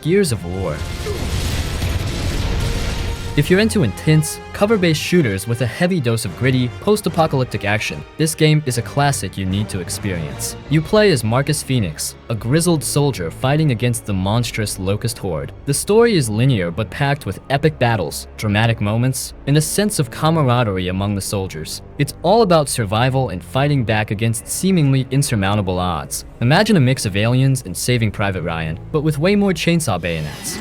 Gears of War. If you're into intense, cover-based shooters with a heavy dose of gritty, post-apocalyptic action, this game is a classic you need to experience. You play as Marcus Phoenix, a grizzled soldier fighting against the monstrous Locust Horde. The story is linear but packed with epic battles, dramatic moments, and a sense of camaraderie among the soldiers. It's all about survival and fighting back against seemingly insurmountable odds. Imagine a mix of Aliens and Saving Private Ryan, but with way more chainsaw bayonets.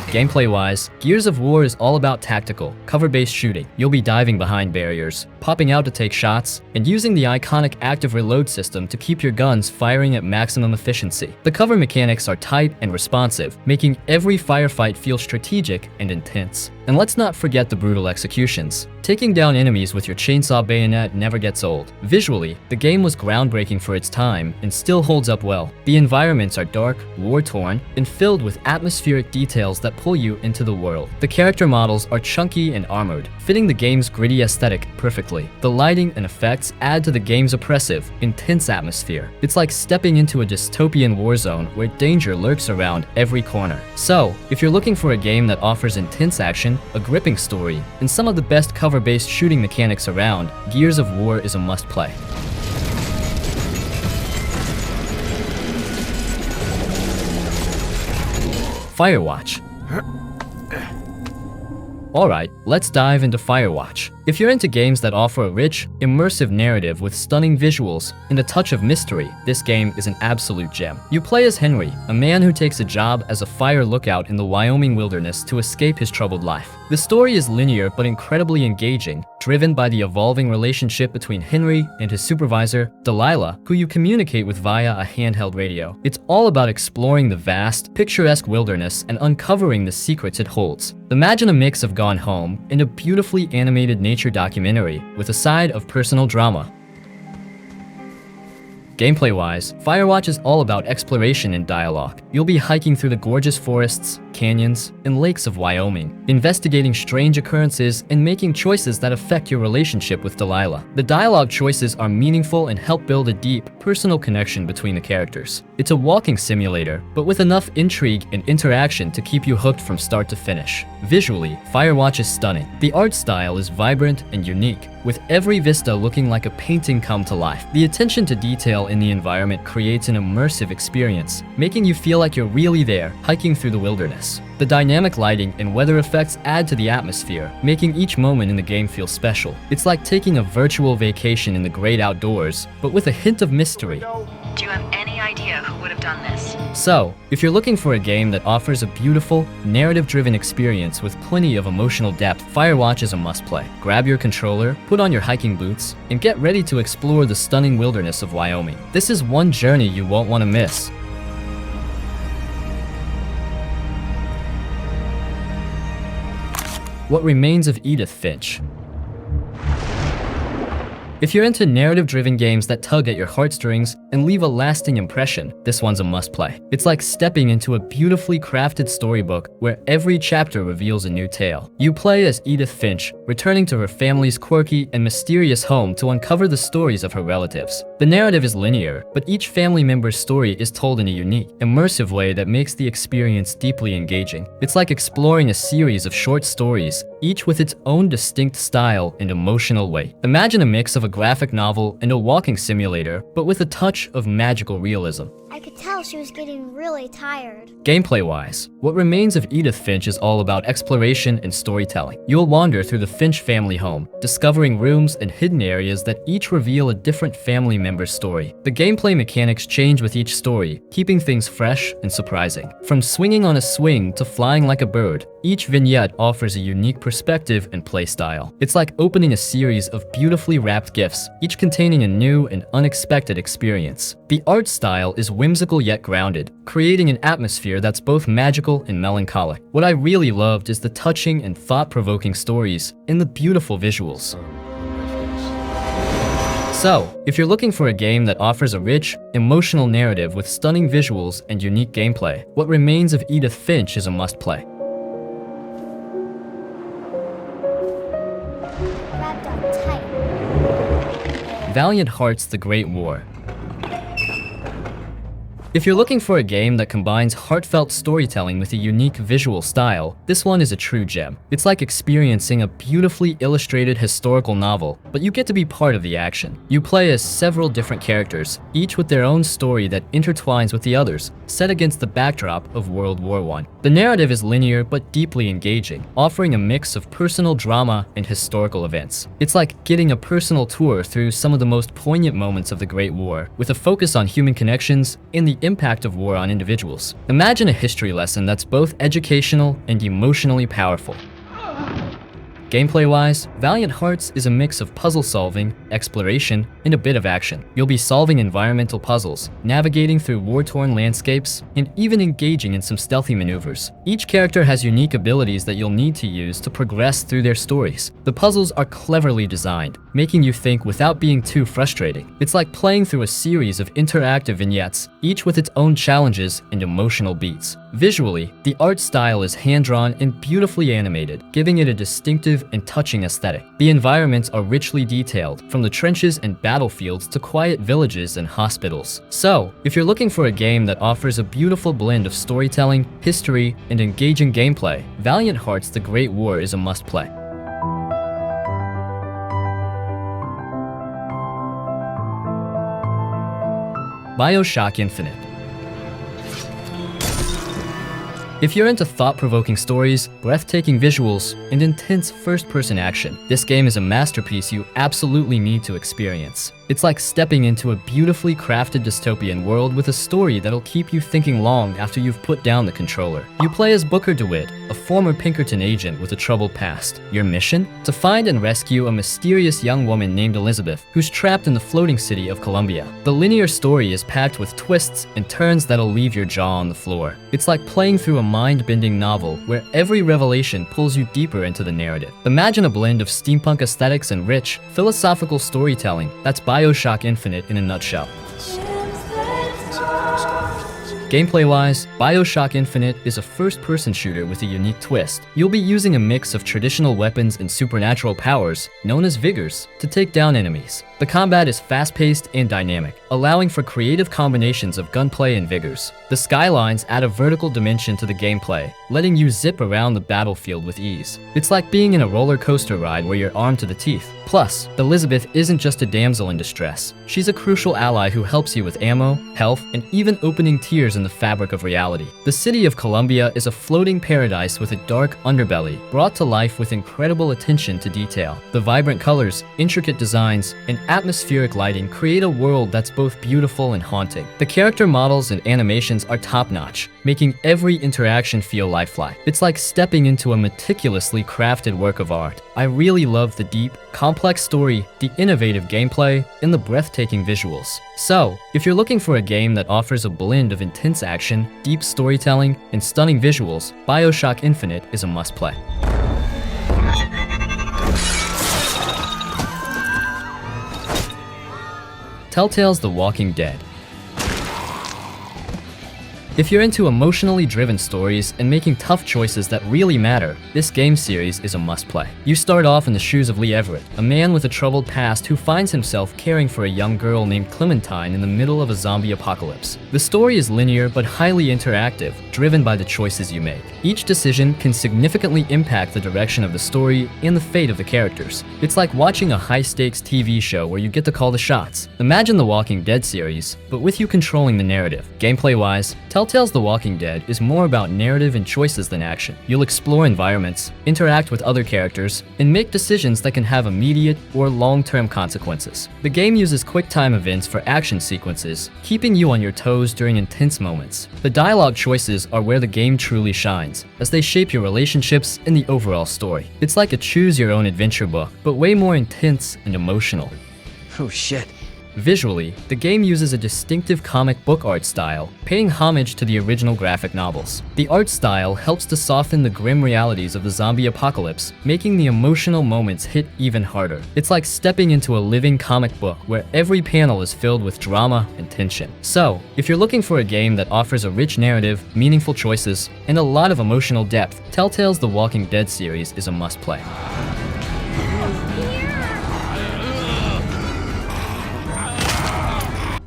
Gameplay-wise, Gears of War is all about tactical, cover-based shooting. You'll be diving behind barriers, popping out to take shots, and using the iconic active reload system to keep your guns firing at maximum efficiency. The cover mechanics are tight and responsive, making every firefight feel strategic and intense. And let's not forget the brutal executions. Taking down enemies with your chainsaw bayonet never gets old. Visually, the game was groundbreaking for its time and still holds up well. The environments are dark, war-torn, and filled with atmospheric details that pull you into the world. The character models are chunky and armored, fitting the game's gritty aesthetic perfectly. The lighting and effects add to the game's oppressive, intense atmosphere. It's like stepping into a dystopian war zone where danger lurks around every corner. So, if you're looking for a game that offers intense action, a gripping story, and some of the best cover-based shooting mechanics around, Gears of War is a must-play. Firewatch. Alright, let's dive into Firewatch. If you're into games that offer a rich, immersive narrative with stunning visuals and a touch of mystery, this game is an absolute gem. You play as Henry, a man who takes a job as a fire lookout in the Wyoming wilderness to escape his troubled life. The story is linear but incredibly engaging, driven by the evolving relationship between Henry and his supervisor, Delilah, who you communicate with via a handheld radio. It's all about exploring the vast, picturesque wilderness and uncovering the secrets it holds. Imagine a mix of Gone Home and a beautifully animated nature documentary with a side of personal drama. Gameplay-wise, Firewatch is all about exploration and dialogue. You'll be hiking through the gorgeous forests, canyons, and lakes of Wyoming, investigating strange occurrences and making choices that affect your relationship with Delilah. The dialogue choices are meaningful and help build a deep, personal connection between the characters. It's a walking simulator, but with enough intrigue and interaction to keep you hooked from start to finish. Visually, Firewatch is stunning. The art style is vibrant and unique, with every vista looking like a painting come to life. The attention to detail in the environment creates an immersive experience, making you feel like you're really there, hiking through the wilderness. The dynamic lighting and weather effects add to the atmosphere, making each moment in the game feel special. It's like taking a virtual vacation in the great outdoors, but with a hint of mystery. Do you have any idea who would have done this? So, if you're looking for a game that offers a beautiful, narrative-driven experience with plenty of emotional depth, Firewatch is a must-play. Grab your controller, put on your hiking boots, and get ready to explore the stunning wilderness of Wyoming. This is one journey you won't want to miss. What Remains of Edith Finch. If you're into narrative-driven games that tug at your heartstrings and leave a lasting impression, this one's a must-play. It's like stepping into a beautifully crafted storybook where every chapter reveals a new tale. You play as Edith Finch, returning to her family's quirky and mysterious home to uncover the stories of her relatives. The narrative is linear, but each family member's story is told in a unique, immersive way that makes the experience deeply engaging. It's like exploring a series of short stories, each with its own distinct style and emotional weight. Imagine a mix of a graphic novel and a walking simulator, but with a touch of magical realism. I could tell she was getting really tired. Gameplay-wise, What Remains of Edith Finch is all about exploration and storytelling. You'll wander through the Finch family home, discovering rooms and hidden areas that each reveal a different family member's story. The gameplay mechanics change with each story, keeping things fresh and surprising. From swinging on a swing to flying like a bird, each vignette offers a unique perspective and playstyle. It's like opening a series of beautifully wrapped gifts, each containing a new and unexpected experience. The art style is whimsical yet grounded, creating an atmosphere that's both magical and melancholic. What I really loved is the touching and thought-provoking stories and the beautiful visuals. So, if you're looking for a game that offers a rich, emotional narrative with stunning visuals and unique gameplay, What Remains of Edith Finch is a must-play. Wrapped up tight. Valiant Hearts: The Great War. If you're looking for a game that combines heartfelt storytelling with a unique visual style, this one is a true gem. It's like experiencing a beautifully illustrated historical novel, but you get to be part of the action. You play as several different characters, each with their own story that intertwines with the others, set against the backdrop of World War I. The narrative is linear but deeply engaging, offering a mix of personal drama and historical events. It's like getting a personal tour through some of the most poignant moments of the Great War, with a focus on human connections and the impact of war on individuals. Imagine a history lesson that's both educational and emotionally powerful. Gameplay-wise, Valiant Hearts is a mix of puzzle solving, exploration, and a bit of action. You'll be solving environmental puzzles, navigating through war-torn landscapes, and even engaging in some stealthy maneuvers. Each character has unique abilities that you'll need to use to progress through their stories. The puzzles are cleverly designed, making you think without being too frustrating. It's like playing through a series of interactive vignettes, each with its own challenges and emotional beats. Visually, the art style is hand-drawn and beautifully animated, giving it a distinctive and touching aesthetic. The environments are richly detailed, from the trenches and battlefields to quiet villages and hospitals. So, if you're looking for a game that offers a beautiful blend of storytelling, history, and engaging gameplay, Valiant Hearts: The Great War is a must-play. Bioshock Infinite. If you're into thought-provoking stories, breathtaking visuals, and intense first-person action, this game is a masterpiece you absolutely need to experience. It's like stepping into a beautifully crafted dystopian world with a story that'll keep you thinking long after you've put down the controller. You play as Booker DeWitt, a former Pinkerton agent with a troubled past. Your mission? To find and rescue a mysterious young woman named Elizabeth, who's trapped in the floating city of Columbia. The linear story is packed with twists and turns that'll leave your jaw on the floor. It's like playing through a mind-bending novel where every revelation pulls you deeper into the narrative. Imagine a blend of steampunk aesthetics and rich, philosophical storytelling. That's Bioshock Infinite in a nutshell. Gameplay-wise, Bioshock Infinite is a first-person shooter with a unique twist. You'll be using a mix of traditional weapons and supernatural powers, known as vigors, to take down enemies. The combat is fast-paced and dynamic, allowing for creative combinations of gunplay and vigors. The skylines add a vertical dimension to the gameplay, letting you zip around the battlefield with ease. It's like being in a roller coaster ride where you're armed to the teeth. Plus, Elizabeth isn't just a damsel in distress. She's a crucial ally who helps you with ammo, health, and even opening tiers in the fabric of reality. The city of Columbia is a floating paradise with a dark underbelly, brought to life with incredible attention to detail. The vibrant colors, intricate designs, and atmospheric lighting create a world that's both beautiful and haunting. The character models and animations are top-notch, making every interaction feel lifelike. It's like stepping into a meticulously crafted work of art. I really love the deep, complex story, the innovative gameplay, and the breathtaking visuals. So, if you're looking for a game that offers a blend of intense action, deep storytelling, and stunning visuals, Bioshock Infinite is a must-play. Telltale's The Walking Dead. If you're into emotionally driven stories and making tough choices that really matter, this game series is a must-play. You start off in the shoes of Lee Everett, a man with a troubled past who finds himself caring for a young girl named Clementine in the middle of a zombie apocalypse. The story is linear but highly interactive, driven by the choices you make. Each decision can significantly impact the direction of the story and the fate of the characters. It's like watching a high-stakes TV show where you get to call the shots. Imagine the Walking Dead series, but with you controlling the narrative. Gameplay-wise, Telltale's The Walking Dead is more about narrative and choices than action. You'll explore environments, interact with other characters, and make decisions that can have immediate or long-term consequences. The game uses quick-time events for action sequences, keeping you on your toes during intense moments. The dialogue choices are where the game truly shines, as they shape your relationships and the overall story. It's like a choose-your-own-adventure book, but way more intense and emotional. Oh shit. Visually, the game uses a distinctive comic book art style, paying homage to the original graphic novels. The art style helps to soften the grim realities of the zombie apocalypse, making the emotional moments hit even harder. It's like stepping into a living comic book where every panel is filled with drama and tension. So, if you're looking for a game that offers a rich narrative, meaningful choices, and a lot of emotional depth, Telltale's The Walking Dead series is a must-play.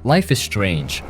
Life is Strange.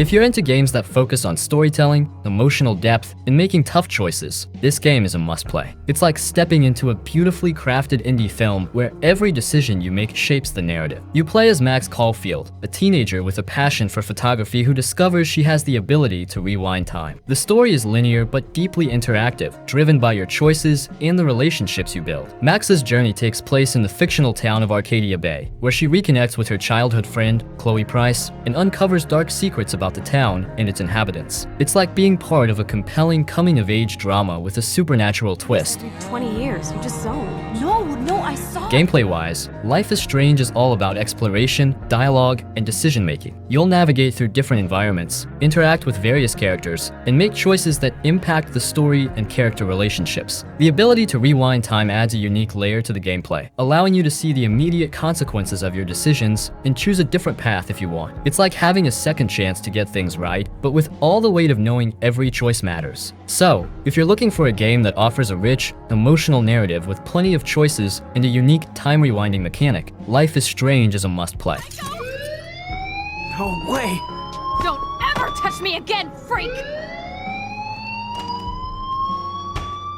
If you're into games that focus on storytelling, emotional depth, and making tough choices, this game is a must-play. It's like stepping into a beautifully crafted indie film where every decision you make shapes the narrative. You play as Max Caulfield, a teenager with a passion for photography who discovers she has the ability to rewind time. The story is linear but deeply interactive, driven by your choices and the relationships you build. Max's journey takes place in the fictional town of Arcadia Bay, where she reconnects with her childhood friend, Chloe Price, and uncovers dark secrets about the town and its inhabitants. It's like being part of a compelling coming-of-age drama with a supernatural twist. 20 years, you just zoned. No, I saw. Gameplay-wise, Life is Strange is all about exploration, dialogue, and decision-making. You'll navigate through different environments, interact with various characters, and make choices that impact the story and character relationships. The ability to rewind time adds a unique layer to the gameplay, allowing you to see the immediate consequences of your decisions and choose a different path if you want. It's like having a second chance to get things right, but with all the weight of knowing every choice matters. So, if you're looking for a game that offers a rich, emotional narrative with plenty of choices and a unique time rewinding mechanic, Life is Strange is a must-play. No way! Don't ever touch me again, freak!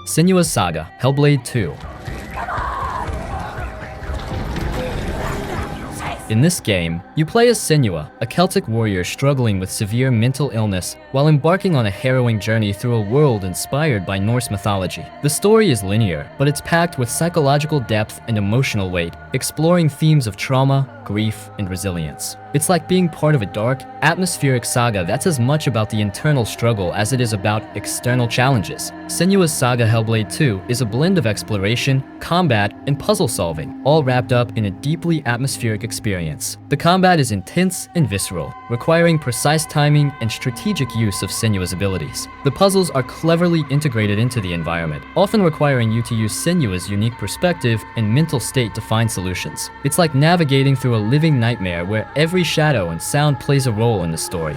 Senua's Saga, Hellblade 2. In this game, you play as Senua, a Celtic warrior struggling with severe mental illness while embarking on a harrowing journey through a world inspired by Norse mythology. The story is linear, but it's packed with psychological depth and emotional weight, exploring themes of trauma, grief, and resilience. It's like being part of a dark, atmospheric saga that's as much about the internal struggle as it is about external challenges. Senua's Saga Hellblade 2 is a blend of exploration, combat, and puzzle solving, all wrapped up in a deeply atmospheric experience. The combat is intense and visceral, requiring precise timing and strategic use of Senua's abilities. The puzzles are cleverly integrated into the environment, often requiring you to use Senua's unique perspective and mental state to find solutions. It's like navigating through a living nightmare where every shadow and sound plays a role in the story.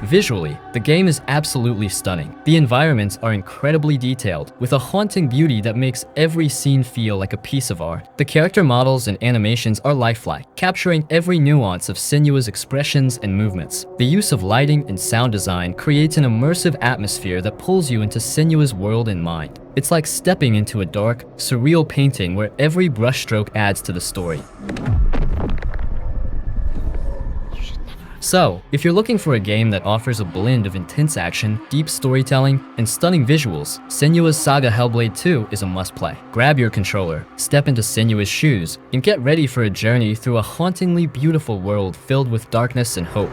Visually, the game is absolutely stunning. The environments are incredibly detailed, with a haunting beauty that makes every scene feel like a piece of art. The character models and animations are lifelike, capturing every nuance of Senua's expressions and movements. The use of lighting and sound design creates an immersive atmosphere that pulls you into Senua's world and mind. It's like stepping into a dark, surreal painting where every brushstroke adds to the story. So, if you're looking for a game that offers a blend of intense action, deep storytelling, and stunning visuals, Senua's Saga Hellblade 2 is a must-play. Grab your controller, step into Senua's shoes, and get ready for a journey through a hauntingly beautiful world filled with darkness and hope.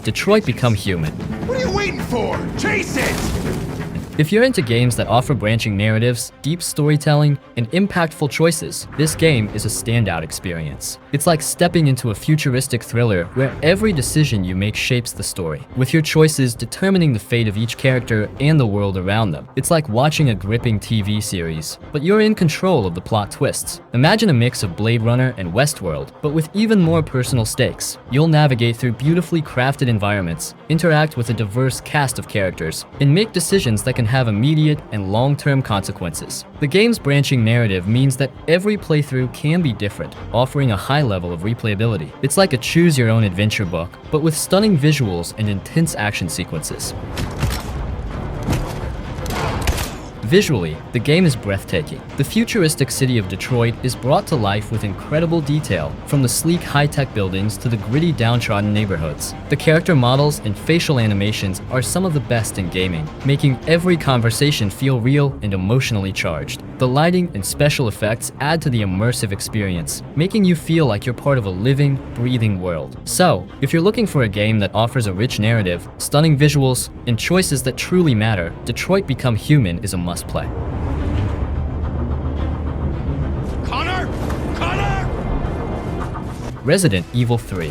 Detroit Become Human. What are you waiting for? Chase it! If you're into games that offer branching narratives, deep storytelling, and impactful choices, this game is a standout experience. It's like stepping into a futuristic thriller where every decision you make shapes the story, with your choices determining the fate of each character and the world around them. It's like watching a gripping TV series, but you're in control of the plot twists. Imagine a mix of Blade Runner and Westworld, but with even more personal stakes. You'll navigate through beautifully crafted environments, interact with a diverse cast of characters, and make decisions that can have immediate and long-term consequences. The game's branching narrative means that every playthrough can be different, offering a high level of replayability. It's like a choose-your-own-adventure book, but with stunning visuals and intense action sequences. Visually, the game is breathtaking. The futuristic city of Detroit is brought to life with incredible detail, from the sleek high-tech buildings to the gritty downtrodden neighborhoods. The character models and facial animations are some of the best in gaming, making every conversation feel real and emotionally charged. The lighting and special effects add to the immersive experience, making you feel like you're part of a living, breathing world. So, if you're looking for a game that offers a rich narrative, stunning visuals, and choices that truly matter, Detroit Become Human is a must-play. Connor! Connor! Resident Evil 3.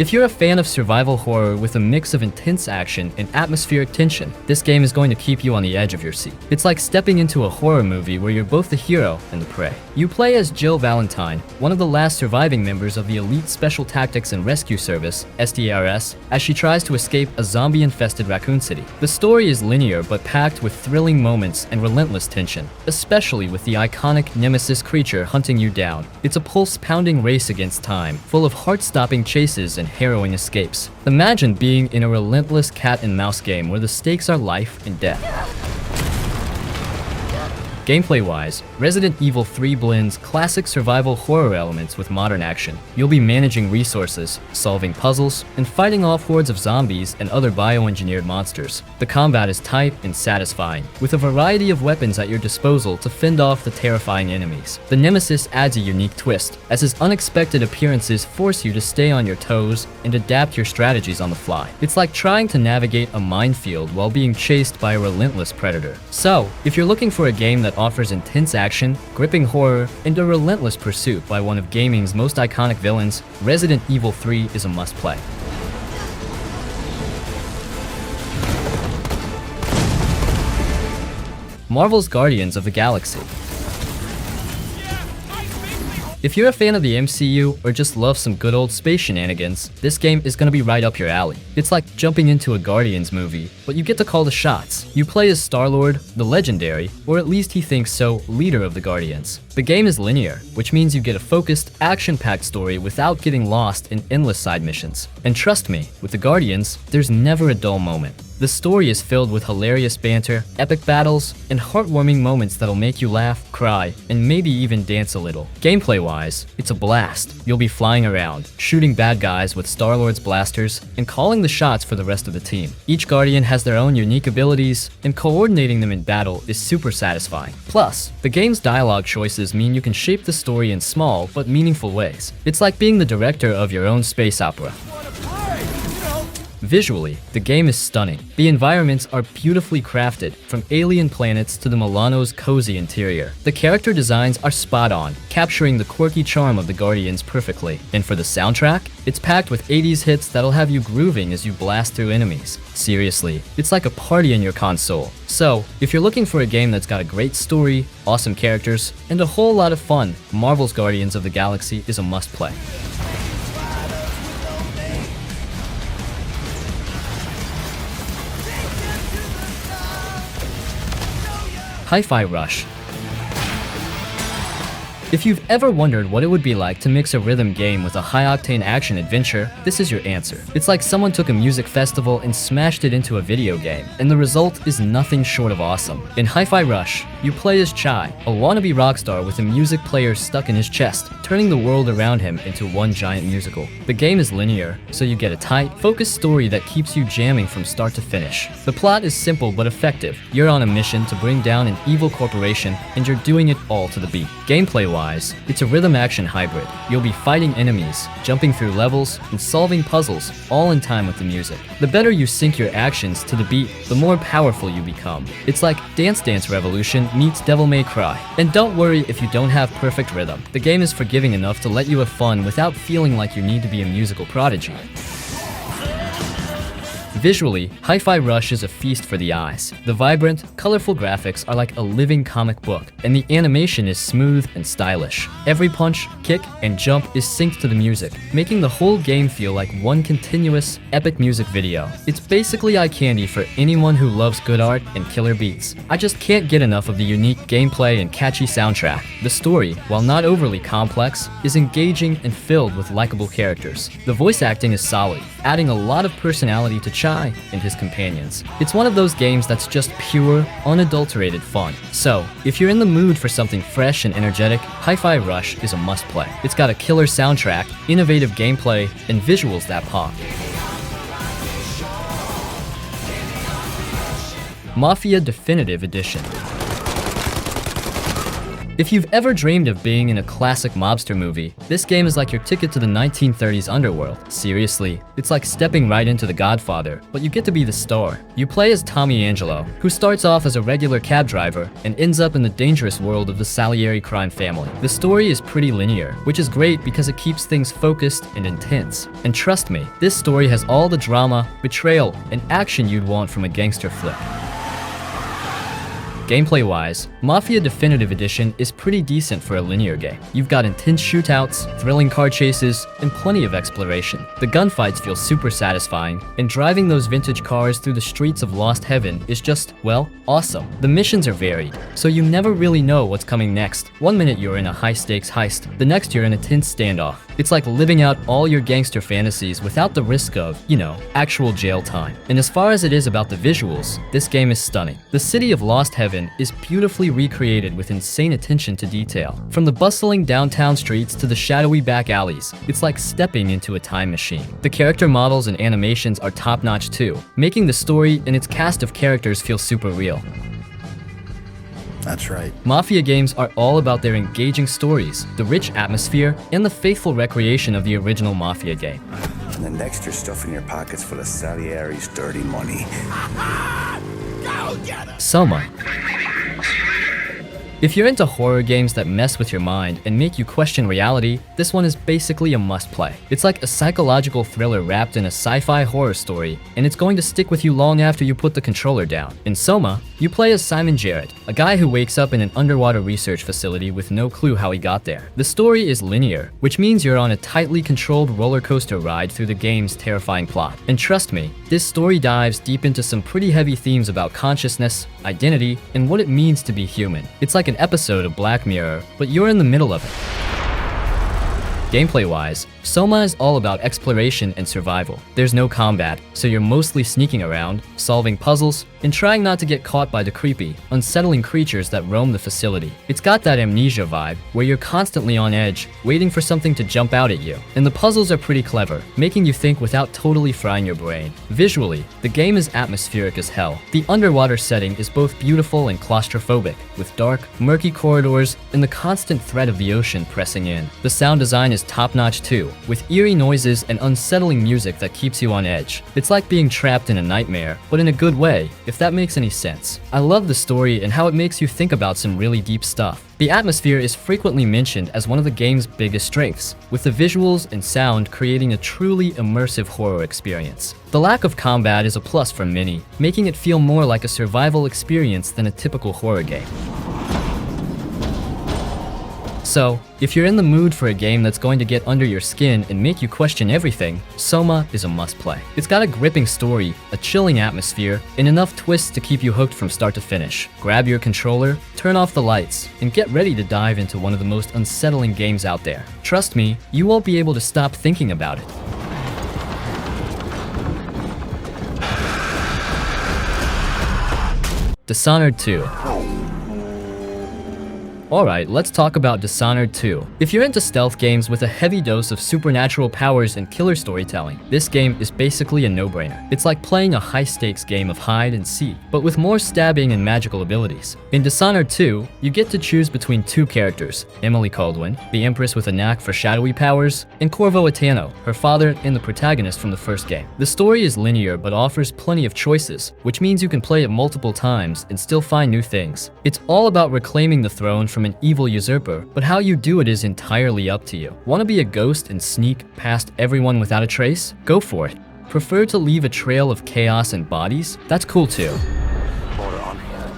If you're a fan of survival horror with a mix of intense action and atmospheric tension, this game is going to keep you on the edge of your seat. It's like stepping into a horror movie where you're both the hero and the prey. You play as Jill Valentine, one of the last surviving members of the Elite Special Tactics and Rescue Service, SDRS, as she tries to escape a zombie-infested raccoon city. The story is linear but packed with thrilling moments and relentless tension, especially with the iconic Nemesis creature hunting you down. It's a pulse-pounding race against time, full of heart-stopping chases and harrowing escapes. Imagine being in a relentless cat-and-mouse game where the stakes are life and death. Gameplay-wise, Resident Evil 3 blends classic survival horror elements with modern action. You'll be managing resources, solving puzzles, and fighting off hordes of zombies and other bioengineered monsters. The combat is tight and satisfying, with a variety of weapons at your disposal to fend off the terrifying enemies. The Nemesis adds a unique twist, as his unexpected appearances force you to stay on your toes and adapt your strategies on the fly. It's like trying to navigate a minefield while being chased by a relentless predator. So, if you're looking for a game that offers intense action, gripping horror, and a relentless pursuit by one of gaming's most iconic villains, Resident Evil 3 is a must-play. Marvel's Guardians of the Galaxy. If you're a fan of the MCU or just love some good old space shenanigans, this game is gonna be right up your alley. It's like jumping into a Guardians movie, but you get to call the shots. You play as Star-Lord, the legendary, or at least he thinks so, leader of the Guardians. The game is linear, which means you get a focused, action-packed story without getting lost in endless side missions. And trust me, with the Guardians, there's never a dull moment. The story is filled with hilarious banter, epic battles, and heartwarming moments that'll make you laugh, cry, and maybe even dance a little. Gameplay-wise, it's a blast. You'll be flying around, shooting bad guys with Star-Lord's blasters, and calling the shots for the rest of the team. Each Guardian has their own unique abilities, and coordinating them in battle is super satisfying. Plus, the game's dialogue choices mean you can shape the story in small but meaningful ways. It's like being the director of your own space opera. Visually, the game is stunning. The environments are beautifully crafted, from alien planets to the Milano's cozy interior. The character designs are spot on, capturing the quirky charm of the Guardians perfectly. And for the soundtrack, it's packed with 80s hits that'll have you grooving as you blast through enemies. Seriously, it's like a party in your console. So, if you're looking for a game that's got a great story, awesome characters, and a whole lot of fun, Marvel's Guardians of the Galaxy is a must-play. Hi-Fi Rush. If you've ever wondered what it would be like to mix a rhythm game with a high-octane action adventure, this is your answer. It's like someone took a music festival and smashed it into a video game, and the result is nothing short of awesome. In Hi-Fi Rush, you play as Chai, a wannabe rock star with a music player stuck in his chest, turning the world around him into one giant musical. The game is linear, so you get a tight, focused story that keeps you jamming from start to finish. The plot is simple but effective. You're on a mission to bring down an evil corporation, and you're doing it all to the beat. Gameplay-wise, it's a rhythm-action hybrid. You'll be fighting enemies, jumping through levels, and solving puzzles, all in time with the music. The better you sync your actions to the beat, the more powerful you become. It's like Dance Dance Revolution meets Devil May Cry. And don't worry if you don't have perfect rhythm. The game is forgiving enough to let you have fun without feeling like you need to be a musical prodigy. Visually, Hi-Fi Rush is a feast for the eyes. The vibrant, colorful graphics are like a living comic book, and the animation is smooth and stylish. Every punch, kick, and jump is synced to the music, making the whole game feel like one continuous, epic music video. It's basically eye candy for anyone who loves good art and killer beats. I just can't get enough of the unique gameplay and catchy soundtrack. The story, while not overly complex, is engaging and filled with likable characters. The voice acting is solid, adding a lot of personality to Chai and his companions. It's one of those games that's just pure, unadulterated fun. So, if you're in the mood for something fresh and energetic, Hi-Fi Rush is a must-play. It's got a killer soundtrack, innovative gameplay, and visuals that pop. Mafia Definitive Edition. If you've ever dreamed of being in a classic mobster movie, this game is like your ticket to the 1930s underworld. Seriously, it's like stepping right into The Godfather, but you get to be the star. You play as Tommy Angelo, who starts off as a regular cab driver and ends up in the dangerous world of the Salieri crime family. The story is pretty linear, which is great because it keeps things focused and intense. And trust me, this story has all the drama, betrayal, and action you'd want from a gangster flick. Gameplay-wise, Mafia Definitive Edition is pretty decent for a linear game. You've got intense shootouts, thrilling car chases, and plenty of exploration. The gunfights feel super satisfying, and driving those vintage cars through the streets of Lost Heaven is just, well, awesome. The missions are varied, so you never really know what's coming next. One minute you're in a high-stakes heist, the next you're in a tense standoff. It's like living out all your gangster fantasies without the risk of, actual jail time. And as far as it is about the visuals, this game is stunning. The city of Lost Heaven is beautifully recreated with insane attention to detail. From the bustling downtown streets to the shadowy back alleys, it's like stepping into a time machine. The character models and animations are top-notch too, making the story and its cast of characters feel super real. That's right. Mafia games are all about their engaging stories, the rich atmosphere, and the faithful recreation of the original Mafia game. And then extra stuff in your pockets full of Salieri's dirty money. SOMA. If you're into horror games that mess with your mind and make you question reality, this one is basically a must-play. It's like a psychological thriller wrapped in a sci-fi horror story, and it's going to stick with you long after you put the controller down. In SOMA, you play as Simon Jarrett, a guy who wakes up in an underwater research facility with no clue how he got there. The story is linear, which means you're on a tightly controlled roller coaster ride through the game's terrifying plot. And trust me, this story dives deep into some pretty heavy themes about consciousness, identity, and what it means to be human. It's like an episode of Black Mirror, but you're in the middle of it. Gameplay-wise, SOMA is all about exploration and survival. There's no combat, so you're mostly sneaking around, solving puzzles, and trying not to get caught by the creepy, unsettling creatures that roam the facility. It's got that Amnesia vibe, where you're constantly on edge, waiting for something to jump out at you. And the puzzles are pretty clever, making you think without totally frying your brain. Visually, the game is atmospheric as hell. The underwater setting is both beautiful and claustrophobic, with dark, murky corridors and the constant threat of the ocean pressing in. The sound design is top-notch too, with eerie noises and unsettling music that keeps you on edge. It's like being trapped in a nightmare, but in a good way, if that makes any sense. I love the story and how it makes you think about some really deep stuff. The atmosphere is frequently mentioned as one of the game's biggest strengths, with the visuals and sound creating a truly immersive horror experience. The lack of combat is a plus for many, making it feel more like a survival experience than a typical horror game. So, if you're in the mood for a game that's going to get under your skin and make you question everything, SOMA is a must-play. It's got a gripping story, a chilling atmosphere, and enough twists to keep you hooked from start to finish. Grab your controller, turn off the lights, and get ready to dive into one of the most unsettling games out there. Trust me, you won't be able to stop thinking about it. Dishonored 2. Alright, let's talk about Dishonored 2. If you're into stealth games with a heavy dose of supernatural powers and killer storytelling, this game is basically a no-brainer. It's like playing a high-stakes game of hide and seek, but with more stabbing and magical abilities. In Dishonored 2, you get to choose between two characters, Emily Kaldwin, the Empress with a knack for shadowy powers, and Corvo Attano, her father and the protagonist from the first game. The story is linear but offers plenty of choices, which means you can play it multiple times and still find new things. It's all about reclaiming the throne from an evil usurper, but how you do it is entirely up to you. Want to be a ghost and sneak past everyone without a trace? Go for it. Prefer to leave a trail of chaos and bodies? That's cool too.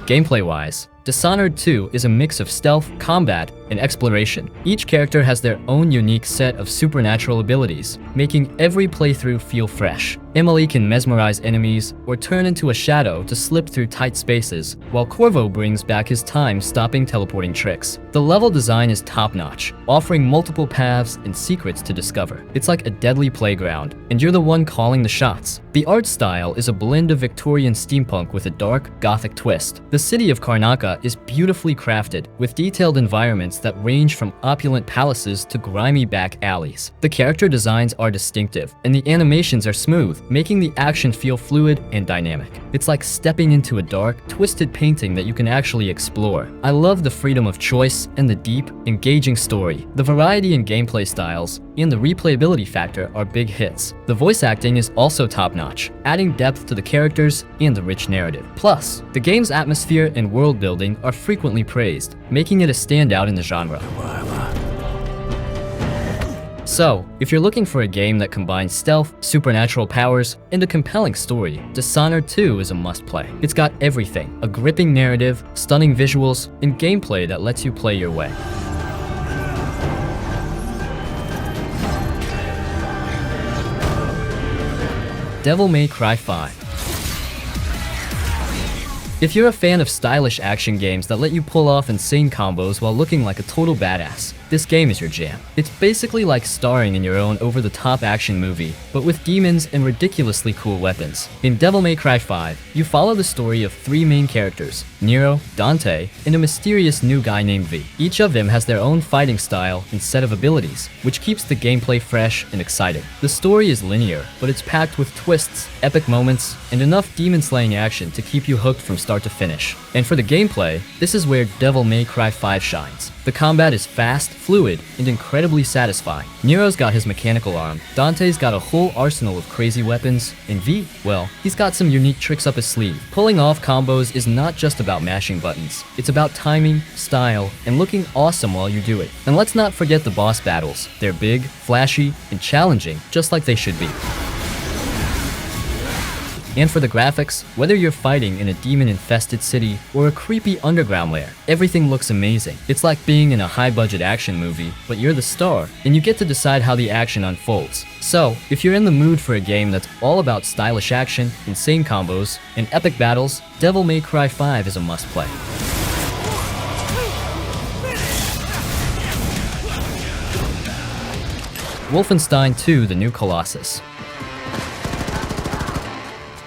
Gameplay-wise, Dishonored 2 is a mix of stealth, combat, and exploration. Each character has their own unique set of supernatural abilities, making every playthrough feel fresh. Emily can mesmerize enemies or turn into a shadow to slip through tight spaces, while Corvo brings back his time-stopping teleporting tricks. The level design is top-notch, offering multiple paths and secrets to discover. It's like a deadly playground, and you're the one calling the shots. The art style is a blend of Victorian steampunk with a dark, gothic twist. The city of Karnaca Automata is beautifully crafted, with detailed environments that range from opulent palaces to grimy back alleys. The character designs are distinctive, and the animations are smooth, making the action feel fluid and dynamic. It's like stepping into a dark, twisted painting that you can actually explore. I love the freedom of choice and the deep, engaging story. The variety in gameplay styles and the replayability factor are big hits. The voice acting is also top-notch, adding depth to the characters and the rich narrative. Plus, the game's atmosphere and world building are frequently praised, making it a standout in the genre. So, if you're looking for a game that combines stealth, supernatural powers, and a compelling story, Dishonored 2 is a must-play. It's got everything: a gripping narrative, stunning visuals, and gameplay that lets you play your way. Devil May Cry 5. If you're a fan of stylish action games that let you pull off insane combos while looking like a total badass, this game is your jam. It's basically like starring in your own over-the-top action movie, but with demons and ridiculously cool weapons. In Devil May Cry 5, you follow the story of 3 main characters, Nero, Dante, and a mysterious new guy named V. Each of them has their own fighting style and set of abilities, which keeps the gameplay fresh and exciting. The story is linear, but it's packed with twists, epic moments, and enough demon-slaying action to keep you hooked from start to finish. And for the gameplay, this is where Devil May Cry 5 shines. The combat is fast, fluid, and incredibly satisfying. Nero's got his mechanical arm, Dante's got a whole arsenal of crazy weapons, and V, well, he's got some unique tricks up his sleeve. Pulling off combos is not just about mashing buttons. It's about timing, style, and looking awesome while you do it. And let's not forget the boss battles. They're big, flashy, and challenging, just like they should be. And for the graphics, whether you're fighting in a demon-infested city or a creepy underground lair, everything looks amazing. It's like being in a high-budget action movie, but you're the star, and you get to decide how the action unfolds. So, if you're in the mood for a game that's all about stylish action, insane combos, and epic battles, Devil May Cry 5 is a must-play. Wolfenstein 2: The New Colossus.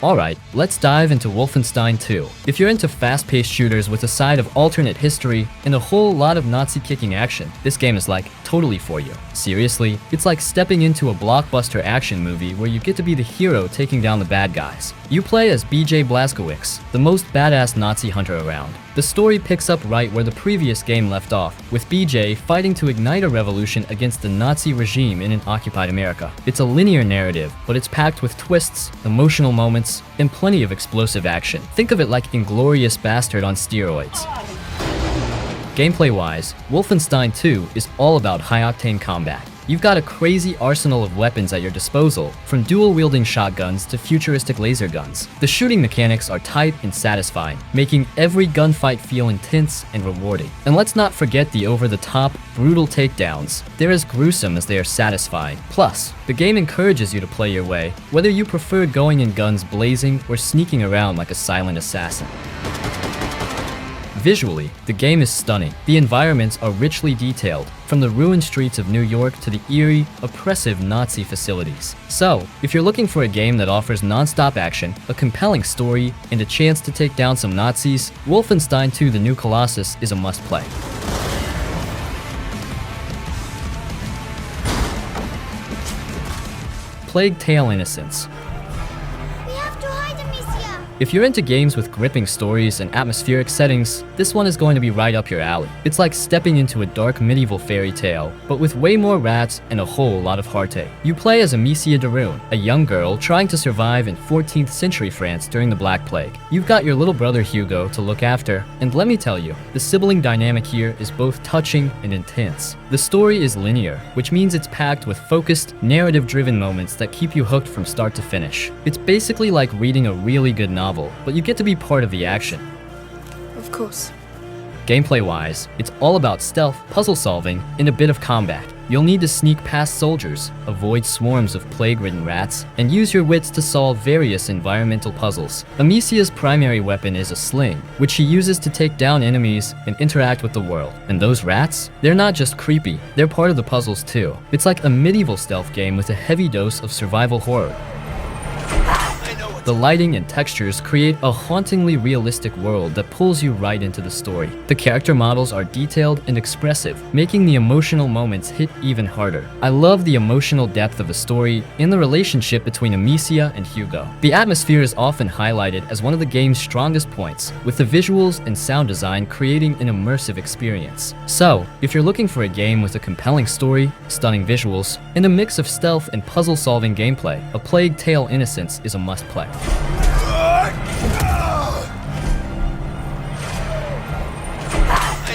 Alright, let's dive into Wolfenstein 2. If you're into fast-paced shooters with a side of alternate history and a whole lot of Nazi-kicking action, this game is like totally for you. Seriously, it's like stepping into a blockbuster action movie where you get to be the hero taking down the bad guys. You play as BJ Blazkowicz, the most badass Nazi hunter around. The story picks up right where the previous game left off, with BJ fighting to ignite a revolution against the Nazi regime in an occupied America. It's a linear narrative, but it's packed with twists, emotional moments, and plenty of explosive action. Think of it like Inglourious Bastard on steroids. Gameplay-wise, Wolfenstein 2 is all about high-octane combat. You've got a crazy arsenal of weapons at your disposal, from dual-wielding shotguns to futuristic laser guns. The shooting mechanics are tight and satisfying, making every gunfight feel intense and rewarding. And let's not forget the over-the-top, brutal takedowns. They're as gruesome as they are satisfying. Plus, the game encourages you to play your way, whether you prefer going in guns blazing or sneaking around like a silent assassin. Visually, the game is stunning. The environments are richly detailed, from the ruined streets of New York to the eerie, oppressive Nazi facilities. So, if you're looking for a game that offers non-stop action, a compelling story, and a chance to take down some Nazis, Wolfenstein 2: The New Colossus is a must-play. Plague Tale: Innocence. If you're into games with gripping stories and atmospheric settings, this one is going to be right up your alley. It's like stepping into a dark medieval fairy tale, but with way more rats and a whole lot of heartache. You play as Amicia de Rune, a young girl trying to survive in 14th century France during the Black Plague. You've got your little brother Hugo to look after, and let me tell you, the sibling dynamic here is both touching and intense. The story is linear, which means it's packed with focused, narrative-driven moments that keep you hooked from start to finish. It's basically like reading a really good novel, but you get to be part of the action. Of course. Gameplay-wise, it's all about stealth, puzzle solving, and a bit of combat. You'll need to sneak past soldiers, avoid swarms of plague-ridden rats, and use your wits to solve various environmental puzzles. Amicia's primary weapon is a sling, which she uses to take down enemies and interact with the world. And those rats? They're not just creepy, they're part of the puzzles too. It's like a medieval stealth game with a heavy dose of survival horror. I know what The lighting and textures create a hauntingly realistic world that pulls you right into the story. The character models are detailed and expressive, making the emotional moments hit even harder. I love the emotional depth of the story and the relationship between Amicia and Hugo. The atmosphere is often highlighted as one of the game's strongest points, with the visuals and sound design creating an immersive experience. So, if you're looking for a game with a compelling story, stunning visuals, and a mix of stealth and puzzle-solving gameplay, A Plague Tale: Innocence is a must-play. I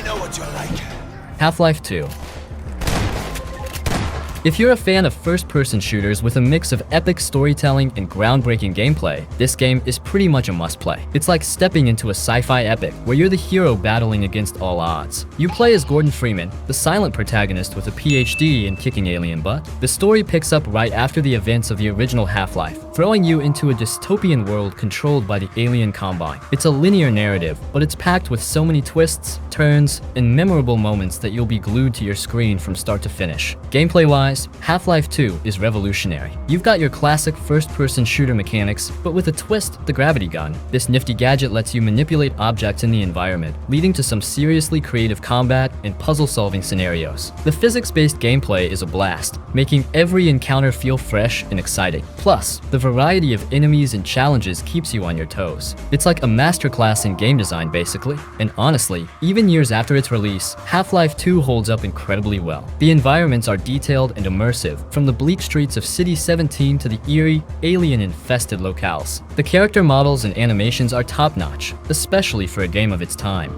know what you're like. Half-Life 2. If you're a fan of first-person shooters with a mix of epic storytelling and groundbreaking gameplay, this game is pretty much a must-play. It's like stepping into a sci-fi epic where you're the hero battling against all odds. You play as Gordon Freeman, the silent protagonist with a PhD in kicking alien butt. The story picks up right after the events of the original Half-Life, throwing you into a dystopian world controlled by the alien Combine. It's a linear narrative, but it's packed with so many twists, turns, and memorable moments that you'll be glued to your screen from start to finish. Gameplay-wise, Half-Life 2 is revolutionary. You've got your classic first-person shooter mechanics, but with a twist, the gravity gun. This nifty gadget lets you manipulate objects in the environment, leading to some seriously creative combat and puzzle-solving scenarios. The physics-based gameplay is a blast, making every encounter feel fresh and exciting. Plus, the variety of enemies and challenges keeps you on your toes. It's like a masterclass in game design, basically. And honestly, even years after its release, Half-Life 2 holds up incredibly well. The environments are detailed and immersive, from the bleak streets of City 17 to the eerie, alien-infested locales. The character models and animations are top-notch, especially for a game of its time.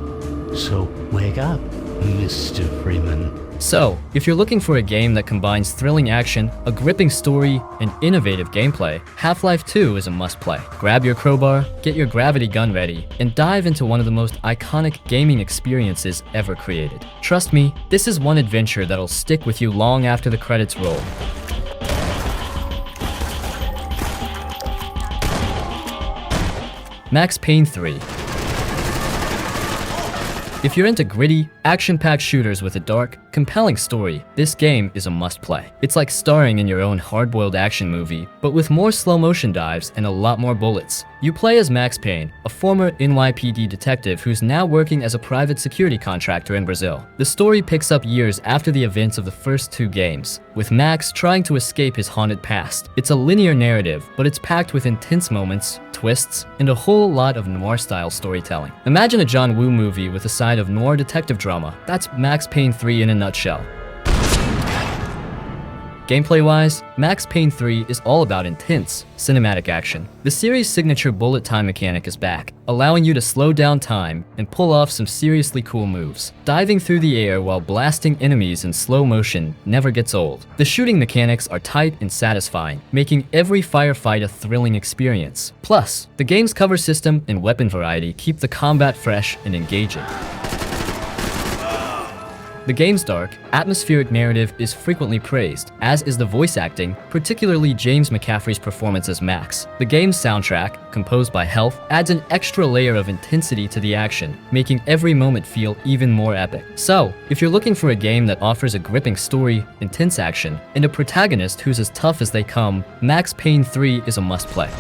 So wake up, Mr. Freeman. So, if you're looking for a game that combines thrilling action, a gripping story, and innovative gameplay, Half-Life 2 is a must-play. Grab your crowbar, get your gravity gun ready, and dive into one of the most iconic gaming experiences ever created. Trust me, this is one adventure that'll stick with you long after the credits roll. Max Payne 3. If you're into gritty, action-packed shooters with a dark, compelling story, this game is a must-play. It's like starring in your own hard-boiled action movie, but with more slow-motion dives and a lot more bullets. You play as Max Payne, a former NYPD detective who's now working as a private security contractor in Brazil. The story picks up years after the events of the first two games, with Max trying to escape his haunted past. It's a linear narrative, but it's packed with intense moments, twists, and a whole lot of noir-style storytelling. Imagine a John Woo movie with a side of noir detective drama. That's Max Payne 3 in a nutshell. Gameplay-wise, Max Payne 3 is all about intense, cinematic action. The series' signature bullet time mechanic is back, allowing you to slow down time and pull off some seriously cool moves. Diving through the air while blasting enemies in slow motion never gets old. The shooting mechanics are tight and satisfying, making every firefight a thrilling experience. Plus, the game's cover system and weapon variety keep the combat fresh and engaging. The game's dark, atmospheric narrative is frequently praised, as is the voice acting, particularly James McCaffrey's performance as Max. The game's soundtrack, composed by Health, adds an extra layer of intensity to the action, making every moment feel even more epic. So, if you're looking for a game that offers a gripping story, intense action, and a protagonist who's as tough as they come, Max Payne 3 is a must-play.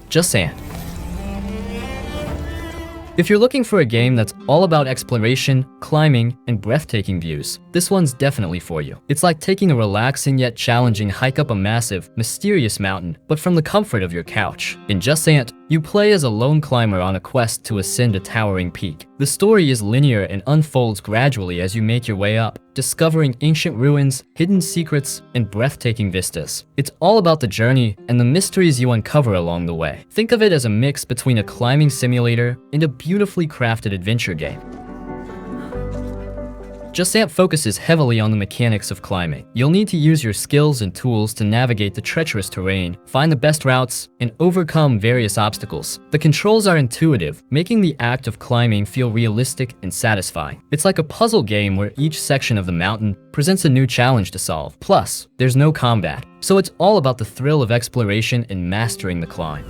Jusant. If you're looking for a game that's all about exploration, climbing, and breathtaking views, this one's definitely for you. It's like taking a relaxing yet challenging hike up a massive, mysterious mountain, but from the comfort of your couch. In Jusant, you play as a lone climber on a quest to ascend a towering peak. The story is linear and unfolds gradually as you make your way up, discovering ancient ruins, hidden secrets, and breathtaking vistas. It's all about the journey and the mysteries you uncover along the way. Think of it as a mix between a climbing simulator and a beautifully crafted adventure game. Jusant focuses heavily on the mechanics of climbing. You'll need to use your skills and tools to navigate the treacherous terrain, find the best routes, and overcome various obstacles. The controls are intuitive, making the act of climbing feel realistic and satisfying. It's like a puzzle game where each section of the mountain presents a new challenge to solve. Plus, there's no combat, so it's all about the thrill of exploration and mastering the climb.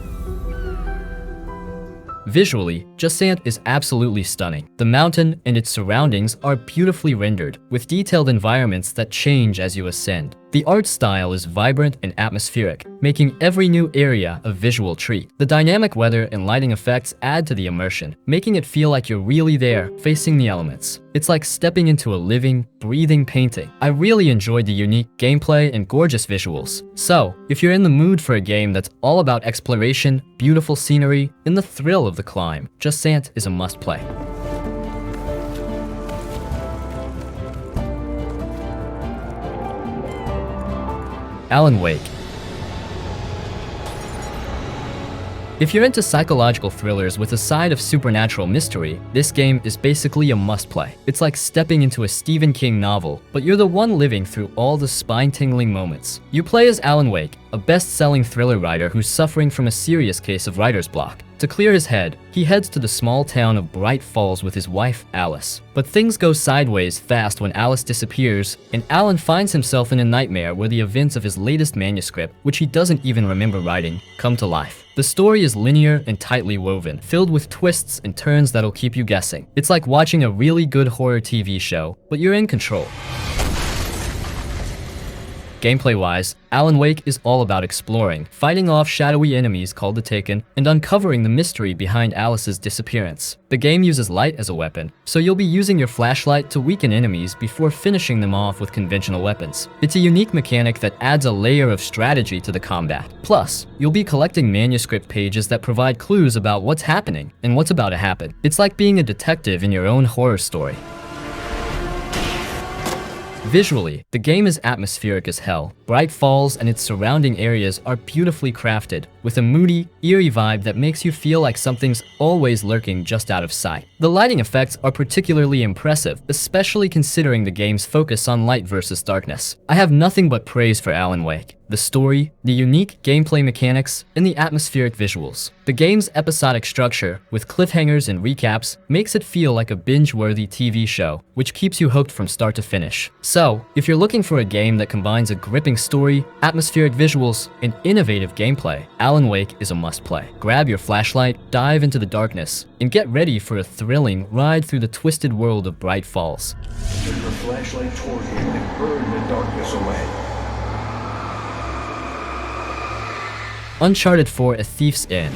Visually, Jusant is absolutely stunning. The mountain and its surroundings are beautifully rendered, with detailed environments that change as you ascend. The art style is vibrant and atmospheric, making every new area a visual treat. The dynamic weather and lighting effects add to the immersion, making it feel like you're really there, facing the elements. It's like stepping into a living, breathing painting. I really enjoyed the unique gameplay and gorgeous visuals. So, if you're in the mood for a game that's all about exploration, beautiful scenery, and the thrill of the climb, Jusant is a must-play. Alan Wake. If you're into psychological thrillers with a side of supernatural mystery, this game is basically a must-play. It's like stepping into a Stephen King novel, but you're the one living through all the spine-tingling moments. You play as Alan Wake, a best-selling thriller writer who's suffering from a serious case of writer's block. To clear his head, he heads to the small town of Bright Falls with his wife, Alice. But things go sideways fast when Alice disappears, and Alan finds himself in a nightmare where the events of his latest manuscript, which he doesn't even remember writing, come to life. The story is linear and tightly woven, filled with twists and turns that'll keep you guessing. It's like watching a really good horror TV show, but you're in control. Gameplay-wise, Alan Wake is all about exploring, fighting off shadowy enemies called the Taken, and uncovering the mystery behind Alice's disappearance. The game uses light as a weapon, so you'll be using your flashlight to weaken enemies before finishing them off with conventional weapons. It's a unique mechanic that adds a layer of strategy to the combat. Plus, you'll be collecting manuscript pages that provide clues about what's happening and what's about to happen. It's like being a detective in your own horror story. Visually, the game is atmospheric as hell. Bright Falls and its surrounding areas are beautifully crafted, with a moody, eerie vibe that makes you feel like something's always lurking just out of sight. The lighting effects are particularly impressive, especially considering the game's focus on light versus darkness. I have nothing but praise for Alan Wake. The story, the unique gameplay mechanics, and the atmospheric visuals. The game's episodic structure, with cliffhangers and recaps, makes it feel like a binge-worthy TV show, which keeps you hooked from start to finish. So, if you're looking for a game that combines a gripping story, atmospheric visuals, and innovative gameplay, Alan Wake is a must-play. Grab your flashlight, dive into the darkness, and get ready for a thrilling ride through the twisted world of Bright Falls. Turn your flashlight toward him and burn the darkness away. Uncharted 4: A Thief's End.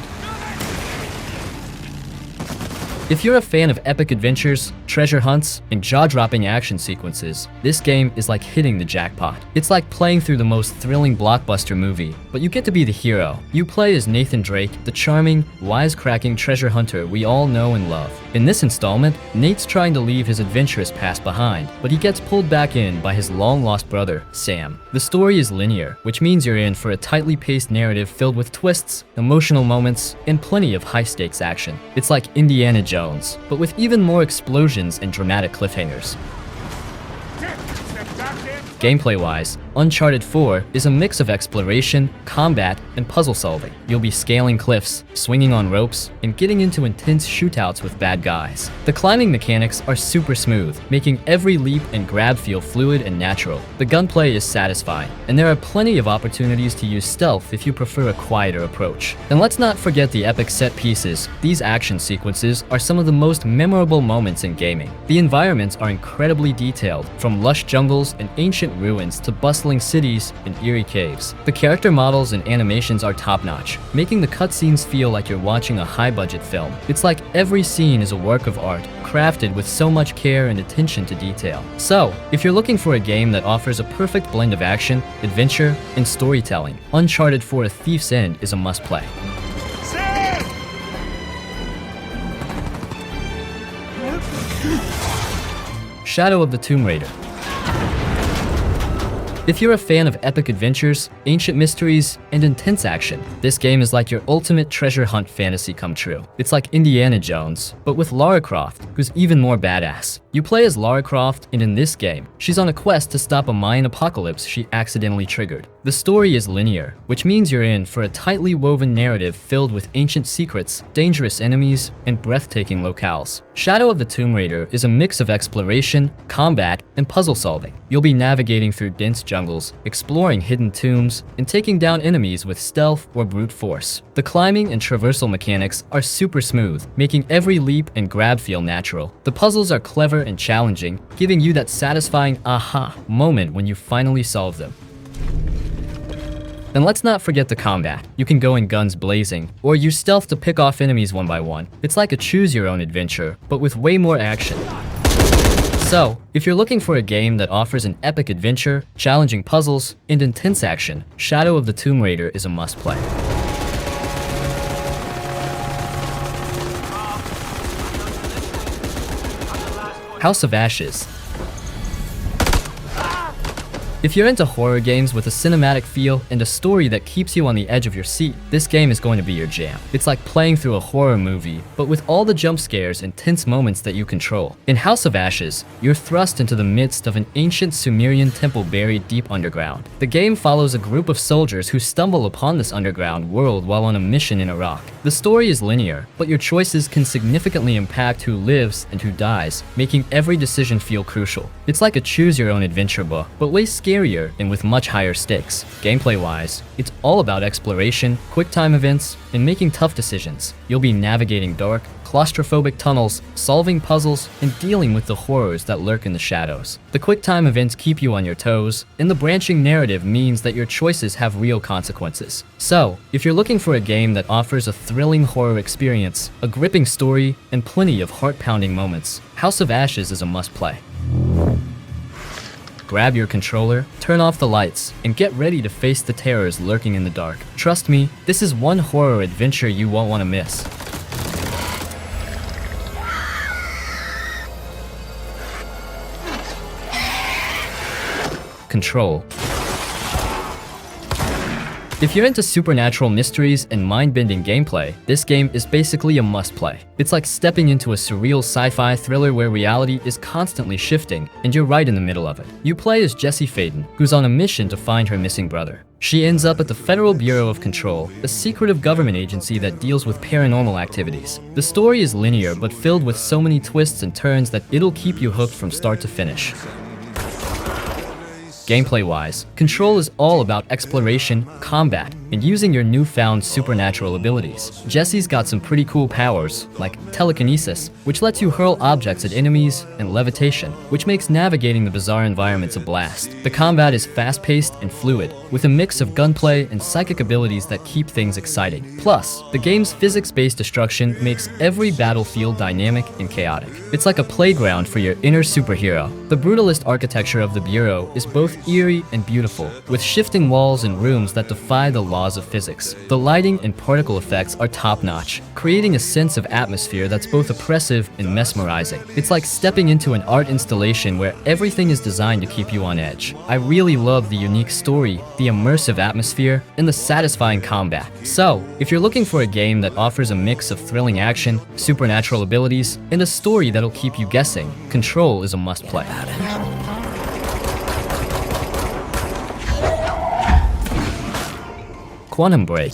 If you're a fan of epic adventures, treasure hunts, and jaw-dropping action sequences, this game is like hitting the jackpot. It's like playing through the most thrilling blockbuster movie, but you get to be the hero. You play as Nathan Drake, the charming, wisecracking treasure hunter we all know and love. In this installment, Nate's trying to leave his adventurous past behind, but he gets pulled back in by his long-lost brother, Sam. The story is linear, which means you're in for a tightly paced narrative filled with twists, emotional moments, and plenty of high-stakes action. It's like Indiana Jones, but with even more explosions and dramatic cliffhangers. Gameplay-wise, Uncharted 4 is a mix of exploration, combat, and puzzle solving. You'll be scaling cliffs, swinging on ropes, and getting into intense shootouts with bad guys. The climbing mechanics are super smooth, making every leap and grab feel fluid and natural. The gunplay is satisfying, and there are plenty of opportunities to use stealth if you prefer a quieter approach. And let's not forget the epic set pieces. These action sequences are some of the most memorable moments in gaming. The environments are incredibly detailed, from lush jungles and ancient ruins to bustling cities and eerie caves. The character models and animations are top-notch, making the cutscenes feel like you're watching a high-budget film. It's like every scene is a work of art, crafted with so much care and attention to detail. So, if you're looking for a game that offers a perfect blend of action, adventure, and storytelling, Uncharted 4: A Thief's End is a must-play. Shadow of the Tomb Raider. If you're a fan of epic adventures, ancient mysteries, and intense action, this game is like your ultimate treasure hunt fantasy come true. It's like Indiana Jones, but with Lara Croft, who's even more badass. You play as Lara Croft, and in this game, she's on a quest to stop a Mayan apocalypse she accidentally triggered. The story is linear, which means you're in for a tightly woven narrative filled with ancient secrets, dangerous enemies, and breathtaking locales. Shadow of the Tomb Raider is a mix of exploration, combat, and puzzle solving. You'll be navigating through dense jungles, jungles, exploring hidden tombs, and taking down enemies with stealth or brute force. The climbing and traversal mechanics are super smooth, making every leap and grab feel natural. The puzzles are clever and challenging, giving you that satisfying aha moment when you finally solve them. And let's not forget the combat. You can go in guns blazing, or use stealth to pick off enemies one by one. It's like a choose-your-own adventure, but with way more action. So, if you're looking for a game that offers an epic adventure, challenging puzzles, and intense action, Shadow of the Tomb Raider is a must-play. House of Ashes. If you're into horror games with a cinematic feel and a story that keeps you on the edge of your seat, this game is going to be your jam. It's like playing through a horror movie, but with all the jump scares and tense moments that you control. In House of Ashes, you're thrust into the midst of an ancient Sumerian temple buried deep underground. The game follows a group of soldiers who stumble upon this underground world while on a mission in Iraq. The story is linear, but your choices can significantly impact who lives and who dies, making every decision feel crucial. It's like a choose-your-own adventure book, but way scarier and with much higher stakes. Gameplay-wise, it's all about exploration, quick-time events, and making tough decisions. You'll be navigating dark, claustrophobic tunnels, solving puzzles, and dealing with the horrors that lurk in the shadows. The quick-time events keep you on your toes, and the branching narrative means that your choices have real consequences. So, if you're looking for a game that offers a thrilling horror experience, a gripping story, and plenty of heart-pounding moments, House of Ashes is a must-play. Grab your controller, turn off the lights, and get ready to face the terrors lurking in the dark. Trust me, this is one horror adventure you won't want to miss. Control. If you're into supernatural mysteries and mind-bending gameplay, this game is basically a must-play. It's like stepping into a surreal sci-fi thriller where reality is constantly shifting, and you're right in the middle of it. You play as Jessie Faden, who's on a mission to find her missing brother. She ends up at the Federal Bureau of Control, a secretive government agency that deals with paranormal activities. The story is linear, but filled with so many twists and turns that it'll keep you hooked from start to finish. Gameplay-wise, Control is all about exploration, combat, and using your newfound supernatural abilities. Jessie's got some pretty cool powers, like telekinesis, which lets you hurl objects at enemies, and levitation, which makes navigating the bizarre environments a blast. The combat is fast-paced and fluid, with a mix of gunplay and psychic abilities that keep things exciting. Plus, the game's physics-based destruction makes every battlefield dynamic and chaotic. It's like a playground for your inner superhero. The brutalist architecture of the Bureau is both eerie and beautiful, with shifting walls and rooms that defy the laws of physics. The lighting and particle effects are top-notch, creating a sense of atmosphere that's both oppressive and mesmerizing. It's like stepping into an art installation where everything is designed to keep you on edge. I really love the unique story, the immersive atmosphere, and the satisfying combat. So, if you're looking for a game that offers a mix of thrilling action, supernatural abilities, and a story that'll keep you guessing, Control is a must-play. Quantum Break.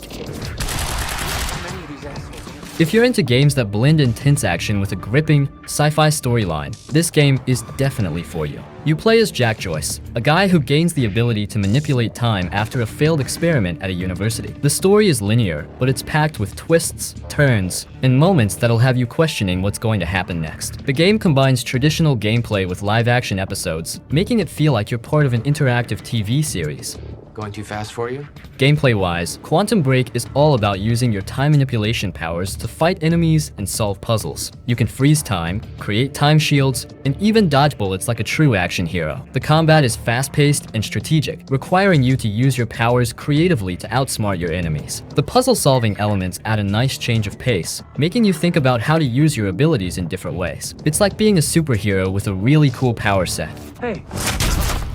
If you're into games that blend intense action with a gripping, sci-fi storyline, this game is definitely for you. You play as Jack Joyce, a guy who gains the ability to manipulate time after a failed experiment at a university. The story is linear, but it's packed with twists, turns, and moments that'll have you questioning what's going to happen next. The game combines traditional gameplay with live-action episodes, making it feel like you're part of an interactive TV series. Going too fast for you? Gameplay-wise, Quantum Break is all about using your time manipulation powers to fight enemies and solve puzzles. You can freeze time, create time shields, and even dodge bullets like a true action hero. The combat is fast-paced and strategic, requiring you to use your powers creatively to outsmart your enemies. The puzzle-solving elements add a nice change of pace, making you think about how to use your abilities in different ways. It's like being a superhero with a really cool power set. Hey.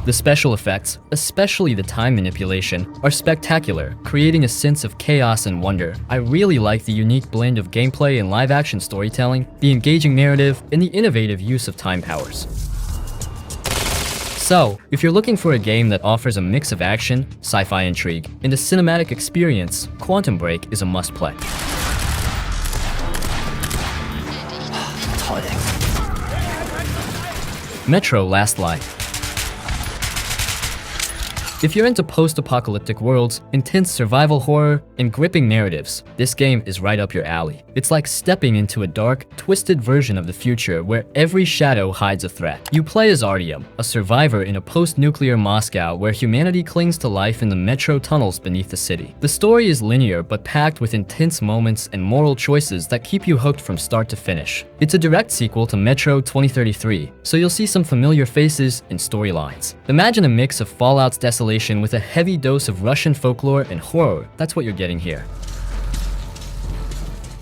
The special effects, especially the time manipulation, are spectacular, creating a sense of chaos and wonder. I really like the unique blend of gameplay and live-action storytelling, the engaging narrative, and the innovative use of time powers. So, if you're looking for a game that offers a mix of action, sci-fi intrigue, and a cinematic experience, Quantum Break is a must-play. Metro Last Light. If you're into post-apocalyptic worlds, intense survival horror, and gripping narratives, this game is right up your alley. It's like stepping into a dark, twisted version of the future where every shadow hides a threat. You play as Artyom, a survivor in a post-nuclear Moscow where humanity clings to life in the metro tunnels beneath the city. The story is linear but packed with intense moments and moral choices that keep you hooked from start to finish. It's a direct sequel to Metro 2033, so you'll see some familiar faces and storylines. Imagine a mix of Fallout's desolation with a heavy dose of Russian folklore and horror. That's what you're getting here.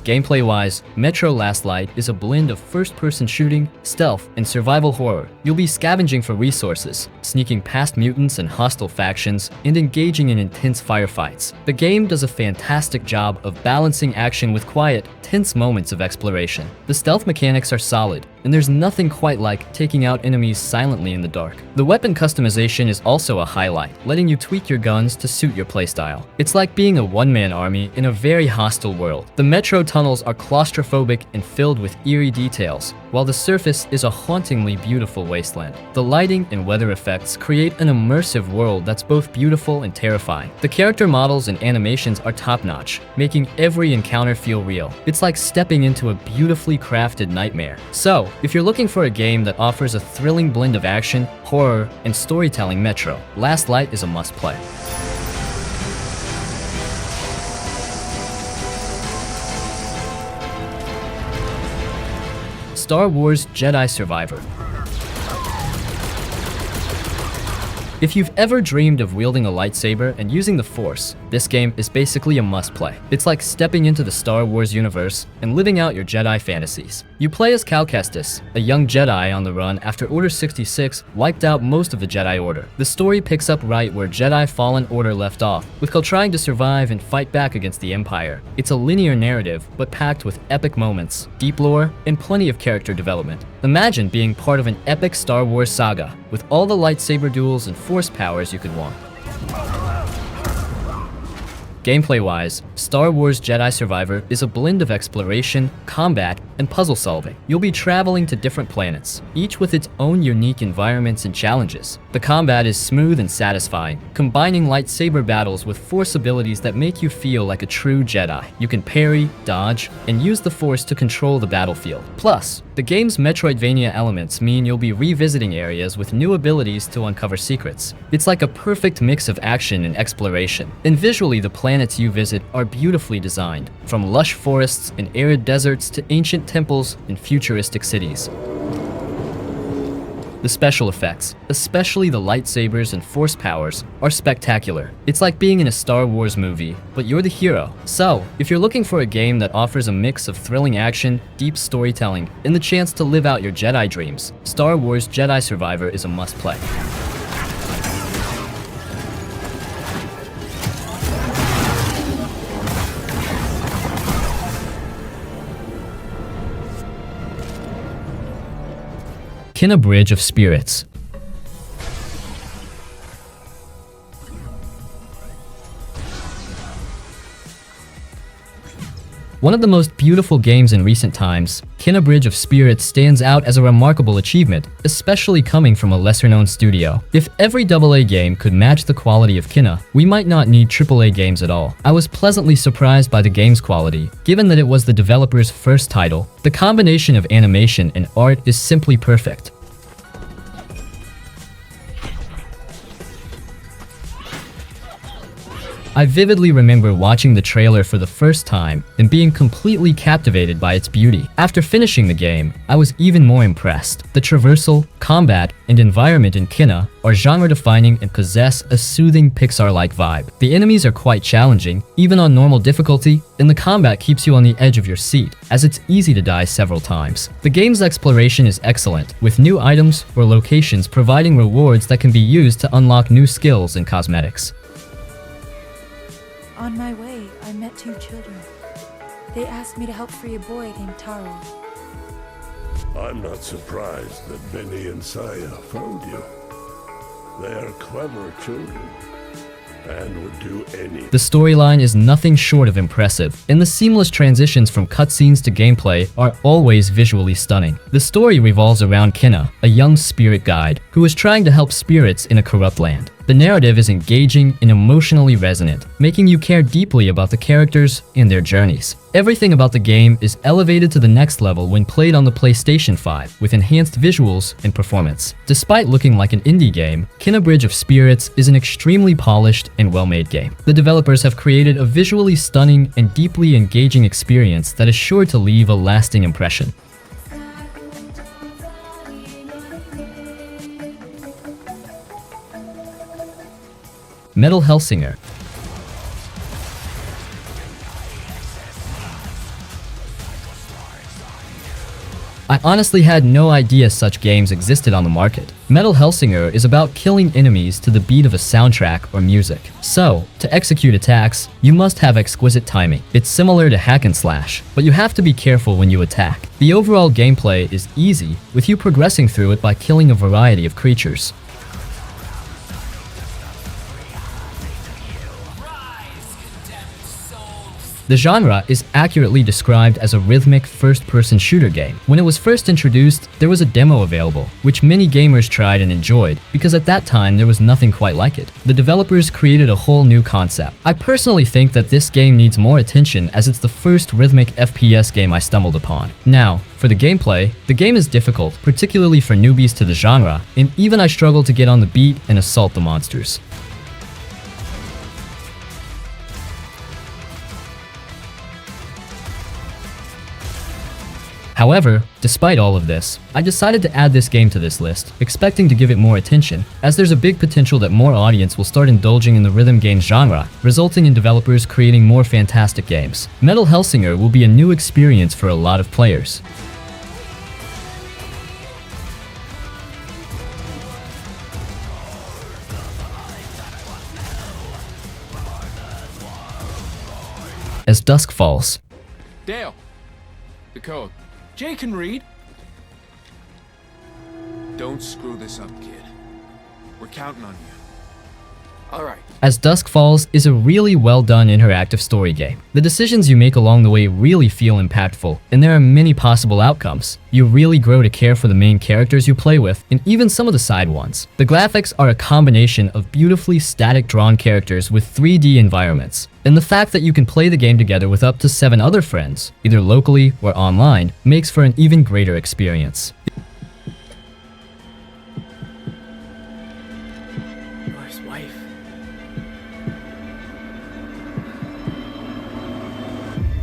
Gameplay-wise, Metro Last Light is a blend of first-person shooting, stealth, and survival horror. You'll be scavenging for resources, sneaking past mutants and hostile factions, and engaging in intense firefights. The game does a fantastic job of balancing action with quiet, tense moments of exploration. The stealth mechanics are solid, and there's nothing quite like taking out enemies silently in the dark. The weapon customization is also a highlight, letting you tweak your guns to suit your playstyle. It's like being a one-man army in a very hostile world. The Metro tunnels are claustrophobic and filled with eerie details, while the surface is a hauntingly beautiful wasteland. The lighting and weather effects create an immersive world that's both beautiful and terrifying. The character models and animations are top-notch, making every encounter feel real. It's like stepping into a beautifully crafted nightmare. So, if you're looking for a game that offers a thrilling blend of action, horror, and storytelling, Metro Last Light is a must-play. Star Wars Jedi Survivor. If you've ever dreamed of wielding a lightsaber and using the Force, this game is basically a must-play. It's like stepping into the Star Wars universe and living out your Jedi fantasies. You play as Cal Kestis, a young Jedi on the run after Order 66 wiped out most of the Jedi Order. The story picks up right where Jedi Fallen Order left off, with Cal trying to survive and fight back against the Empire. It's a linear narrative, but packed with epic moments, deep lore, and plenty of character development. Imagine being part of an epic Star Wars saga, with all the lightsaber duels and Force powers you could want. Gameplay-wise, Star Wars Jedi Survivor is a blend of exploration, combat, and puzzle solving. You'll be traveling to different planets, each with its own unique environments and challenges. The combat is smooth and satisfying, combining lightsaber battles with Force abilities that make you feel like a true Jedi. You can parry, dodge, and use the Force to control the battlefield. Plus, the game's Metroidvania elements mean you'll be revisiting areas with new abilities to uncover secrets. It's like a perfect mix of action and exploration. And visually, the planets you visit are beautifully designed, from lush forests and arid deserts to ancient temples and futuristic cities. The special effects, especially the lightsabers and Force powers, are spectacular. It's like being in a Star Wars movie, but you're the hero. So, if you're looking for a game that offers a mix of thrilling action, deep storytelling, and the chance to live out your Jedi dreams, Star Wars Jedi Survivor is a must-play. Kena Bridge of Spirits. One of the most beautiful games in recent times, Kena Bridge of Spirits stands out as a remarkable achievement, especially coming from a lesser-known studio. If every AA game could match the quality of Kena, we might not need AAA games at all. I was pleasantly surprised by the game's quality, given that it was the developer's first title. The combination of animation and art is simply perfect. I vividly remember watching the trailer for the first time and being completely captivated by its beauty. After finishing the game, I was even more impressed. The traversal, combat, and environment in Kena are genre-defining and possess a soothing Pixar-like vibe. The enemies are quite challenging, even on normal difficulty, and the combat keeps you on the edge of your seat, as it's easy to die several times. The game's exploration is excellent, with new items or locations providing rewards that can be used to unlock new skills and cosmetics. On my way, I met two children. They asked me to help free a boy named Taro. I'm not surprised that Benny and Saya found you. They are clever children and would do anything. The storyline is nothing short of impressive, and the seamless transitions from cutscenes to gameplay are always visually stunning. The story revolves around Kena, a young spirit guide who is trying to help spirits in a corrupt land. The narrative is engaging and emotionally resonant, making you care deeply about the characters and their journeys. Everything about the game is elevated to the next level when played on the PlayStation 5 with enhanced visuals and performance. Despite looking like an indie game, Kena Bridge of Spirits is an extremely polished and well-made game. The developers have created a visually stunning and deeply engaging experience that is sure to leave a lasting impression. Metal Hellsinger. I honestly had no idea such games existed on the market. Metal Hellsinger is about killing enemies to the beat of a soundtrack or music. So, to execute attacks, you must have exquisite timing. It's similar to hack and slash, but you have to be careful when you attack. The overall gameplay is easy, with you progressing through it by killing a variety of creatures. The genre is accurately described as a rhythmic first-person shooter game. When it was first introduced, there was a demo available, which many gamers tried and enjoyed, because at that time there was nothing quite like it. The developers created a whole new concept. I personally think that this game needs more attention as it's the first rhythmic FPS game I stumbled upon. Now, for the gameplay, the game is difficult, particularly for newbies to the genre, and even I struggle to get on the beat and assault the monsters. However, despite all of this, I decided to add this game to this list, expecting to give it more attention, as there's a big potential that more audience will start indulging in the rhythm game genre, resulting in developers creating more fantastic games. Metal Hellsinger will be a new experience for a lot of players. As Dusk Falls. Dale, the code. Jay can read. Don't screw this up, kid. We're counting on you. All right. As Dusk Falls is a really well-done interactive story game. The decisions you make along the way really feel impactful, and there are many possible outcomes. You really grow to care for the main characters you play with, and even some of the side ones. The graphics are a combination of beautifully static drawn characters with 3D environments. And the fact that you can play the game together with up to 7 other friends, either locally or online, makes for an even greater experience.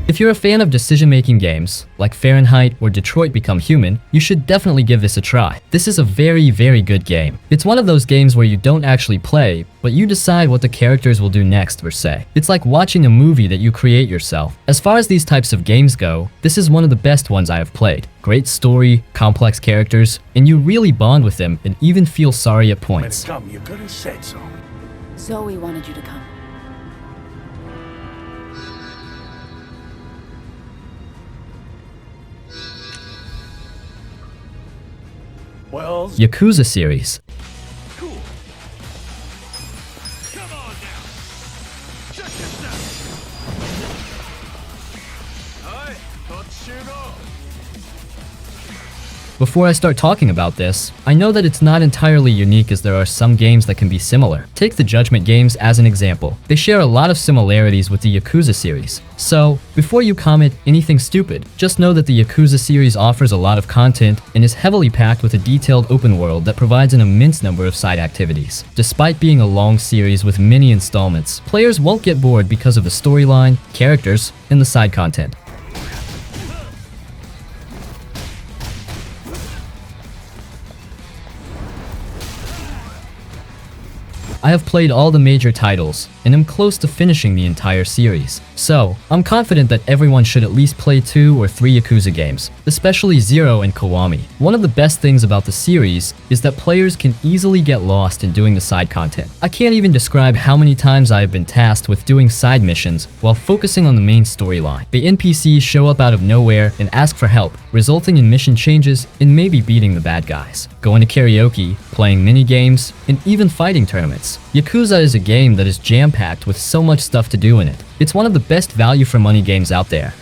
If you're a fan of decision-making games, like Fahrenheit or Detroit Become Human, you should definitely give this a try. This is a very, very good game. It's one of those games where you don't actually play, but you decide what the characters will do next per se. It's like watching a movie that you create yourself. As far as these types of games go, this is one of the best ones I have played. Great story, complex characters, and you really bond with them and even feel sorry at points. Come, you could have said so. Zoe wanted you to come. Well, Yakuza Series. Cool. Come on now. Check this out. Hi, Toshiro. Before I start talking about this, I know that it's not entirely unique as there are some games that can be similar. Take the Judgment games as an example. They share a lot of similarities with the Yakuza series. So, before you comment anything stupid, just know that the Yakuza series offers a lot of content and is heavily packed with a detailed open world that provides an immense number of side activities. Despite being a long series with many installments, players won't get bored because of the storyline, characters, and the side content. I have played all the major titles, and am close to finishing the entire series. So, I'm confident that everyone should at least play 2 or 3 Yakuza games, especially Zero and Kiwami. One of the best things about the series is that players can easily get lost in doing the side content. I can't even describe how many times I have been tasked with doing side missions while focusing on the main storyline. The NPCs show up out of nowhere and ask for help, resulting in mission changes and maybe beating the bad guys. Going to karaoke, playing mini games, and even fighting tournaments. Yakuza is a game that is jam-packed with so much stuff to do in it. It's one of the best value for money games out there.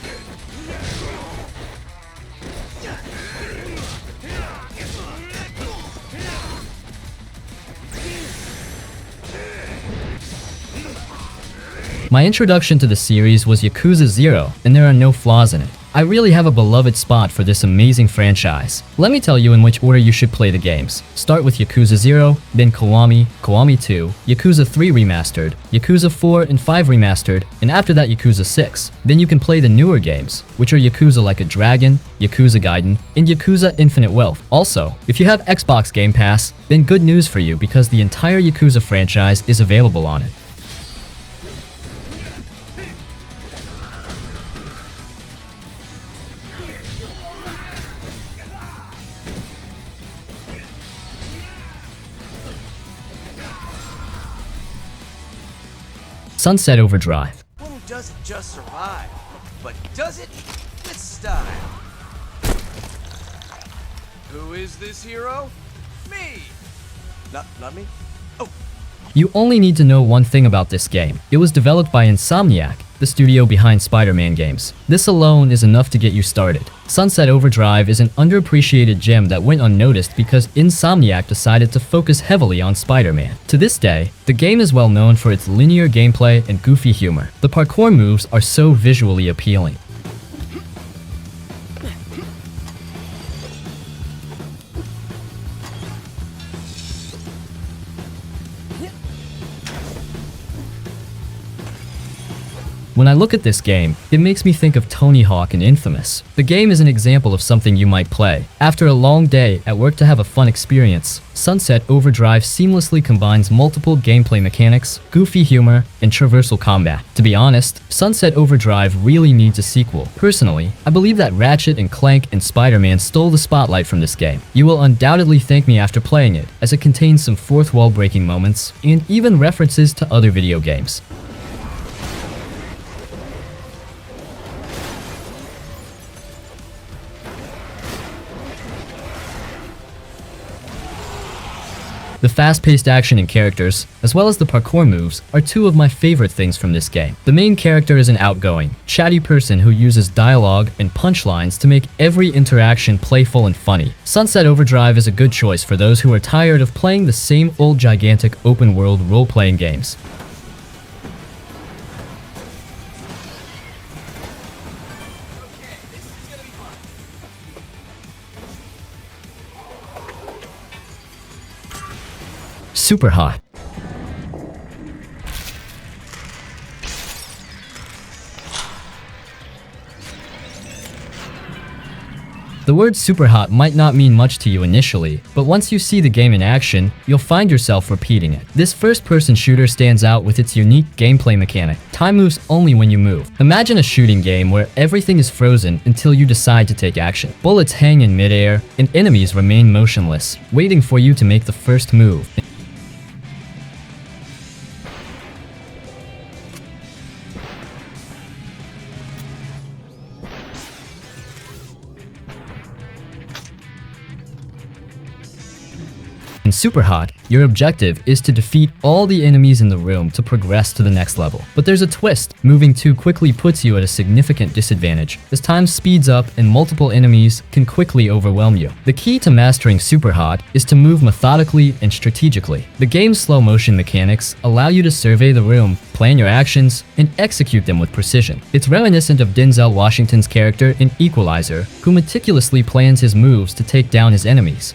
My introduction to the series was Yakuza 0, and there are no flaws in it. I really have a beloved spot for this amazing franchise. Let me tell you in which order you should play the games. Start with Yakuza 0, then Kiwami, Kiwami 2, Yakuza 3 Remastered, Yakuza 4 and 5 Remastered, and after that Yakuza 6. Then you can play the newer games, which are Yakuza Like a Dragon, Yakuza Gaiden, and Yakuza Infinite Wealth. Also, if you have Xbox Game Pass, then good news for you because the entire Yakuza franchise is available on it. Sunset Overdrive. One who doesn't just survive, but does it with style. Who is this hero? Me! Not me? Oh. You only need to know one thing about this game. It was developed by Insomniac, the studio behind Spider-Man games. This alone is enough to get you started. Sunset Overdrive is an underappreciated gem that went unnoticed because Insomniac decided to focus heavily on Spider-Man. To this day, the game is well known for its linear gameplay and goofy humor. The parkour moves are so visually appealing. When I look at this game, it makes me think of Tony Hawk and Infamous. The game is an example of something you might play after a long day at work to have a fun experience. Sunset Overdrive seamlessly combines multiple gameplay mechanics, goofy humor, and traversal combat. To be honest, Sunset Overdrive really needs a sequel. Personally, I believe that Ratchet and Clank and Spider-Man stole the spotlight from this game. You will undoubtedly thank me after playing it, as it contains some fourth wall breaking moments and even references to other video games. The fast-paced action and characters, as well as the parkour moves, are two of my favorite things from this game. The main character is an outgoing, chatty person who uses dialogue and punchlines to make every interaction playful and funny. Sunset Overdrive is a good choice for those who are tired of playing the same old gigantic open-world role-playing games. Superhot. The word Superhot might not mean much to you initially, but once you see the game in action, you'll find yourself repeating it. This first-person shooter stands out with its unique gameplay mechanic. Time moves only when you move. Imagine a shooting game where everything is frozen until you decide to take action. Bullets hang in midair, and enemies remain motionless, waiting for you to make the first move. In Superhot, your objective is to defeat all the enemies in the room to progress to the next level. But there's a twist. Moving too quickly puts you at a significant disadvantage, as time speeds up and multiple enemies can quickly overwhelm you. The key to mastering Superhot is to move methodically and strategically. The game's slow-motion mechanics allow you to survey the room, plan your actions, and execute them with precision. It's reminiscent of Denzel Washington's character in Equalizer, who meticulously plans his moves to take down his enemies.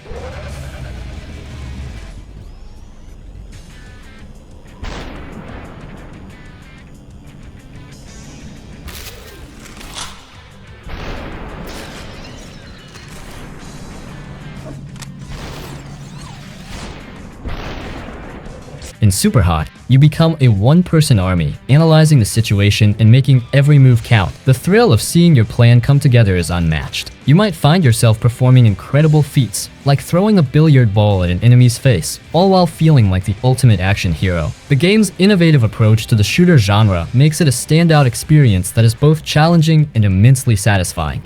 In Superhot, you become a one-person army, analyzing the situation and making every move count. The thrill of seeing your plan come together is unmatched. You might find yourself performing incredible feats, like throwing a billiard ball at an enemy's face, all while feeling like the ultimate action hero. The game's innovative approach to the shooter genre makes it a standout experience that is both challenging and immensely satisfying.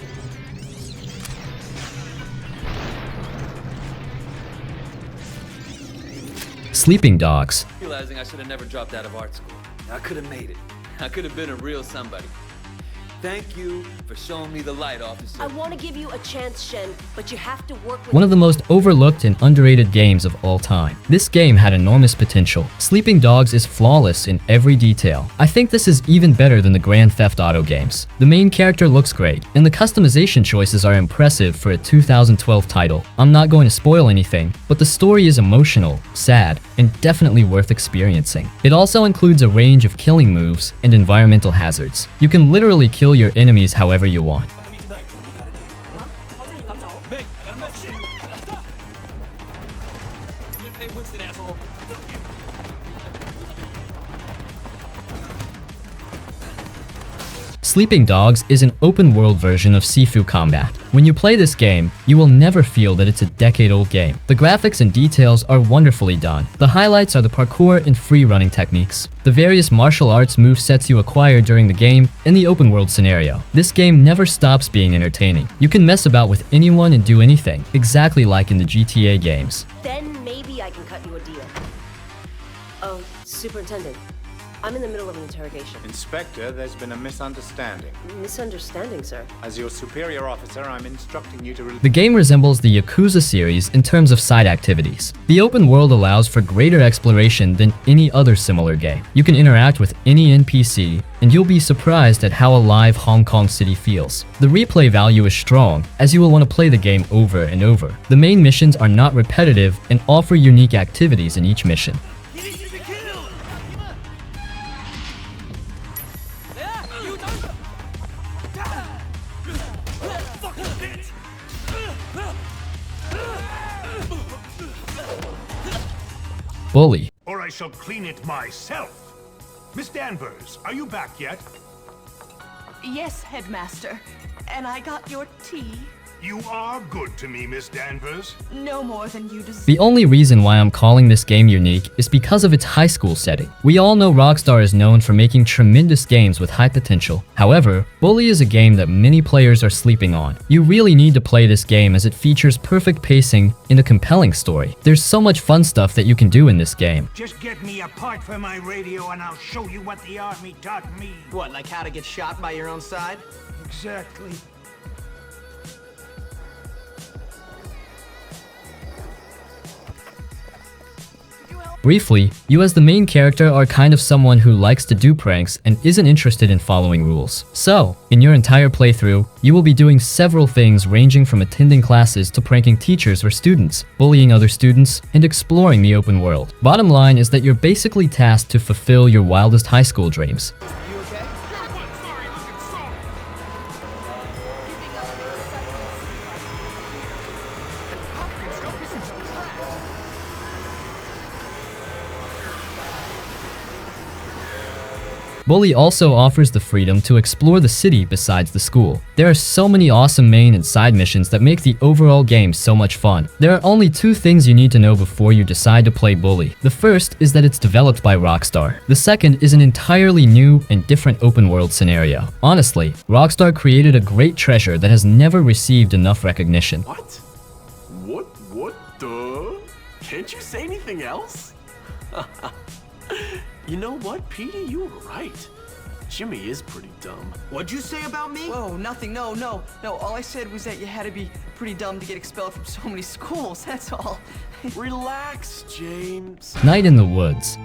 Sleeping Dogs. Realizing I should have never dropped out of art school. I could have made it. I could have been a real somebody. Thank you for showing me the light, officer. I want to give you a chance, Shen, but you have to work with... One of the most overlooked and underrated games of all time. This game had enormous potential. Sleeping Dogs is flawless in every detail. I think this is even better than the Grand Theft Auto games. The main character looks great, and the customization choices are impressive for a 2012 title. I'm not going to spoil anything, but the story is emotional, sad, and definitely worth experiencing. It also includes a range of killing moves and environmental hazards. You can literally kill your enemies however you want. Sleeping Dogs is an open-world version of Sifu Combat. When you play this game, you will never feel that it's a decade-old game. The graphics and details are wonderfully done. The highlights are the parkour and free-running techniques, the various martial arts movesets you acquire during the game, and the open-world scenario. This game never stops being entertaining. You can mess about with anyone and do anything, exactly like in the GTA games. Then maybe I can cut you a deal. Oh, Superintendent. I'm in the middle of an interrogation. Inspector, there's been a misunderstanding. Misunderstanding, sir? As your superior officer, I'm instructing you to... The game resembles the Yakuza series in terms of side activities. The open world allows for greater exploration than any other similar game. You can interact with any NPC, and you'll be surprised at how alive Hong Kong City feels. The replay value is strong, as you will want to play the game over and over. The main missions are not repetitive and offer unique activities in each mission. Bully. Or I shall clean it myself. Miss Danvers, are you back yet? Yes, Headmaster. And I got your tea. You are good to me, Miss Danvers. No more than you deserve. The only reason why I'm calling this game unique is because of its high school setting. We all know Rockstar is known for making tremendous games with high potential. However, Bully is a game that many players are sleeping on. You really need to play this game as it features perfect pacing and a compelling story. There's so much fun stuff that you can do in this game. Just get me a part for my radio and I'll show you what the army taught me. What, like how to get shot by your own side? Exactly. Briefly, you as the main character are kind of someone who likes to do pranks and isn't interested in following rules. So, in your entire playthrough, you will be doing several things ranging from attending classes to pranking teachers or students, bullying other students, and exploring the open world. Bottom line is that you're basically tasked to fulfill your wildest high school dreams. Bully also offers the freedom to explore the city besides the school. There are so many awesome main and side missions that make the overall game so much fun. There are only two things you need to know before you decide to play Bully. The first is that it's developed by Rockstar. The second is an entirely new and different open world scenario. Honestly, Rockstar created a great treasure that has never received enough recognition. What the? Can't you say anything else? You know what, Petey? You were right. Jimmy is pretty dumb. What'd you say about me? Whoa, nothing. No. All I said was that you had to be pretty dumb to get expelled from so many schools. That's all. Relax, James. Night in the Woods.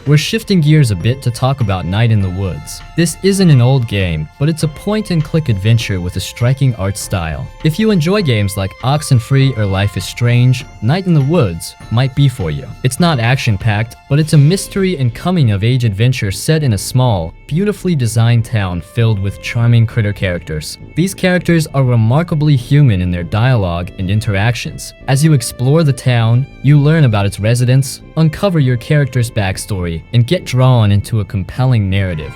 We're shifting gears a bit to talk about Night in the Woods. This isn't an old game, but it's a point-and-click adventure with a striking art style. If you enjoy games like Oxenfree or Life is Strange, Night in the Woods might be for you. It's not action-packed, but it's a mystery and coming-of-age adventure set in a small, beautifully designed town filled with charming critter characters. These characters are remarkably human in their dialogue and interactions. As you explore the town, you learn about its residents, uncover your character's backstory, and get drawn into a compelling narrative.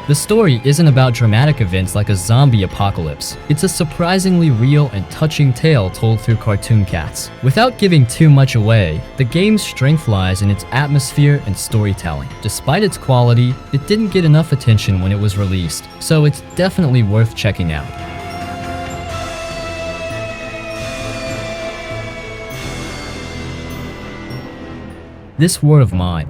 The story isn't about dramatic events like a zombie apocalypse. It's a surprisingly real and touching tale told through cartoon cats. Without giving too much away, the game's strength lies in its atmosphere and storytelling. Despite its quality, it didn't get enough attention when it was released, so it's definitely worth checking out. This War of Mine.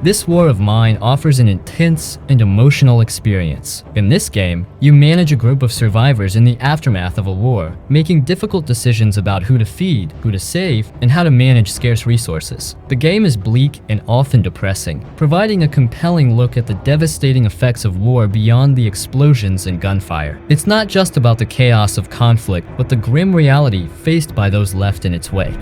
This War of Mine offers an intense and emotional experience. In this game, you manage a group of survivors in the aftermath of a war, making difficult decisions about who to feed, who to save, and how to manage scarce resources. The game is bleak and often depressing, providing a compelling look at the devastating effects of war beyond the explosions and gunfire. It's not just about the chaos of conflict, but the grim reality faced by those left in its wake.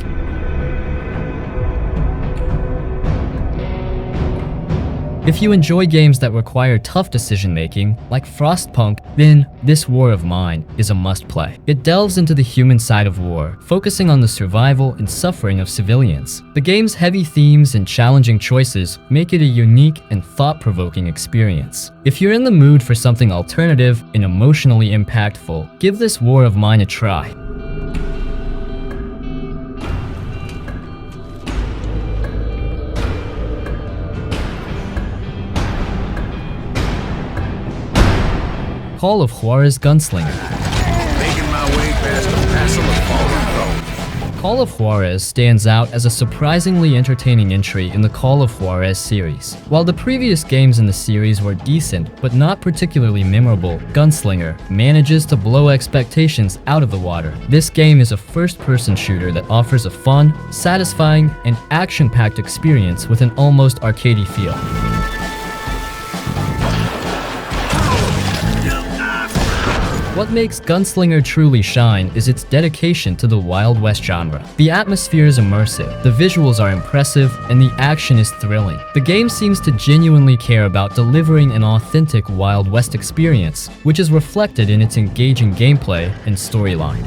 If you enjoy games that require tough decision-making, like Frostpunk, then This War of Mine is a must-play. It delves into the human side of war, focusing on the survival and suffering of civilians. The game's heavy themes and challenging choices make it a unique and thought-provoking experience. If you're in the mood for something alternative and emotionally impactful, give This War of Mine a try. Call of Juarez Gunslinger. Making my way past the Castle of Fallen Foes. Call of Juarez stands out as a surprisingly entertaining entry in the Call of Juarez series. While the previous games in the series were decent but not particularly memorable, Gunslinger manages to blow expectations out of the water. This game is a first-person shooter that offers a fun, satisfying, and action-packed experience with an almost arcadey feel. What makes Gunslinger truly shine is its dedication to the Wild West genre. The atmosphere is immersive, the visuals are impressive, and the action is thrilling. The game seems to genuinely care about delivering an authentic Wild West experience, which is reflected in its engaging gameplay and storyline.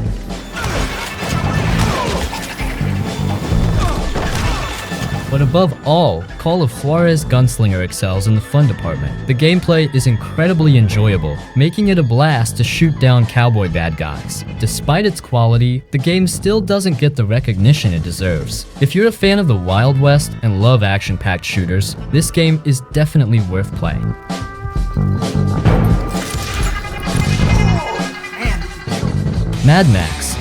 But above all, Call of Juarez Gunslinger excels in the fun department. The gameplay is incredibly enjoyable, making it a blast to shoot down cowboy bad guys. Despite its quality, the game still doesn't get the recognition it deserves. If you're a fan of the Wild West and love action-packed shooters, this game is definitely worth playing. Mad Max.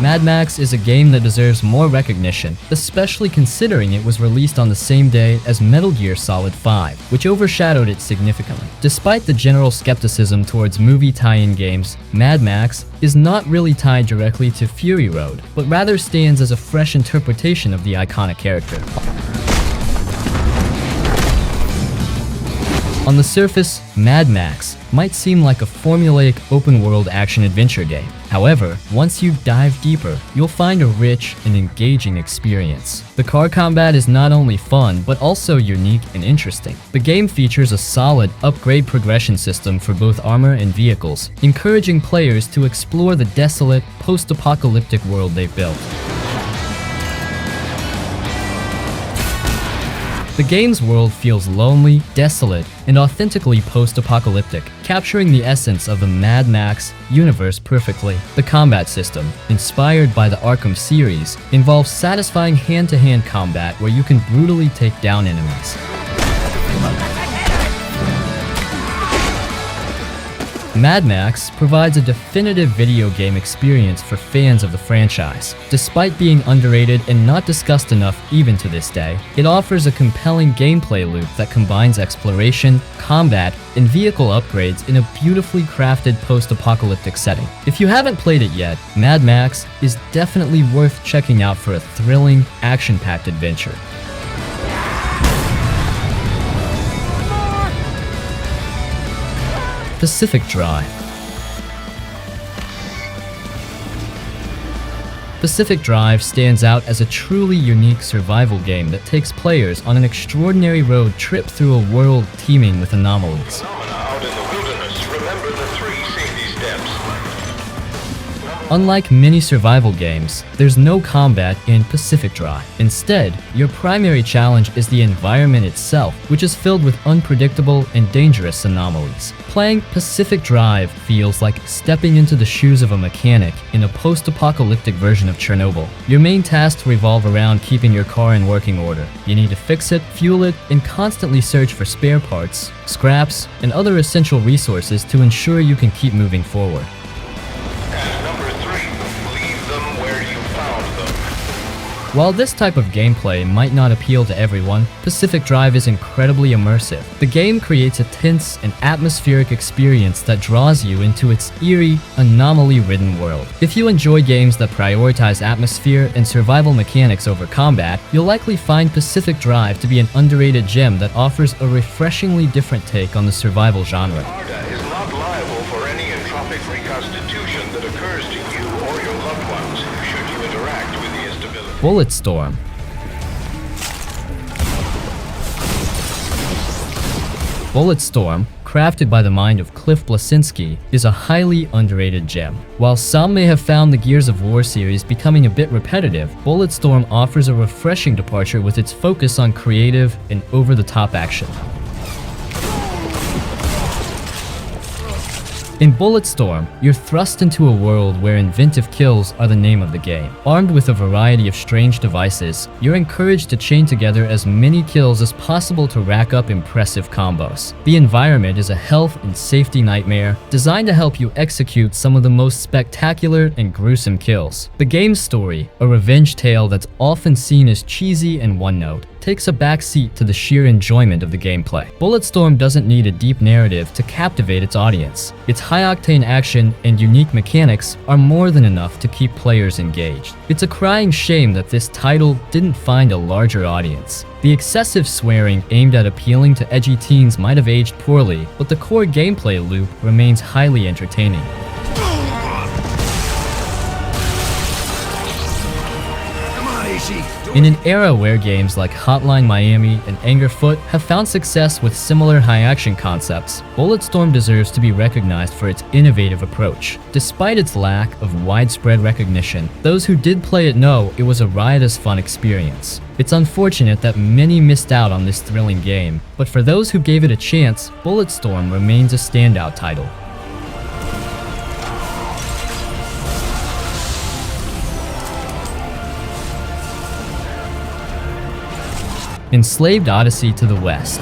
Mad Max is a game that deserves more recognition, especially considering it was released on the same day as Metal Gear Solid 5, which overshadowed it significantly. Despite the general skepticism towards movie tie-in games, Mad Max is not really tied directly to Fury Road, but rather stands as a fresh interpretation of the iconic character. On the surface, Mad Max might seem like a formulaic open-world action-adventure game. However, once you dive deeper, you'll find a rich and engaging experience. The car combat is not only fun, but also unique and interesting. The game features a solid upgrade progression system for both armor and vehicles, encouraging players to explore the desolate, post-apocalyptic world they've built. The game's world feels lonely, desolate, and authentically post-apocalyptic, capturing the essence of the Mad Max universe perfectly. The combat system, inspired by the Arkham series, involves satisfying hand-to-hand combat where you can brutally take down enemies. Mad Max provides a definitive video game experience for fans of the franchise. Despite being underrated and not discussed enough even to this day, it offers a compelling gameplay loop that combines exploration, combat, and vehicle upgrades in a beautifully crafted post-apocalyptic setting. If you haven't played it yet, Mad Max is definitely worth checking out for a thrilling, action-packed adventure. Pacific Drive. Pacific Drive stands out as a truly unique survival game that takes players on an extraordinary road trip through a world teeming with anomalies. Out in the wilderness, remember the 3 safety steps. Number Unlike many survival games, there's no combat in Pacific Drive. Instead, your primary challenge is the environment itself, which is filled with unpredictable and dangerous anomalies. Playing Pacific Drive feels like stepping into the shoes of a mechanic in a post-apocalyptic version of Chernobyl. Your main tasks revolve around keeping your car in working order. You need to fix it, fuel it, and constantly search for spare parts, scraps, and other essential resources to ensure you can keep moving forward. While this type of gameplay might not appeal to everyone, Pacific Drive is incredibly immersive. The game creates a tense and atmospheric experience that draws you into its eerie, anomaly-ridden world. If you enjoy games that prioritize atmosphere and survival mechanics over combat, you'll likely find Pacific Drive to be an underrated gem that offers a refreshingly different take on the survival genre. is not liable for any entropic reconstitution that occurs to you or your loved ones should you interact with the instability. Bulletstorm. Bulletstorm, crafted by the mind of Cliff Bleszinski, is a highly underrated gem. While some may have found the Gears of War series becoming a bit repetitive, Bulletstorm offers a refreshing departure with its focus on creative and over-the-top action. In Bulletstorm, you're thrust into a world where inventive kills are the name of the game. Armed with a variety of strange devices, you're encouraged to chain together as many kills as possible to rack up impressive combos. The environment is a health and safety nightmare designed to help you execute some of the most spectacular and gruesome kills. The game's story, a revenge tale that's often seen as cheesy and one-note, takes a backseat to the sheer enjoyment of the gameplay. Bulletstorm doesn't need a deep narrative to captivate its audience. Its high-octane action and unique mechanics are more than enough to keep players engaged. It's a crying shame that this title didn't find a larger audience. The excessive swearing aimed at appealing to edgy teens might have aged poorly, but the core gameplay loop remains highly entertaining. In an era where games like Hotline Miami and Angerfoot have found success with similar high-action concepts, Bulletstorm deserves to be recognized for its innovative approach. Despite its lack of widespread recognition, those who did play it know it was a riotous fun experience. It's unfortunate that many missed out on this thrilling game, but for those who gave it a chance, Bulletstorm remains a standout title. Enslaved Odyssey to the West.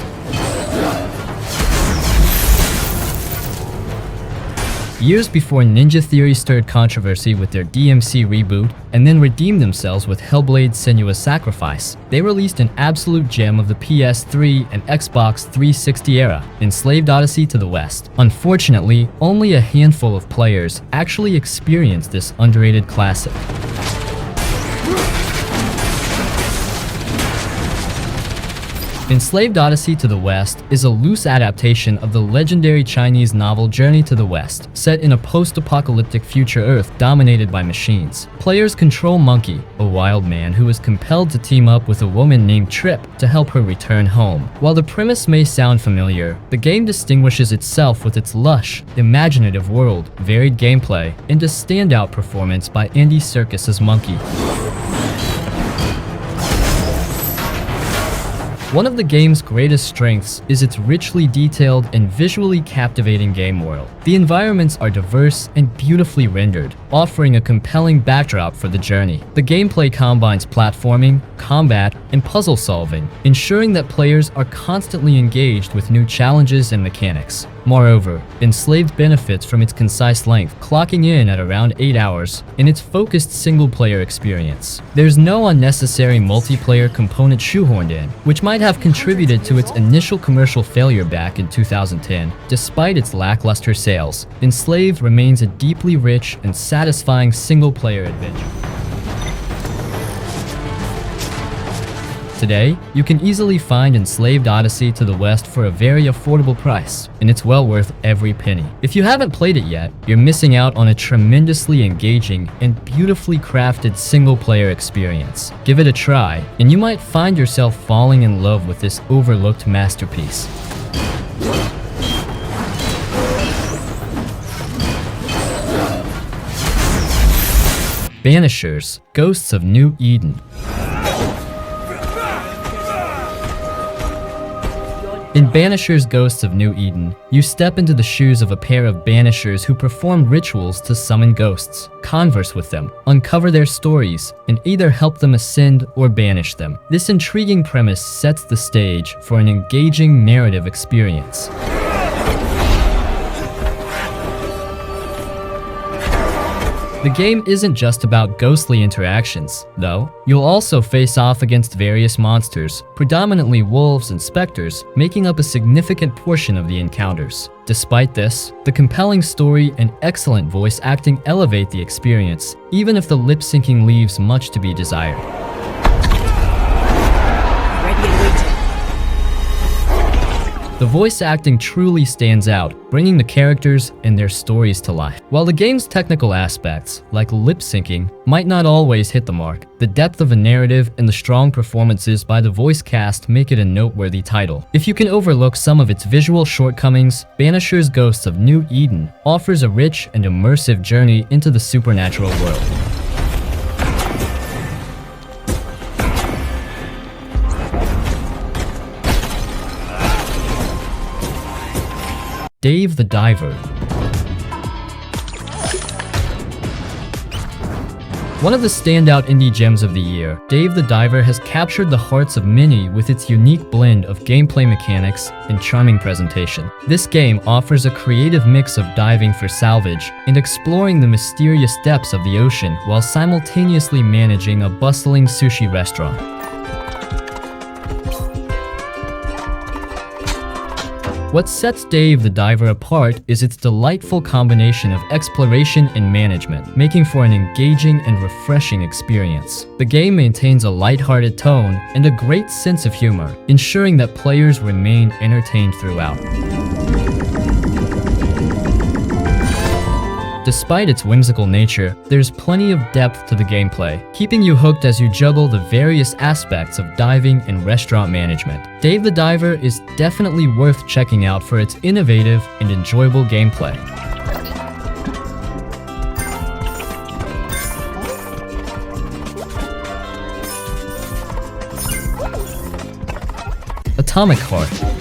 Years before Ninja Theory stirred controversy with their DMC reboot and then redeemed themselves with Hellblade: Senua's Sacrifice, they released an absolute gem of the PS3 and Xbox 360 era, Enslaved Odyssey to the West. Unfortunately, only a handful of players actually experienced this underrated classic. Enslaved Odyssey to the West is a loose adaptation of the legendary Chinese novel Journey to the West, set in a post-apocalyptic future Earth dominated by machines. Players control Monkey, a wild man who is compelled to team up with a woman named Trip to help her return home. While the premise may sound familiar, the game distinguishes itself with its lush, imaginative world, varied gameplay, and a standout performance by Andy Serkis as Monkey. One of the game's greatest strengths is its richly detailed and visually captivating game world. The environments are diverse and beautifully rendered, offering a compelling backdrop for the journey. The gameplay combines platforming, combat, and puzzle solving, ensuring that players are constantly engaged with new challenges and mechanics. Moreover, Enslaved benefits from its concise length, clocking in at around 8 hours, and its focused single-player experience. There's no unnecessary multiplayer component shoehorned in, which might have contributed to its initial commercial failure back in 2010. Despite its lackluster sales, Enslaved remains a deeply rich and satisfying single-player adventure. Today, you can easily find Enslaved Odyssey to the West for a very affordable price, and it's well worth every penny. If you haven't played it yet, you're missing out on a tremendously engaging and beautifully crafted single-player experience. Give it a try, and you might find yourself falling in love with this overlooked masterpiece. Banishers, Ghosts of New Eden. In Banishers Ghosts of New Eden, you step into the shoes of a pair of banishers who perform rituals to summon ghosts, converse with them, uncover their stories, and either help them ascend or banish them. This intriguing premise sets the stage for an engaging narrative experience. The game isn't just about ghostly interactions, though. You'll also face off against various monsters, predominantly wolves and specters, making up a significant portion of the encounters. Despite this, the compelling story and excellent voice acting elevate the experience, even if the lip-syncing leaves much to be desired. The voice acting truly stands out, bringing the characters and their stories to life. While the game's technical aspects, like lip-syncing, might not always hit the mark, the depth of the narrative and the strong performances by the voice cast make it a noteworthy title. If you can overlook some of its visual shortcomings, Banishers Ghosts of New Eden offers a rich and immersive journey into the supernatural world. Dave the Diver. One of the standout indie gems of the year, Dave the Diver has captured the hearts of many with its unique blend of gameplay mechanics and charming presentation. This game offers a creative mix of diving for salvage and exploring the mysterious depths of the ocean while simultaneously managing a bustling sushi restaurant. What sets Dave the Diver apart is its delightful combination of exploration and management, making for an engaging and refreshing experience. The game maintains a lighthearted tone and a great sense of humor, ensuring that players remain entertained throughout. Despite its whimsical nature, there's plenty of depth to the gameplay, keeping you hooked as you juggle the various aspects of diving and restaurant management. Dave the Diver is definitely worth checking out for its innovative and enjoyable gameplay. Atomic Heart.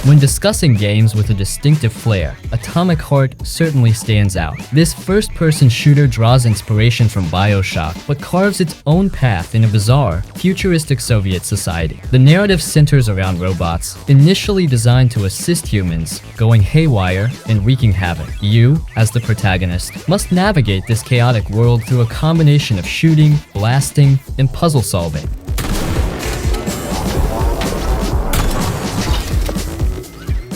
When discussing games with a distinctive flair, Atomic Heart certainly stands out. This first-person shooter draws inspiration from Bioshock, but carves its own path in a bizarre, futuristic Soviet society. The narrative centers around robots, initially designed to assist humans, going haywire and wreaking havoc. You, as the protagonist, must navigate this chaotic world through a combination of shooting, blasting, and puzzle solving.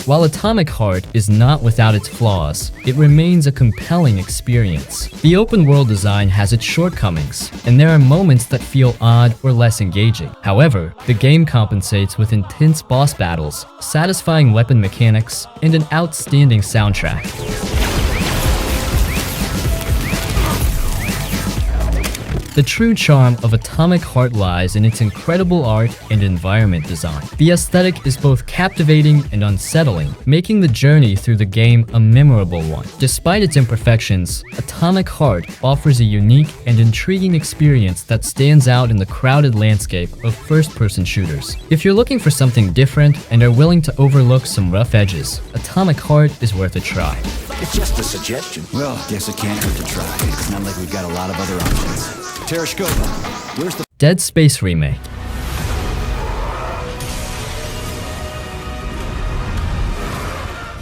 While Atomic Heart is not without its flaws, it remains a compelling experience. The open world design has its shortcomings, and there are moments that feel odd or less engaging. However, the game compensates with intense boss battles, satisfying weapon mechanics, and an outstanding soundtrack. The true charm of Atomic Heart lies in its incredible art and environment design. The aesthetic is both captivating and unsettling, making the journey through the game a memorable one. Despite its imperfections, Atomic Heart offers a unique and intriguing experience that stands out in the crowded landscape of first-person shooters. If you're looking for something different and are willing to overlook some rough edges, Atomic Heart is worth a try. It's just a suggestion. Well, guess it can't hurt to try. It's not like we've got a lot of other options. Tereshkova, where's the Dead Space Remake.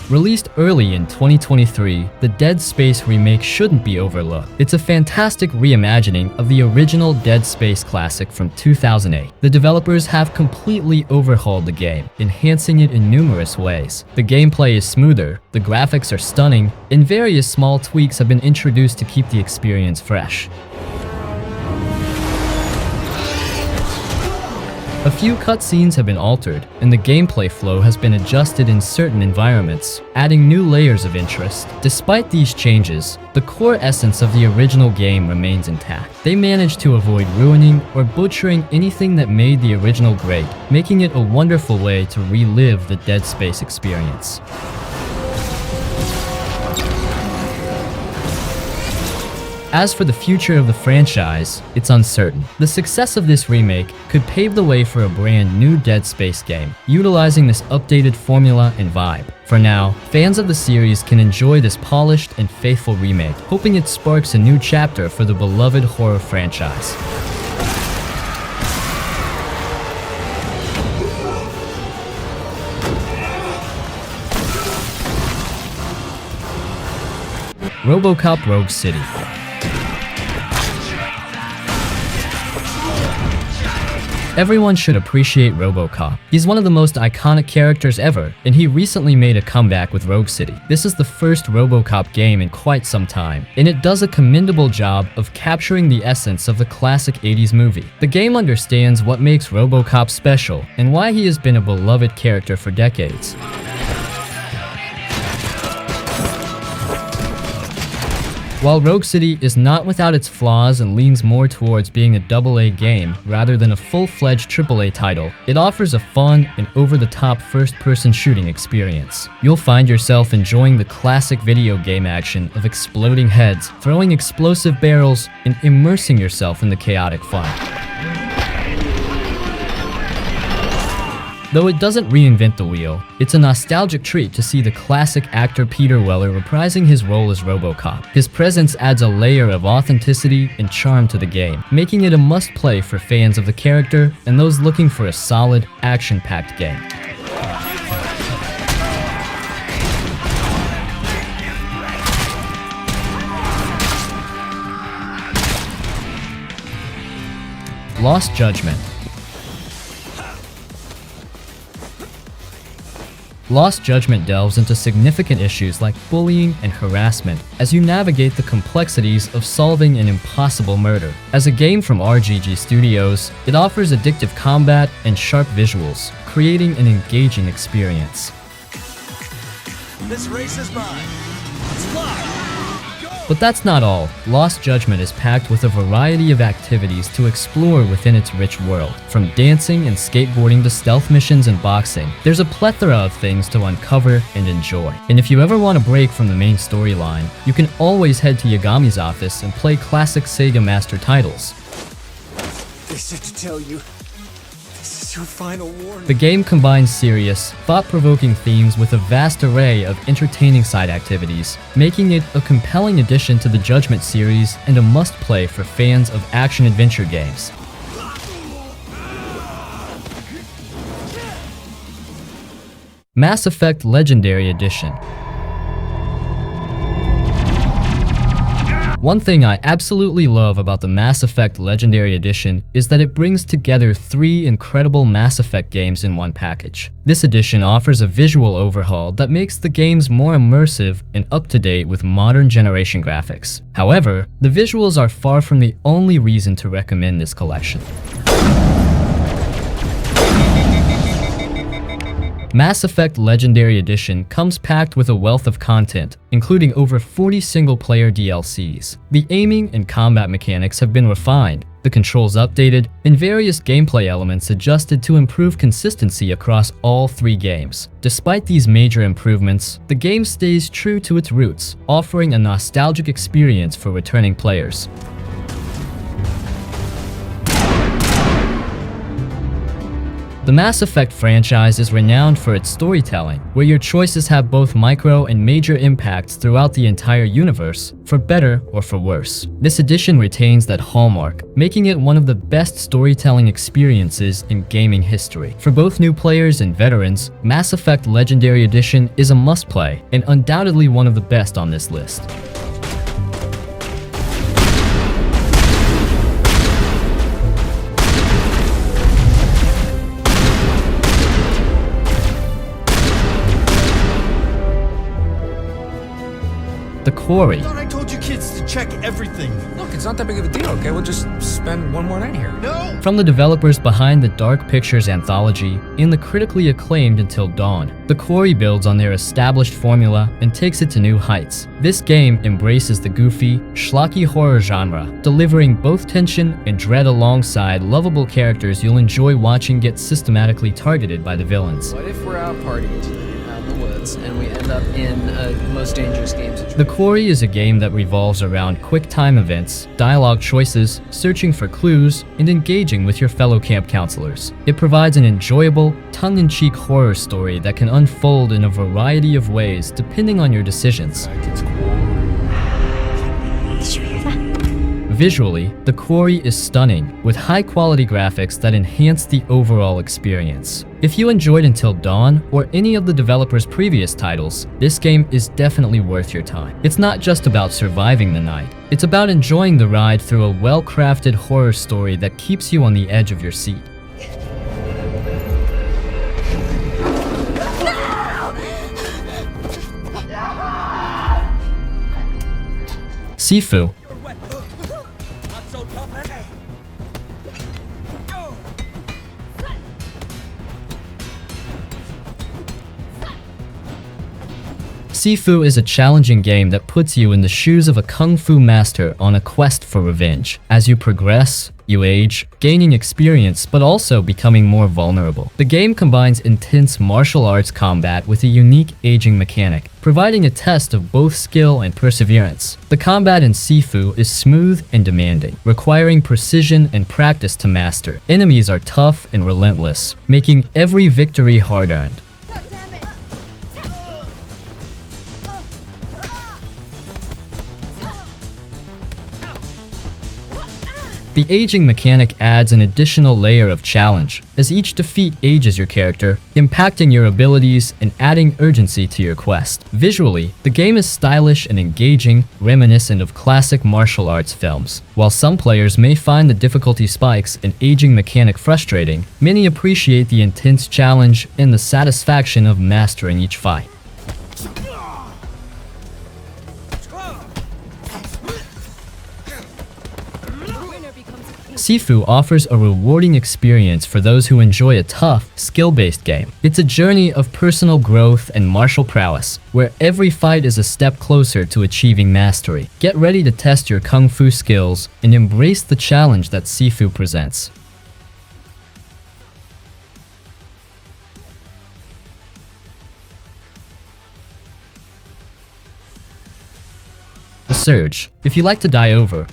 Released early in 2023, the Dead Space remake shouldn't be overlooked. It's a fantastic reimagining of the original Dead Space classic from 2008. The developers have completely overhauled the game, enhancing it in numerous ways. The gameplay is smoother, the graphics are stunning, and various small tweaks have been introduced to keep the experience fresh. A few cutscenes have been altered, and the gameplay flow has been adjusted in certain environments, adding new layers of interest. Despite these changes, the core essence of the original game remains intact. They managed to avoid ruining or butchering anything that made the original great, making it a wonderful way to relive the Dead Space experience. As for the future of the franchise, it's uncertain. The success of this remake could pave the way for a brand new Dead Space game, utilizing this updated formula and vibe. For now, fans of the series can enjoy this polished and faithful remake, hoping it sparks a new chapter for the beloved horror franchise. Robocop Rogue City. Everyone should appreciate Robocop. He's one of the most iconic characters ever, and he recently made a comeback with Rogue City. This is the first Robocop game in quite some time, and it does a commendable job of capturing the essence of the classic 80s movie. The game understands what makes Robocop special, and why he has been a beloved character for decades. While Rogue City is not without its flaws and leans more towards being a AA game rather than a full-fledged AAA title, it offers a fun and over-the-top first-person shooting experience. You'll find yourself enjoying the classic video game action of exploding heads, throwing explosive barrels, and immersing yourself in the chaotic fun. Though it doesn't reinvent the wheel, it's a nostalgic treat to see the classic actor Peter Weller reprising his role as Robocop. His presence adds a layer of authenticity and charm to the game, making it a must-play for fans of the character and those looking for a solid, action-packed game. Lost Judgment. Lost Judgment delves into significant issues like bullying and harassment as you navigate the complexities of solving an impossible murder. As a game from RGG Studios, it offers addictive combat and sharp visuals, creating an engaging experience. This race is mine. Let's fly! But that's not all. Lost Judgment is packed with a variety of activities to explore within its rich world. From dancing and skateboarding to stealth missions and boxing, there's a plethora of things to uncover and enjoy. And if you ever want a break from the main storyline, you can always head to Yagami's office and play classic Sega Master titles. They said to tell you, this is your final warning. The game combines serious, thought-provoking themes with a vast array of entertaining side activities, making it a compelling addition to the Judgment series and a must-play for fans of action-adventure games. Mass Effect Legendary Edition. One thing I absolutely love about the Mass Effect Legendary Edition is that it brings together 3 incredible Mass Effect games in one package. This edition offers a visual overhaul that makes the games more immersive and up-to-date with modern generation graphics. However, the visuals are far from the only reason to recommend this collection. Mass Effect Legendary Edition comes packed with a wealth of content, including over 40 single-player DLCs. The aiming and combat mechanics have been refined, the controls updated, and various gameplay elements adjusted to improve consistency across all 3 games. Despite these major improvements, the game stays true to its roots, offering a nostalgic experience for returning players. The Mass Effect franchise is renowned for its storytelling, where your choices have both micro and major impacts throughout the entire universe, for better or for worse. This edition retains that hallmark, making it one of the best storytelling experiences in gaming history. For both new players and veterans, Mass Effect Legendary Edition is a must-play, and undoubtedly one of the best on this list. The Quarry. I thought I told you kids to check everything. Look, it's not that big of a deal, okay? We'll just spend one more night here. No! From the developers behind the Dark Pictures anthology and the critically acclaimed Until Dawn, The Quarry builds on their established formula and takes it to new heights. This game embraces the goofy, schlocky horror genre, delivering both tension and dread alongside lovable characters you'll enjoy watching get systematically targeted by the villains. What if we're out partying tonight out in the woods? Innocence, and we end up in Most Dangerous Game situation. The Quarry is a game that revolves around quick time events, dialogue choices, searching for clues, and engaging with your fellow camp counselors. It provides an enjoyable, tongue-in-cheek horror story that can unfold in a variety of ways depending on your decisions. Visually, The Quarry is stunning, with high-quality graphics that enhance the overall experience. If you enjoyed Until Dawn or any of the developer's previous titles, this game is definitely worth your time. It's not just about surviving the night, it's about enjoying the ride through a well-crafted horror story that keeps you on the edge of your seat. Sifu. Sifu is a challenging game that puts you in the shoes of a kung fu master on a quest for revenge. As you progress, you age, gaining experience, but also becoming more vulnerable. The game combines intense martial arts combat with a unique aging mechanic, providing a test of both skill and perseverance. The combat in Sifu is smooth and demanding, requiring precision and practice to master. Enemies are tough and relentless, making every victory hard-earned. The aging mechanic adds an additional layer of challenge, as each defeat ages your character, impacting your abilities and adding urgency to your quest. Visually, the game is stylish and engaging, reminiscent of classic martial arts films. While some players may find the difficulty spikes and aging mechanic frustrating, many appreciate the intense challenge and the satisfaction of mastering each fight. Sifu offers a rewarding experience for those who enjoy a tough, skill-based game. It's a journey of personal growth and martial prowess, where every fight is a step closer to achieving mastery. Get ready to test your kung fu skills and embrace the challenge that Sifu presents. The Surge. If you like to die over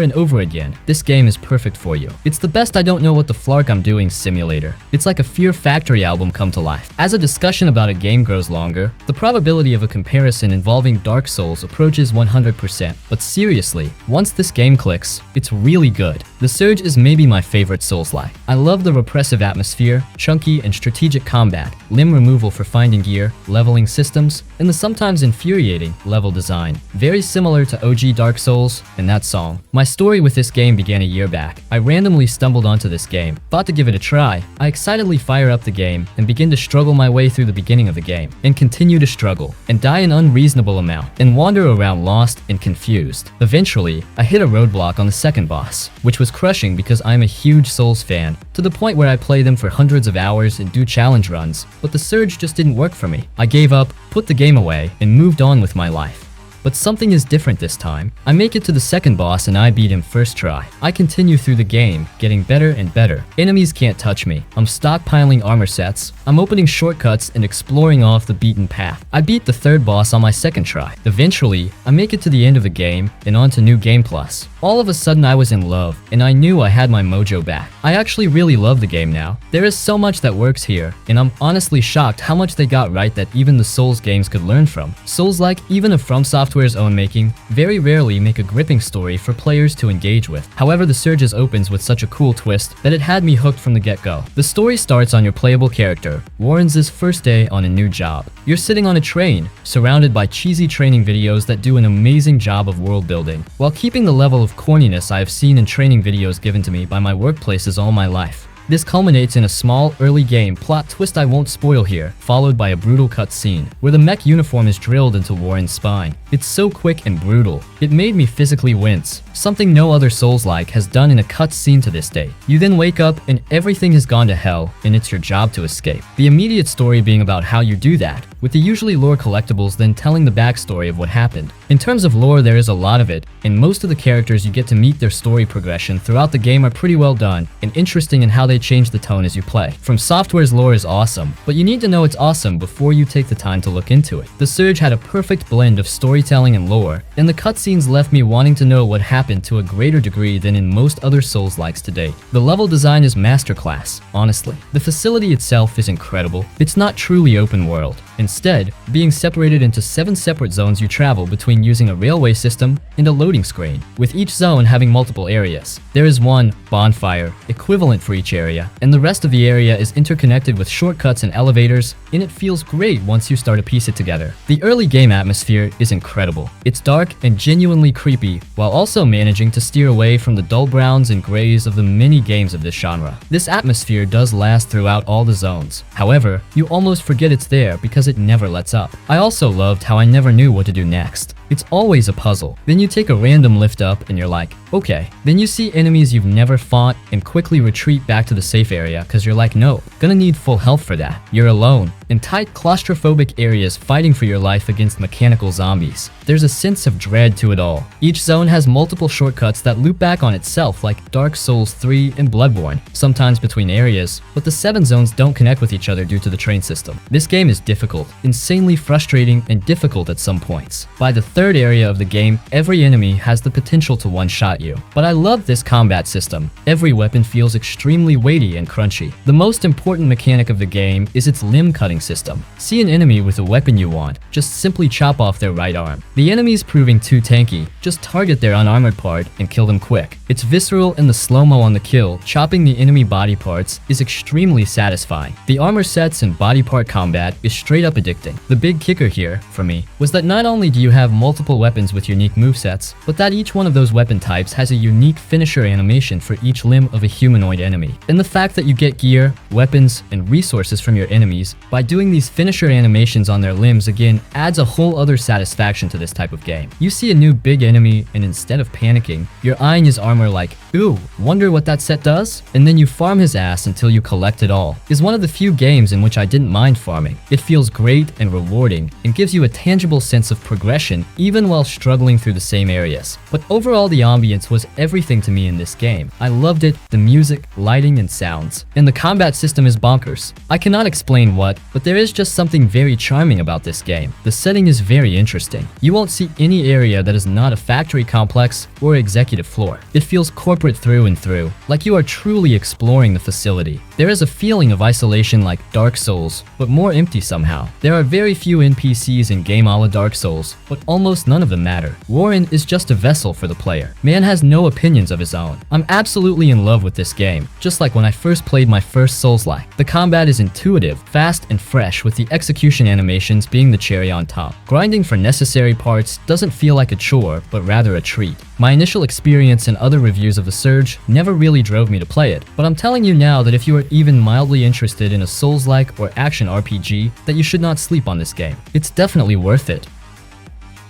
and over again, this game is perfect for you. It's the best I don't know what the flark I'm doing simulator. It's like a Fear Factory album come to life. As a discussion about a game grows longer, the probability of a comparison involving Dark Souls approaches 100%. But seriously, once this game clicks, it's really good. The Surge is maybe my favorite Souls-like. I love the repressive atmosphere, chunky and strategic combat, limb removal for finding gear, leveling systems, and the sometimes infuriating level design. Very similar to OG Dark Souls and that song. My story with this game began a year back. I randomly stumbled onto this game, thought to give it a try. I excitedly fire up the game and begin to struggle my way through the beginning of the game, and continue to struggle, and die an unreasonable amount, and wander around lost and confused. Eventually, I hit a roadblock on the second boss, which was crushing because I'm a huge Souls fan, to the point where I play them for hundreds of hours and do challenge runs, but the Surge just didn't work for me. I gave up, put the game away, and moved on with my life. But something is different this time. I make it to the second boss and I beat him first try. I continue through the game, getting better and better. Enemies can't touch me. I'm stockpiling armor sets. I'm opening shortcuts and exploring off the beaten path. I beat the third boss on my second try. Eventually, I make it to the end of the game and on to New Game Plus. All of a sudden I was in love, and I knew I had my mojo back. I actually really love the game now. There is so much that works here, and I'm honestly shocked how much they got right that even the Souls games could learn from. Souls-like, even if From Software's own making, very rarely make a gripping story for players to engage with. However, the Surge opens with such a cool twist that it had me hooked from the get-go. The story starts on your playable character, Warren's first day on a new job. You're sitting on a train, surrounded by cheesy training videos that do an amazing job of world building, while keeping the level of corniness I have seen in training videos given to me by my workplaces all my life. This culminates in a small, early game plot twist I won't spoil here, followed by a brutal cutscene, where the mech uniform is drilled into Warren's spine. It's so quick and brutal, it made me physically wince. something no other Souls-like has done in a cutscene to this day. You then wake up and everything has gone to hell, and it's your job to escape. The immediate story being about how you do that, with the usually lore collectibles then telling the backstory of what happened. In terms of lore, there is a lot of it, and most of the characters you get to meet their story progression throughout the game are pretty well done, and interesting in how they change the tone as you play. From Software's lore is awesome, but you need to know it's awesome before you take the time to look into it. The Surge had a perfect blend of storytelling and lore, and the cutscenes left me wanting to know what happened to a greater degree than in most other Souls-likes today. The level design is masterclass, honestly. The facility itself is incredible. It's not truly open world. Instead, being separated into 7 separate zones you travel between using a railway system and a loading screen, with each zone having multiple areas. There is one bonfire, equivalent for each area, and the rest of the area is interconnected with shortcuts and elevators, and it feels great once you start to piece it together. The early game atmosphere is incredible. It's dark and genuinely creepy, while also managing to steer away from the dull browns and grays of the many games of this genre. This atmosphere does last throughout all the zones. However, you almost forget it's there because it never lets up. I also loved how I never knew what to do next. It's always a puzzle. Then you take a random lift up and you're like, okay. Then you see enemies you've never fought and quickly retreat back to the safe area because you're like, no, gonna need full health for that. You're alone in tight claustrophobic areas fighting for your life against mechanical zombies. There's a sense of dread to it all. Each zone has multiple shortcuts that loop back on itself like Dark Souls 3 and Bloodborne, sometimes between areas, but the 7 zones don't connect with each other due to the train system. This game is difficult, insanely frustrating, and difficult at some points. By the third area of the game, every enemy has the potential to one-shot you. But I love this combat system. Every weapon feels extremely weighty and crunchy. The most important mechanic of the game is its limb cutting system. See an enemy with a weapon you want, just simply chop off their right arm. The enemies proving too tanky, just target their unarmored part and kill them quick. It's visceral, and the slow-mo on the kill, chopping the enemy body parts, is extremely satisfying. The armor sets and body part combat is straight up addicting. The big kicker here, for me, was that not only do you have multiple weapons with unique movesets, but that each one of those weapon types has a unique finisher animation for each limb of a humanoid enemy. And the fact that you get gear, weapons, and resources from your enemies by doing these finisher animations on their limbs again adds a whole other satisfaction to this type of game. You see a new big enemy, and instead of panicking, you're eyeing his armor like, ooh, wonder what that set does? And then you farm his ass until you collect it all. It's one of the few games in which I didn't mind farming. It feels great and rewarding, and gives you a tangible sense of progression even while struggling through the same areas. But overall, the ambience was everything to me in this game. I loved it, the music, lighting, and sounds. And the combat system is bonkers. I cannot explain what, but there is just something very charming about this game. The setting is very interesting. You won't see any area that is not a factory complex or executive floor. It feels corporate through and through, like you are truly exploring the facility. There is a feeling of isolation like Dark Souls, but more empty somehow. There are very few NPCs in game a la Dark Souls, but almost none of them matter. Warren is just a vessel for the player. Man has no opinions of his own. I'm absolutely in love with this game, just like when I first played my first Souls-like. The combat is intuitive, fast, and fresh, with the execution animations being the cherry on top. Grinding for necessary parts doesn't feel like a chore, but rather a treat. My initial experience and other reviews of The Surge never really drove me to play it, but I'm telling you now that if you are even mildly interested in a Souls-like or action RPG, that you should not sleep on this game. It's definitely worth it.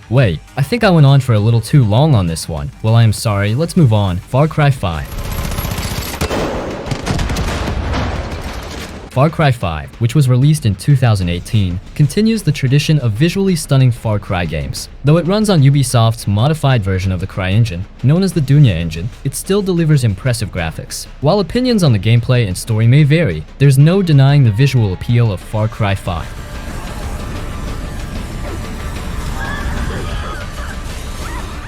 Wait, I think I went on for a little too long on this one. Well, I am sorry, let's move on. Far Cry 5. Far Cry 5, which was released in 2018, continues the tradition of visually stunning Far Cry games. Though it runs on Ubisoft's modified version of the CryEngine, known as the Dunya engine, it still delivers impressive graphics. While opinions on the gameplay and story may vary, there's no denying the visual appeal of Far Cry 5.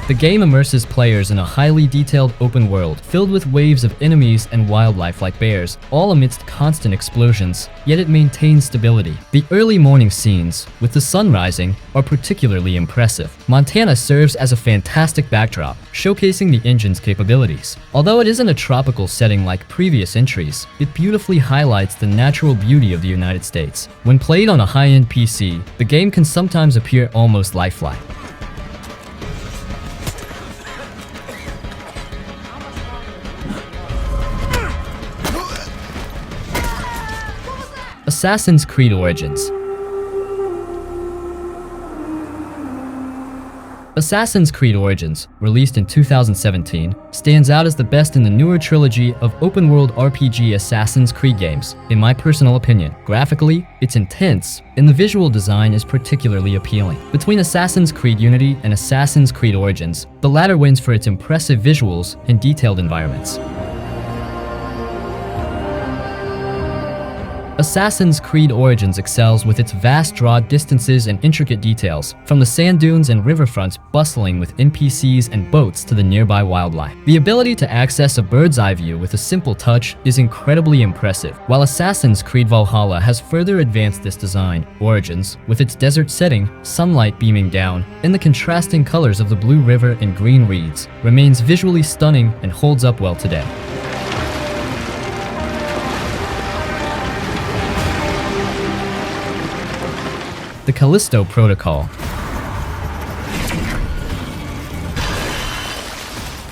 The game immerses players in a highly detailed open world, filled with waves of enemies and wildlife like bears, all amidst constant explosions, yet it maintains stability. The early morning scenes, with the sun rising, are particularly impressive. Montana serves as a fantastic backdrop, showcasing the engine's capabilities. Although it isn't a tropical setting like previous entries, it beautifully highlights the natural beauty of the United States. When played on a high-end PC, the game can sometimes appear almost lifelike. Assassin's Creed Origins. Assassin's Creed Origins, released in 2017, stands out as the best in the newer trilogy of open-world RPG Assassin's Creed games, in my personal opinion. Graphically, it's intense, and the visual design is particularly appealing. Between Assassin's Creed Unity and Assassin's Creed Origins, the latter wins for its impressive visuals and detailed environments. Assassin's Creed Origins excels with its vast draw distances and intricate details, from the sand dunes and riverfronts bustling with NPCs and boats to the nearby wildlife. The ability to access a bird's eye view with a simple touch is incredibly impressive. While Assassin's Creed Valhalla has further advanced this design, Origins, with its desert setting, sunlight beaming down, and the contrasting colors of the blue river and green reeds, remains visually stunning and holds up well today. The Callisto Protocol.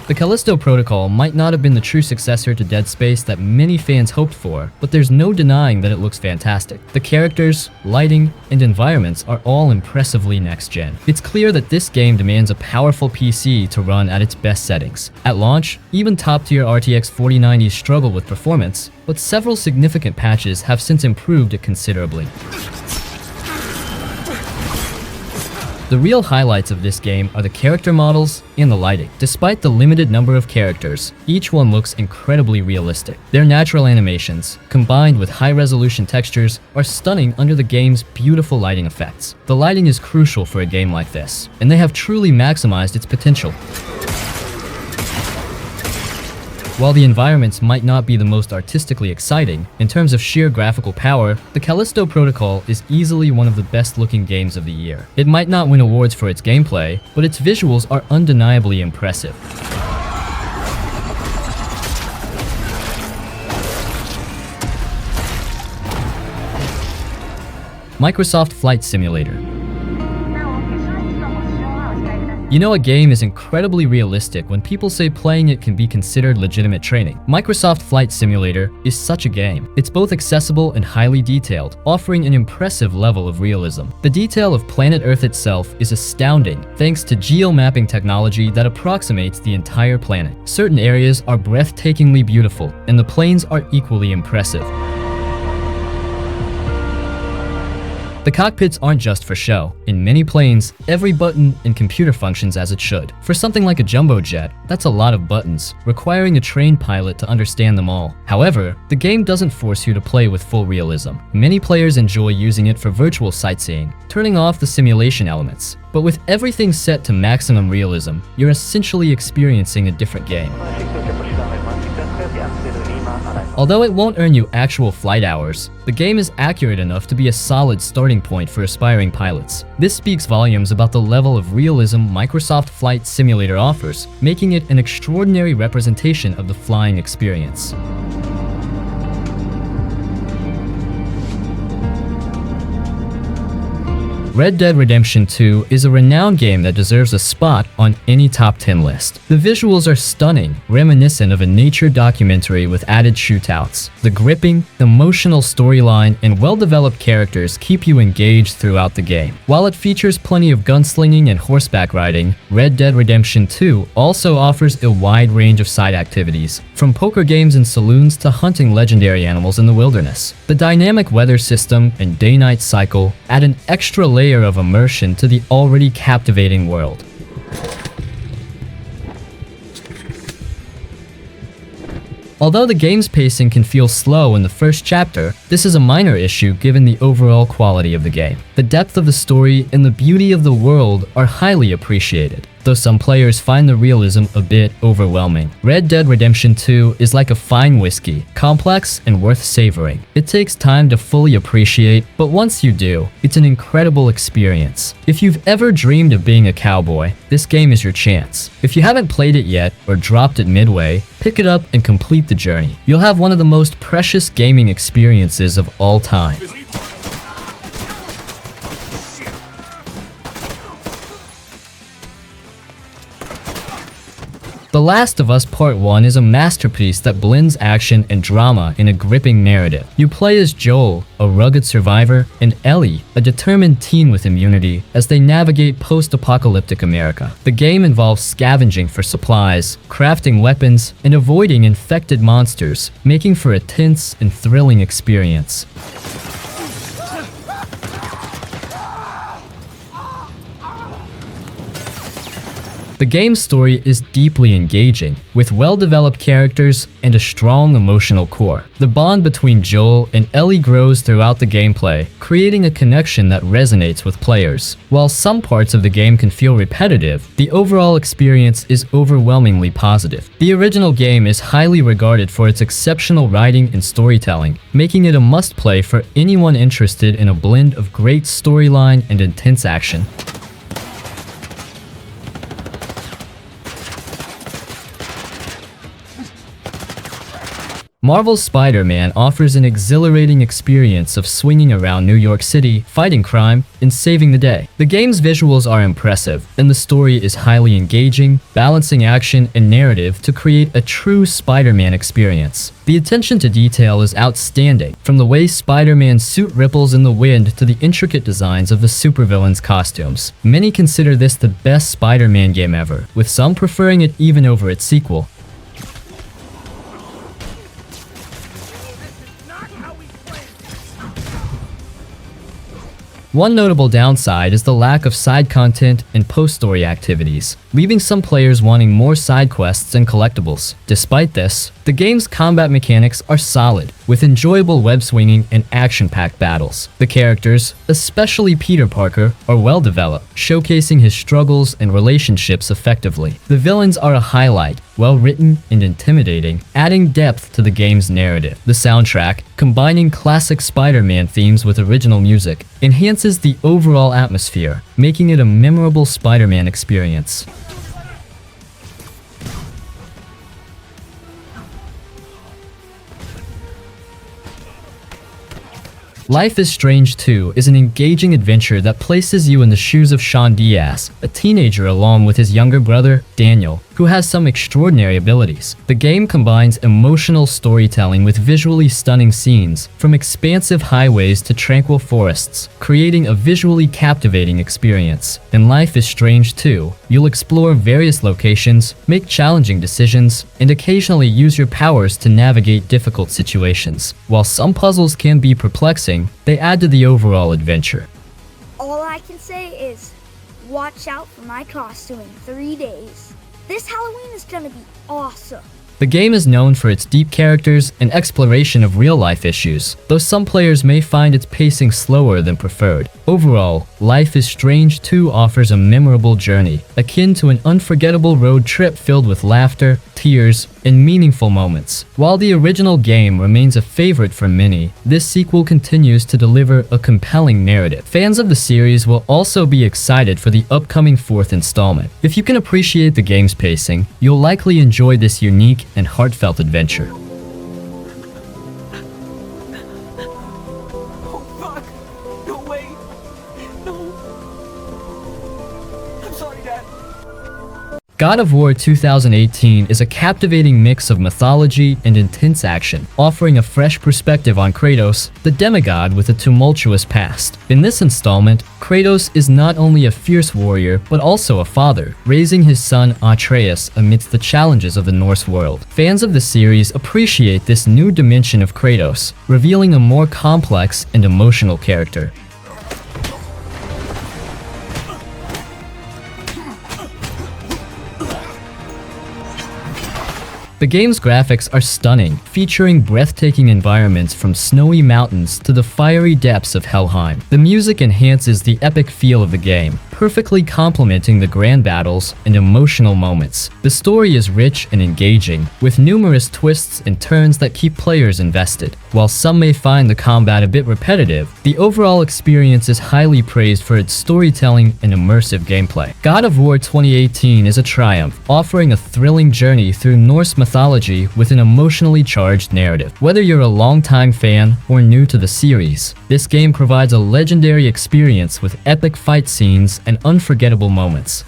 The Callisto Protocol might not have been the true successor to Dead Space that many fans hoped for, but there's no denying that it looks fantastic. The characters, lighting, and environments are all impressively next-gen. It's clear that this game demands a powerful PC to run at its best settings. At launch, even top-tier RTX 4090s struggle with performance, but several significant patches have since improved it considerably. The real highlights of this game are the character models and the lighting. Despite the limited number of characters, each one looks incredibly realistic. Their natural animations, combined with high-resolution textures, are stunning under the game's beautiful lighting effects. The lighting is crucial for a game like this, and they have truly maximized its potential. While the environments might not be the most artistically exciting, in terms of sheer graphical power, the Callisto Protocol is easily one of the best-looking games of the year. It might not win awards for its gameplay, but its visuals are undeniably impressive. Microsoft Flight Simulator. You know, a game is incredibly realistic when people say playing it can be considered legitimate training. Microsoft Flight Simulator is such a game. It's both accessible and highly detailed, offering an impressive level of realism. The detail of planet Earth itself is astounding, thanks to geo-mapping technology that approximates the entire planet. Certain areas are breathtakingly beautiful, and the planes are equally impressive. The cockpits aren't just for show. In many planes, every button and computer functions as it should. For something like a jumbo jet, that's a lot of buttons, requiring a trained pilot to understand them all. However, the game doesn't force you to play with full realism. Many players enjoy using it for virtual sightseeing, turning off the simulation elements. But with everything set to maximum realism, you're essentially experiencing a different game. Although it won't earn you actual flight hours, the game is accurate enough to be a solid starting point for aspiring pilots. This speaks volumes about the level of realism Microsoft Flight Simulator offers, making it an extraordinary representation of the flying experience. Red Dead Redemption 2 is a renowned game that deserves a spot on any top 10 list. The visuals are stunning, reminiscent of a nature documentary with added shootouts. The gripping, emotional storyline, and well-developed characters keep you engaged throughout the game. While it features plenty of gunslinging and horseback riding, Red Dead Redemption 2 also offers a wide range of side activities, from poker games in saloons to hunting legendary animals in the wilderness. The dynamic weather system and day-night cycle add an extra layer of immersion to the already captivating world. Although the game's pacing can feel slow in the first chapter, this is a minor issue given the overall quality of the game. The depth of the story and the beauty of the world are highly appreciated, though some players find the realism a bit overwhelming. Red Dead Redemption 2 is like a fine whiskey, complex and worth savoring. It takes time to fully appreciate, but once you do, it's an incredible experience. If you've ever dreamed of being a cowboy, this game is your chance. If you haven't played it yet or dropped it midway, pick it up and complete the journey. You'll have one of the most precious gaming experiences of all time. The Last of Us Part 1 is a masterpiece that blends action and drama in a gripping narrative. You play as Joel, a rugged survivor, and Ellie, a determined teen with immunity, as they navigate post-apocalyptic America. The game involves scavenging for supplies, crafting weapons, and avoiding infected monsters, making for a tense and thrilling experience. The game's story is deeply engaging, with well-developed characters and a strong emotional core. The bond between Joel and Ellie grows throughout the gameplay, creating a connection that resonates with players. While some parts of the game can feel repetitive, the overall experience is overwhelmingly positive. The original game is highly regarded for its exceptional writing and storytelling, making it a must-play for anyone interested in a blend of great storyline and intense action. Marvel's Spider-Man offers an exhilarating experience of swinging around New York City, fighting crime, and saving the day. The game's visuals are impressive, and the story is highly engaging, balancing action and narrative to create a true Spider-Man experience. The attention to detail is outstanding, from the way Spider-Man's suit ripples in the wind to the intricate designs of the supervillain's costumes. Many consider this the best Spider-Man game ever, with some preferring it even over its sequel. One notable downside is the lack of side content and post-story activities, leaving some players wanting more side quests and collectibles. Despite this, the game's combat mechanics are solid, with enjoyable web-swinging and action-packed battles. The characters, especially Peter Parker, are well-developed, showcasing his struggles and relationships effectively. The villains are a highlight, well-written and intimidating, adding depth to the game's narrative. The soundtrack, combining classic Spider-Man themes with original music, enhances the overall atmosphere, making it a memorable Spider-Man experience. Life is Strange 2 is an engaging adventure that places you in the shoes of Sean Diaz, a teenager along with his younger brother, Daniel, who has some extraordinary abilities. The game combines emotional storytelling with visually stunning scenes, from expansive highways to tranquil forests, creating a visually captivating experience. In Life is Strange 2, you'll explore various locations, make challenging decisions, and occasionally use your powers to navigate difficult situations. While some puzzles can be perplexing, they add to the overall adventure. All I can say is, watch out for my costume in 3 days. This Halloween is gonna be awesome. The game is known for its deep characters and exploration of real-life issues, though some players may find its pacing slower than preferred. Overall, Life is Strange 2 offers a memorable journey, akin to an unforgettable road trip filled with laughter, tears, and meaningful moments. While the original game remains a favorite for many, this sequel continues to deliver a compelling narrative. Fans of the series will also be excited for the upcoming 4th installment. If you can appreciate the game's pacing, you'll likely enjoy this unique and heartfelt adventure. Oh, fuck! No, wait! No! I'm sorry, Dad. God of War 2018 is a captivating mix of mythology and intense action, offering a fresh perspective on Kratos, the demigod with a tumultuous past. In this installment, Kratos is not only a fierce warrior, but also a father, raising his son Atreus amidst the challenges of the Norse world. Fans of the series appreciate this new dimension of Kratos, revealing a more complex and emotional character. The game's graphics are stunning, featuring breathtaking environments from snowy mountains to the fiery depths of Helheim. The music enhances the epic feel of the game, perfectly complementing the grand battles and emotional moments. The story is rich and engaging, with numerous twists and turns that keep players invested. While some may find the combat a bit repetitive, the overall experience is highly praised for its storytelling and immersive gameplay. God of War 2018 is a triumph, offering a thrilling journey through Norse mythology with an emotionally charged narrative. Whether you're a longtime fan or new to the series, this game provides a legendary experience with epic fight scenes and unforgettable moments.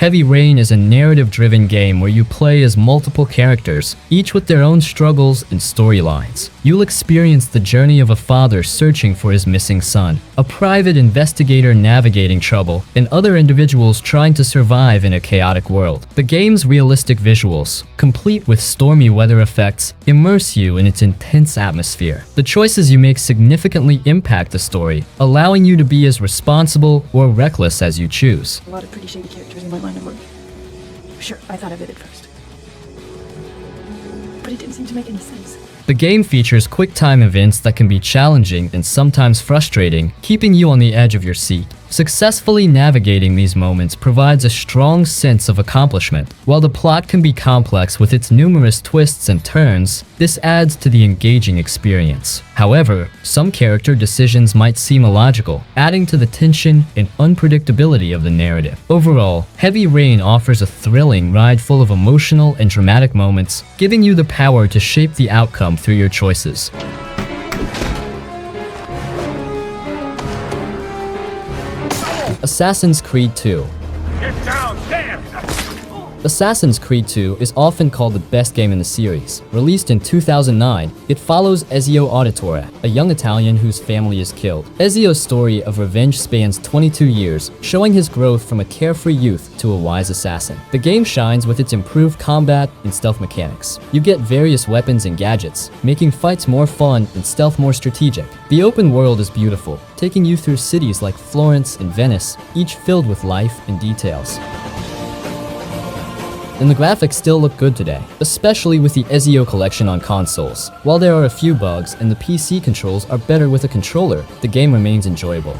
Heavy Rain is a narrative-driven game where you play as multiple characters, each with their own struggles and storylines. You'll experience the journey of a father searching for his missing son, a private investigator navigating trouble, and other individuals trying to survive in a chaotic world. The game's realistic visuals, complete with stormy weather effects, immerse you in its intense atmosphere. The choices you make significantly impact the story, allowing you to be as responsible or reckless as you choose. A lot of pretty shady characters in my line of work. Sure, I thought of it at first. But it didn't seem to make any sense. The game features quick-time events that can be challenging and sometimes frustrating, keeping you on the edge of your seat. Successfully navigating these moments provides a strong sense of accomplishment. While the plot can be complex with its numerous twists and turns, this adds to the engaging experience. However, some character decisions might seem illogical, adding to the tension and unpredictability of the narrative. Overall, Heavy Rain offers a thrilling ride full of emotional and dramatic moments, giving you the power to shape the outcome through your choices. Assassin's Creed 2. Get down, damn! Assassin's Creed 2 is often called the best game in the series. Released in 2009, it follows Ezio Auditore, a young Italian whose family is killed. Ezio's story of revenge spans 22 years, showing his growth from a carefree youth to a wise assassin. The game shines with its improved combat and stealth mechanics. You get various weapons and gadgets, making fights more fun and stealth more strategic. The open world is beautiful, taking you through cities like Florence and Venice, each filled with life and details. And the graphics still look good today, especially with the Ezio collection on consoles. While there are a few bugs and the PC controls are better with a controller, the game remains enjoyable.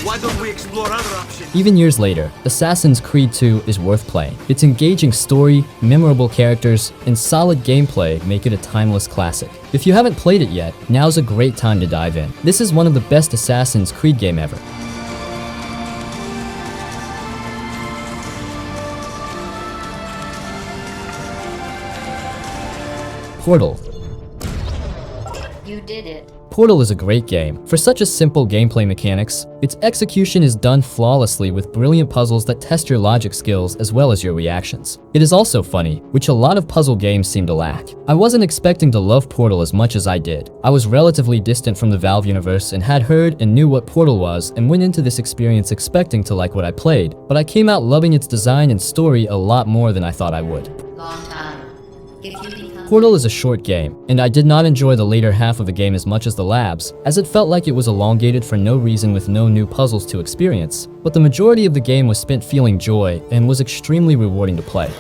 Why don't we explore other options? Even years later, Assassin's Creed 2 is worth playing. Its engaging story, memorable characters, and solid gameplay make it a timeless classic. If you haven't played it yet, now's a great time to dive in. This is one of the best Assassin's Creed game ever. Portal. You did it. Portal is a great game. For such a simple gameplay mechanics, its execution is done flawlessly with brilliant puzzles that test your logic skills as well as your reactions. It is also funny, which a lot of puzzle games seem to lack. I wasn't expecting to love Portal as much as I did. I was relatively distant from the Valve universe and had heard and knew what Portal was and went into this experience expecting to like what I played, but I came out loving its design and story a lot more than I thought I would. Long time. Portal is a short game, and I did not enjoy the later half of the game as much as the labs, as it felt like it was elongated for no reason with no new puzzles to experience. But the majority of the game was spent feeling joy and was extremely rewarding to play.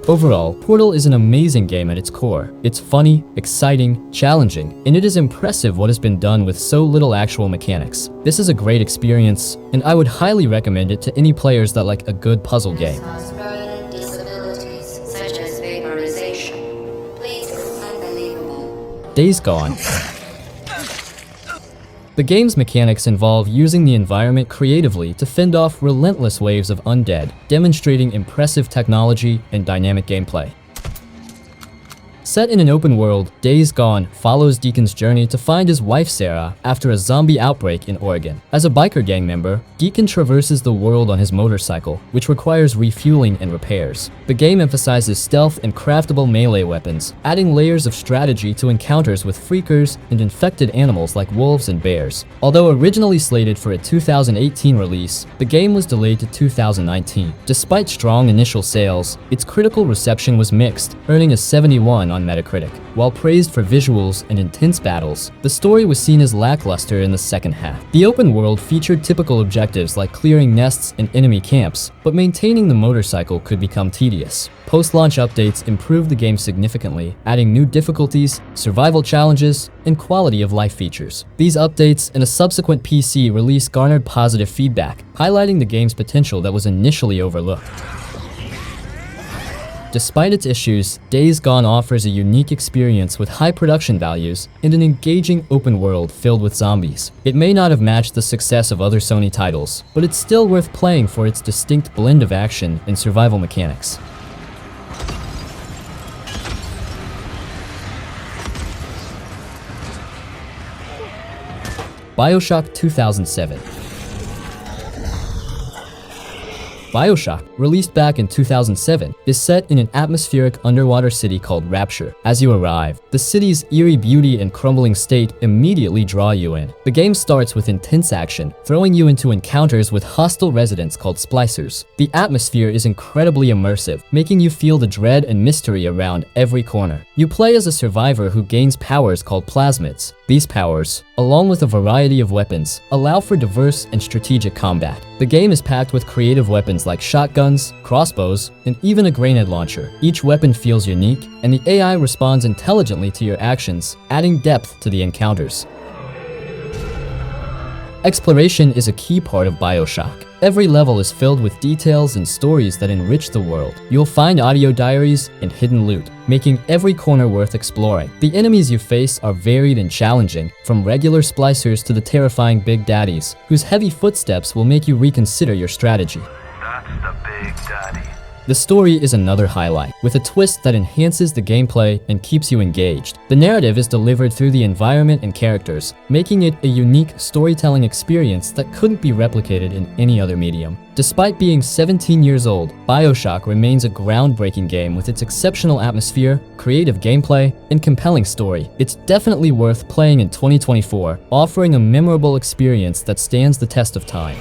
Overall, Portal is an amazing game at its core. It's funny, exciting, challenging, and it is impressive what has been done with so little actual mechanics. This is a great experience, and I would highly recommend it to any players that like a good puzzle game. Days Gone. The game's mechanics involve using the environment creatively to fend off relentless waves of undead, demonstrating impressive technology and dynamic gameplay. Set in an open world, Days Gone follows Deacon's journey to find his wife Sarah after a zombie outbreak in Oregon. As a biker gang member, Deacon traverses the world on his motorcycle, which requires refueling and repairs. The game emphasizes stealth and craftable melee weapons, adding layers of strategy to encounters with freakers and infected animals like wolves and bears. Although originally slated for a 2018 release, the game was delayed to 2019. Despite strong initial sales, its critical reception was mixed, earning a 71 on Metacritic. While praised for visuals and intense battles, the story was seen as lackluster in the second half. The open world featured typical objectives like clearing nests and enemy camps, but maintaining the motorcycle could become tedious. Post-launch updates improved the game significantly, adding new difficulties, survival challenges, and quality of life features. These updates and a subsequent PC release garnered positive feedback, highlighting the game's potential that was initially overlooked. Despite its issues, Days Gone offers a unique experience with high production values and an engaging open world filled with zombies. It may not have matched the success of other Sony titles, but it's still worth playing for its distinct blend of action and survival mechanics. Bioshock 2007. Bioshock, released back in 2007, is set in an atmospheric underwater city called Rapture. As you arrive, the city's eerie beauty and crumbling state immediately draw you in. The game starts with intense action, throwing you into encounters with hostile residents called splicers. The atmosphere is incredibly immersive, making you feel the dread and mystery around every corner. You play as a survivor who gains powers called plasmids. These powers, along with a variety of weapons, allow for diverse and strategic combat. The game is packed with creative weapons like shotguns, crossbows, and even a grenade launcher. Each weapon feels unique, and the AI responds intelligently to your actions, adding depth to the encounters. Exploration is a key part of Bioshock. Every level is filled with details and stories that enrich the world. You'll find audio diaries and hidden loot, making every corner worth exploring. The enemies you face are varied and challenging, from regular splicers to the terrifying Big Daddies, whose heavy footsteps will make you reconsider your strategy. That's the Big Daddy. The story is another highlight, with a twist that enhances the gameplay and keeps you engaged. The narrative is delivered through the environment and characters, making it a unique storytelling experience that couldn't be replicated in any other medium. Despite being 17 years old, Bioshock remains a groundbreaking game with its exceptional atmosphere, creative gameplay, and compelling story. It's definitely worth playing in 2024, offering a memorable experience that stands the test of time.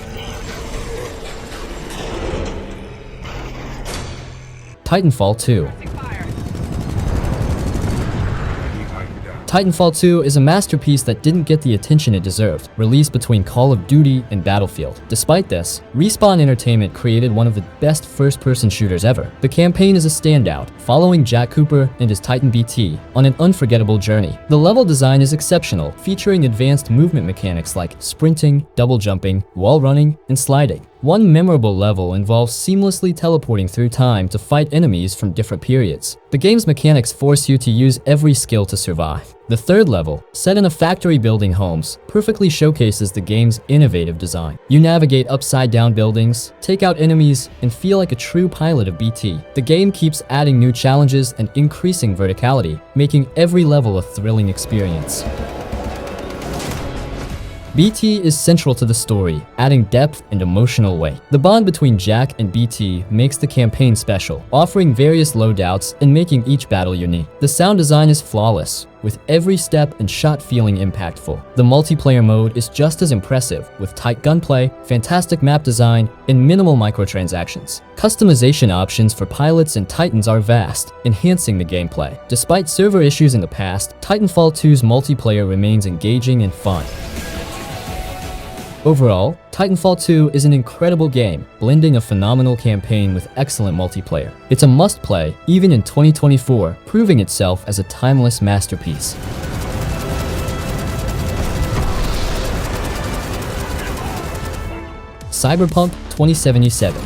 Titanfall 2. Titanfall 2 is a masterpiece that didn't get the attention it deserved, released between Call of Duty and Battlefield. Despite this, Respawn Entertainment created one of the best first-person shooters ever. The campaign is a standout, following Jack Cooper and his Titan BT on an unforgettable journey. The level design is exceptional, featuring advanced movement mechanics like sprinting, double jumping, wall running, and sliding. One memorable level involves seamlessly teleporting through time to fight enemies from different periods. The game's mechanics force you to use every skill to survive. The third level, set in a factory building homes, perfectly showcases the game's innovative design. You navigate upside-down buildings, take out enemies, and feel like a true pilot of BT. The game keeps adding new challenges and increasing verticality, making every level a thrilling experience. BT is central to the story, adding depth and emotional weight. The bond between Jack and BT makes the campaign special, offering various loadouts and making each battle unique. The sound design is flawless, with every step and shot feeling impactful. The multiplayer mode is just as impressive, with tight gunplay, fantastic map design, and minimal microtransactions. Customization options for pilots and Titans are vast, enhancing the gameplay. Despite server issues in the past, Titanfall 2's multiplayer remains engaging and fun. Overall, Titanfall 2 is an incredible game, blending a phenomenal campaign with excellent multiplayer. It's a must-play, even in 2024, proving itself as a timeless masterpiece. Cyberpunk 2077.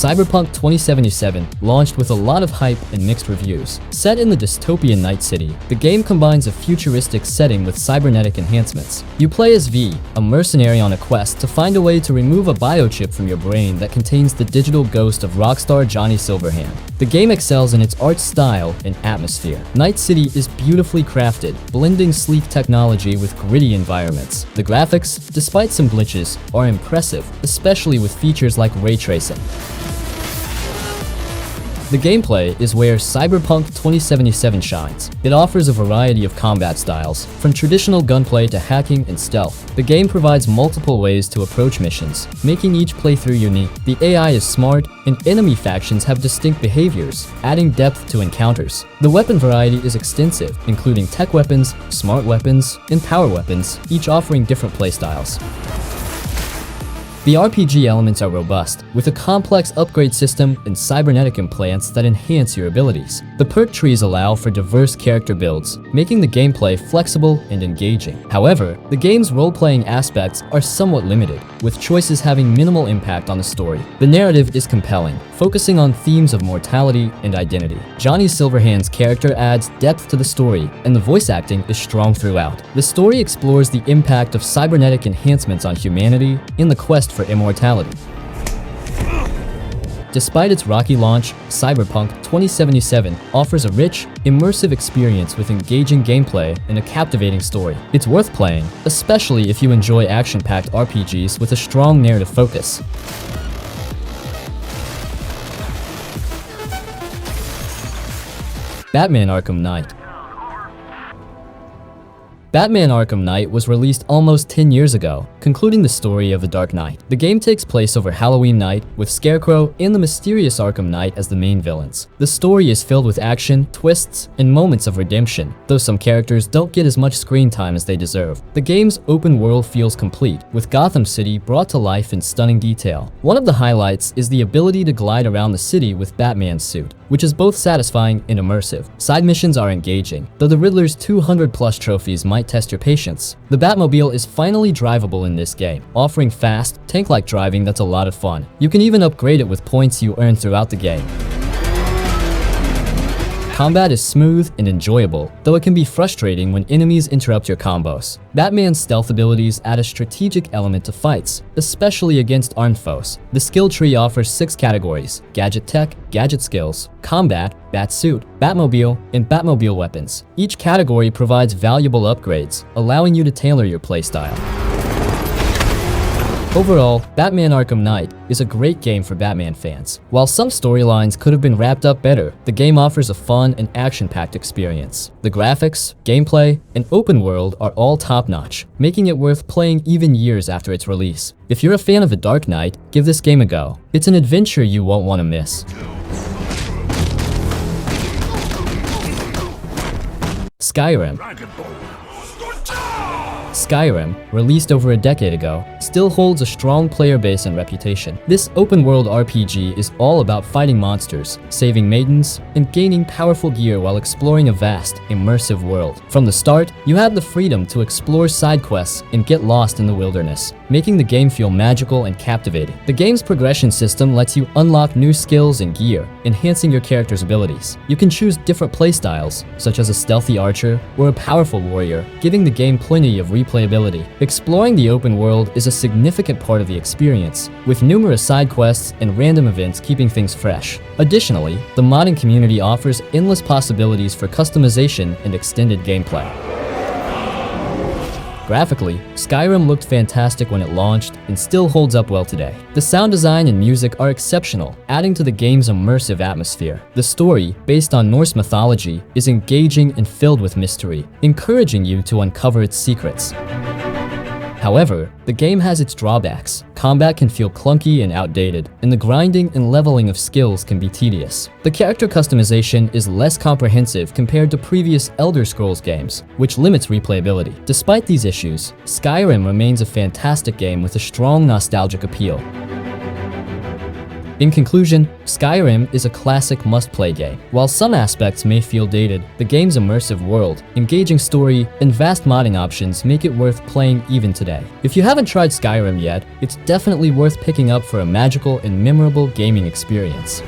Cyberpunk 2077 launched with a lot of hype and mixed reviews. Set in the dystopian Night City, the game combines a futuristic setting with cybernetic enhancements. You play as V, a mercenary on a quest to find a way to remove a biochip from your brain that contains the digital ghost of rockstar Johnny Silverhand. The game excels in its art style and atmosphere. Night City is beautifully crafted, blending sleek technology with gritty environments. The graphics, despite some glitches, are impressive, especially with features like ray tracing. The gameplay is where Cyberpunk 2077 shines. It offers a variety of combat styles, from traditional gunplay to hacking and stealth. The game provides multiple ways to approach missions, making each playthrough unique. The AI is smart, and enemy factions have distinct behaviors, adding depth to encounters. The weapon variety is extensive, including tech weapons, smart weapons, and power weapons, each offering different playstyles. The RPG elements are robust, with a complex upgrade system and cybernetic implants that enhance your abilities. The perk trees allow for diverse character builds, making the gameplay flexible and engaging. However, the game's role-playing aspects are somewhat limited, with choices having minimal impact on the story. The narrative is compelling, focusing on themes of mortality and identity. Johnny Silverhand's character adds depth to the story, and the voice acting is strong throughout. The story explores the impact of cybernetic enhancements on humanity in the quest for immortality. Despite its rocky launch, Cyberpunk 2077 offers a rich, immersive experience with engaging gameplay and a captivating story. It's worth playing, especially if you enjoy action-packed RPGs with a strong narrative focus. Batman Arkham Knight. Batman Arkham Knight was released almost 10 years ago, concluding the story of the Dark Knight. The game takes place over Halloween night, with Scarecrow and the mysterious Arkham Knight as the main villains. The story is filled with action, twists, and moments of redemption, though some characters don't get as much screen time as they deserve. The game's open world feels complete, with Gotham City brought to life in stunning detail. One of the highlights is the ability to glide around the city with Batman's suit, which is both satisfying and immersive. Side missions are engaging, though the Riddler's 200+ trophies might test your patience. The Batmobile is finally drivable in this game, offering fast, tank-like driving that's a lot of fun. You can even upgrade it with points you earn throughout the game. Combat is smooth and enjoyable, though it can be frustrating when enemies interrupt your combos. Batman's stealth abilities add a strategic element to fights, especially against armed foes. The skill tree offers 6 categories: Gadget Tech, Gadget Skills, Combat, Batsuit, Batmobile, and Batmobile Weapons. Each category provides valuable upgrades, allowing you to tailor your playstyle. Overall, Batman Arkham Knight is a great game for Batman fans. While some storylines could have been wrapped up better, the game offers a fun and action-packed experience. The graphics, gameplay, and open world are all top-notch, making it worth playing even years after its release. If you're a fan of The Dark Knight, give this game a go. It's an adventure you won't want to miss. Skyrim. Skyrim, released over a decade ago, still holds a strong player base and reputation. This open-world RPG is all about fighting monsters, saving maidens, and gaining powerful gear while exploring a vast, immersive world. From the start, you have the freedom to explore side quests and get lost in the wilderness, making the game feel magical and captivating. The game's progression system lets you unlock new skills and gear, enhancing your character's abilities. You can choose different playstyles, such as a stealthy archer or a powerful warrior, giving the game plenty of replayability. Exploring the open world is a significant part of the experience, with numerous side quests and random events keeping things fresh. Additionally, the modding community offers endless possibilities for customization and extended gameplay. Graphically, Skyrim looked fantastic when it launched and still holds up well today. The sound design and music are exceptional, adding to the game's immersive atmosphere. The story, based on Norse mythology, is engaging and filled with mystery, encouraging you to uncover its secrets. However, the game has its drawbacks. Combat can feel clunky and outdated, and the grinding and leveling of skills can be tedious. The character customization is less comprehensive compared to previous Elder Scrolls games, which limits replayability. Despite these issues, Skyrim remains a fantastic game with a strong nostalgic appeal. In conclusion, Skyrim is a classic must-play game. While some aspects may feel dated, the game's immersive world, engaging story, and vast modding options make it worth playing even today. If you haven't tried Skyrim yet, it's definitely worth picking up for a magical and memorable gaming experience.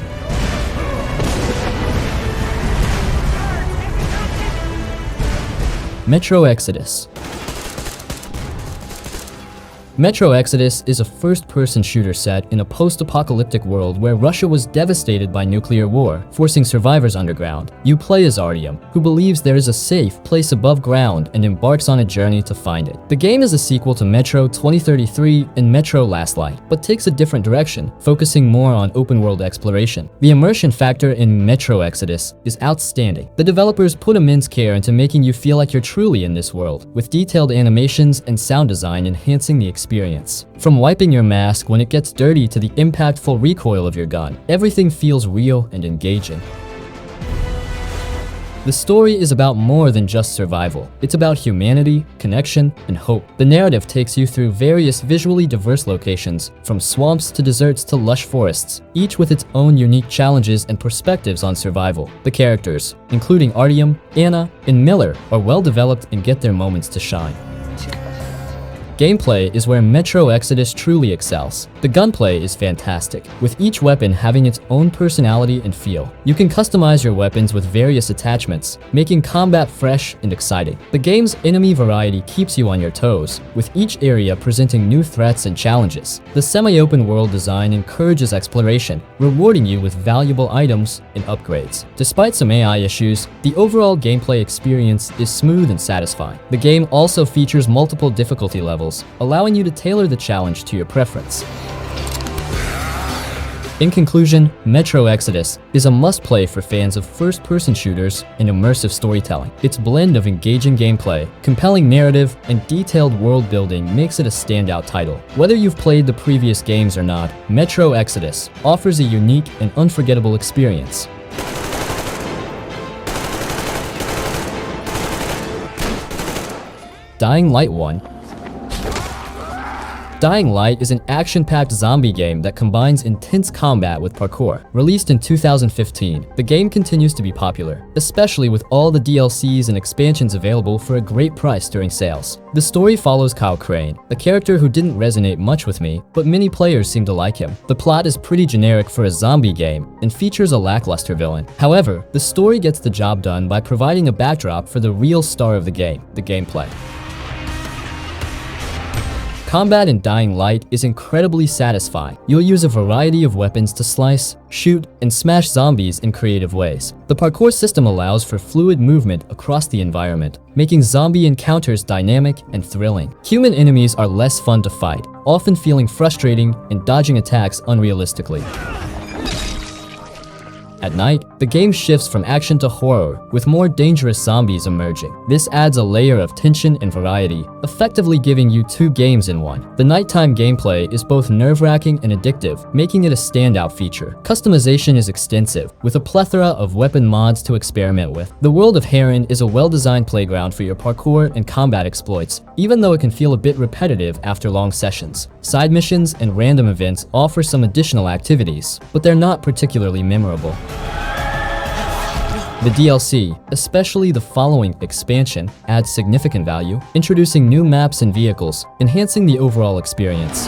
Metro Exodus. Metro Exodus is a first-person shooter set in a post-apocalyptic world where Russia was devastated by nuclear war, forcing survivors underground. You play as Artyom, who believes there is a safe place above ground and embarks on a journey to find it. The game is a sequel to Metro 2033 and Metro Last Light, but takes a different direction, focusing more on open-world exploration. The immersion factor in Metro Exodus is outstanding. The developers put immense care into making you feel like you're truly in this world, with detailed animations and sound design enhancing the experience. From wiping your mask when it gets dirty to the impactful recoil of your gun, everything feels real and engaging. The story is about more than just survival. It's about humanity, connection, and hope. The narrative takes you through various visually diverse locations, from swamps to deserts to lush forests, each with its own unique challenges and perspectives on survival. The characters, including Artyom, Anna, and Miller, are well developed and get their moments to shine. Gameplay is where Metro Exodus truly excels. The gunplay is fantastic, with each weapon having its own personality and feel. You can customize your weapons with various attachments, making combat fresh and exciting. The game's enemy variety keeps you on your toes, with each area presenting new threats and challenges. The semi-open world design encourages exploration, rewarding you with valuable items and upgrades. Despite some AI issues, the overall gameplay experience is smooth and satisfying. The game also features multiple difficulty levels, allowing you to tailor the challenge to your preference. In conclusion, Metro Exodus is a must-play for fans of first-person shooters and immersive storytelling. Its blend of engaging gameplay, compelling narrative, and detailed world-building makes it a standout title. Whether you've played the previous games or not, Metro Exodus offers a unique and unforgettable experience. Dying Light 1. Dying Light is an action-packed zombie game that combines intense combat with parkour. Released in 2015, the game continues to be popular, especially with all the DLCs and expansions available for a great price during sales. The story follows Kyle Crane, a character who didn't resonate much with me, but many players seem to like him. The plot is pretty generic for a zombie game and features a lackluster villain. However, the story gets the job done by providing a backdrop for the real star of the game, the gameplay. Combat in Dying Light is incredibly satisfying. You'll use a variety of weapons to slice, shoot, and smash zombies in creative ways. The parkour system allows for fluid movement across the environment, making zombie encounters dynamic and thrilling. Human enemies are less fun to fight, often feeling frustrating and dodging attacks unrealistically. At night, the game shifts from action to horror, with more dangerous zombies emerging. This adds a layer of tension and variety, effectively giving you two games in one. The nighttime gameplay is both nerve-wracking and addictive, making it a standout feature. Customization is extensive, with a plethora of weapon mods to experiment with. The world of Heron is a well-designed playground for your parkour and combat exploits, even though it can feel a bit repetitive after long sessions. Side missions and random events offer some additional activities, but they're not particularly memorable. The DLC, especially the following expansion, adds significant value, introducing new maps and vehicles, enhancing the overall experience.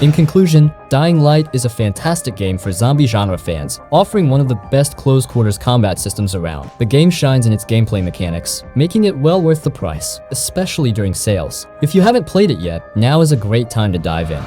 In conclusion, Dying Light is a fantastic game for zombie genre fans, offering one of the best close-quarters combat systems around. The game shines in its gameplay mechanics, making it well worth the price, especially during sales. If you haven't played it yet, now is a great time to dive in.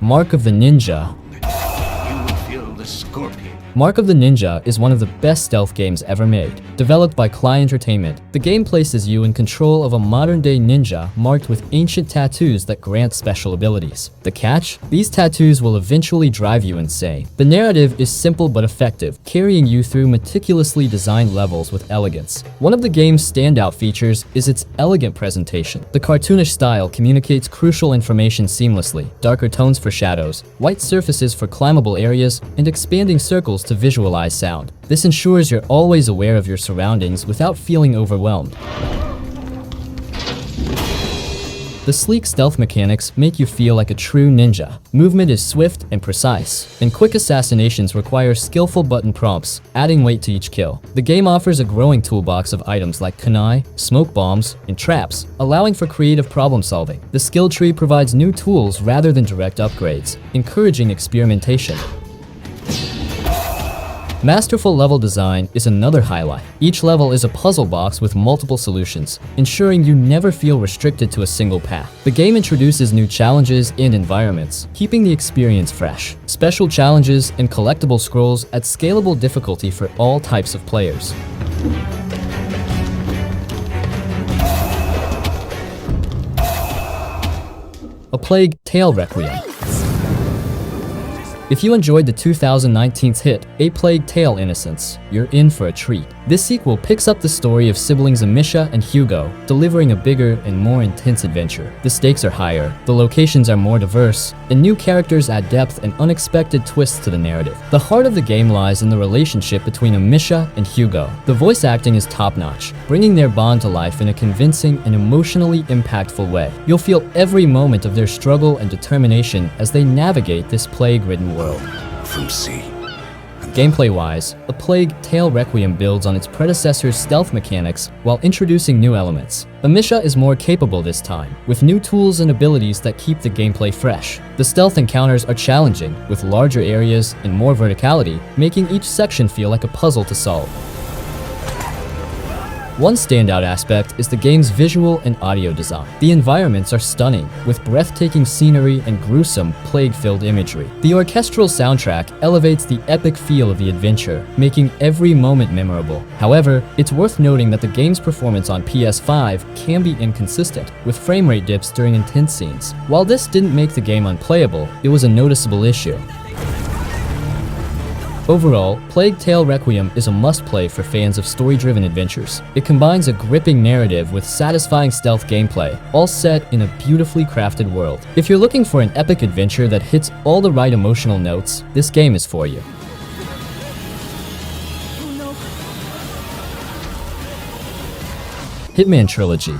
Mark of the Ninja. You will feel the scorpion. Mark of the Ninja is one of the best stealth games ever made. Developed by Cly Entertainment, the game places you in control of a modern-day ninja marked with ancient tattoos that grant special abilities. The catch? These tattoos will eventually drive you insane. The narrative is simple but effective, carrying you through meticulously designed levels with elegance. One of the game's standout features is its elegant presentation. The cartoonish style communicates crucial information seamlessly. Darker tones for shadows, white surfaces for climbable areas, and expanding circles to visualize sound. This ensures you're always aware of your surroundings without feeling overwhelmed. The sleek stealth mechanics make you feel like a true ninja. Movement is swift and precise, and quick assassinations require skillful button prompts, adding weight to each kill. The game offers a growing toolbox of items like kunai, smoke bombs, and traps, allowing for creative problem solving. The skill tree provides new tools rather than direct upgrades, encouraging experimentation. Masterful level design is another highlight. Each level is a puzzle box with multiple solutions, ensuring you never feel restricted to a single path. The game introduces new challenges and environments, keeping the experience fresh. Special challenges and collectible scrolls add scalable difficulty for all types of players. A Plague Tale Requiem. If you enjoyed the 2019's hit, A Plague Tale: Innocence, you're in for a treat. This sequel picks up the story of siblings Amisha and Hugo, delivering a bigger and more intense adventure. The stakes are higher, the locations are more diverse, and new characters add depth and unexpected twists to the narrative. The heart of the game lies in the relationship between Amisha and Hugo. The voice acting is top-notch, bringing their bond to life in a convincing and emotionally impactful way. You'll feel every moment of their struggle and determination as they navigate this plague-ridden world. From sea and Gameplay-wise, A Plague Tale Requiem builds on its predecessor's stealth mechanics while introducing new elements. Amisha is more capable this time, with new tools and abilities that keep the gameplay fresh. The stealth encounters are challenging, with larger areas and more verticality, making each section feel like a puzzle to solve. One standout aspect is the game's visual and audio design. The environments are stunning, with breathtaking scenery and gruesome, plague-filled imagery. The orchestral soundtrack elevates the epic feel of the adventure, making every moment memorable. However, it's worth noting that the game's performance on PS5 can be inconsistent, with frame rate dips during intense scenes. While this didn't make the game unplayable, it was a noticeable issue. Overall, Plague Tale Requiem is a must-play for fans of story-driven adventures. It combines a gripping narrative with satisfying stealth gameplay, all set in a beautifully crafted world. If you're looking for an epic adventure that hits all the right emotional notes, this game is for you. Hitman Trilogy.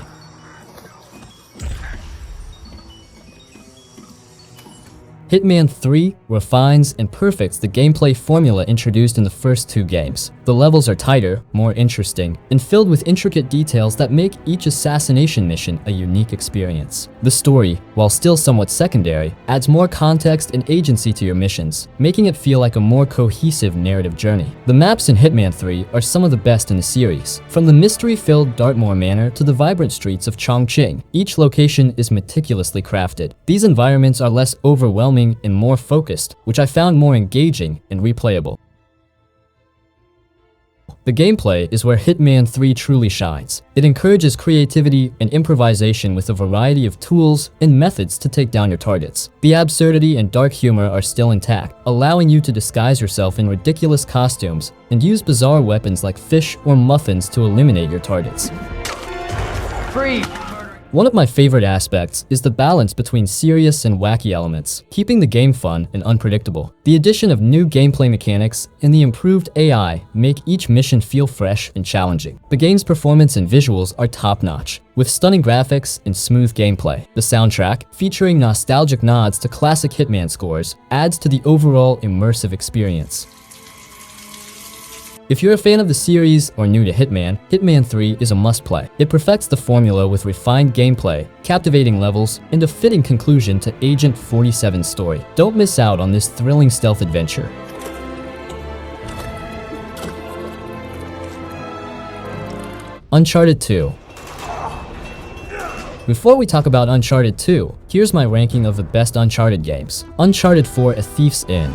Hitman 3 refines and perfects the gameplay formula introduced in the first two games. The levels are tighter, more interesting, and filled with intricate details that make each assassination mission a unique experience. The story, while still somewhat secondary, adds more context and agency to your missions, making it feel like a more cohesive narrative journey. The maps in Hitman 3 are some of the best in the series. From the mystery-filled Dartmoor Manor to the vibrant streets of Chongqing, each location is meticulously crafted. These environments are less overwhelming and more focused, which I found more engaging and replayable. The gameplay is where Hitman 3 truly shines. It encourages creativity and improvisation with a variety of tools and methods to take down your targets. The absurdity and dark humor are still intact, allowing you to disguise yourself in ridiculous costumes and use bizarre weapons like fish or muffins to eliminate your targets. Free! One of my favorite aspects is the balance between serious and wacky elements, keeping the game fun and unpredictable. The addition of new gameplay mechanics and the improved AI make each mission feel fresh and challenging. The game's performance and visuals are top-notch, with stunning graphics and smooth gameplay. The soundtrack, featuring nostalgic nods to classic Hitman scores, adds to the overall immersive experience. If you're a fan of the series or new to Hitman, Hitman 3 is a must-play. It perfects the formula with refined gameplay, captivating levels, and a fitting conclusion to Agent 47's story. Don't miss out on this thrilling stealth adventure. Uncharted 2. Before we talk about Uncharted 2, here's my ranking of the best Uncharted games. Uncharted 4: A Thief's End.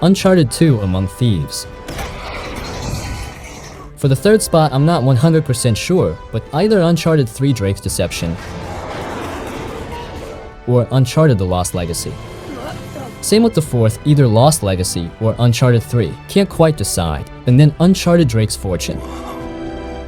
Uncharted 2: Among Thieves. For the third spot, I'm not 100% sure, but either Uncharted 3: Drake's Deception or Uncharted: The Lost Legacy. Same with the fourth, either Lost Legacy or Uncharted 3. Can't quite decide. And then Uncharted: Drake's Fortune.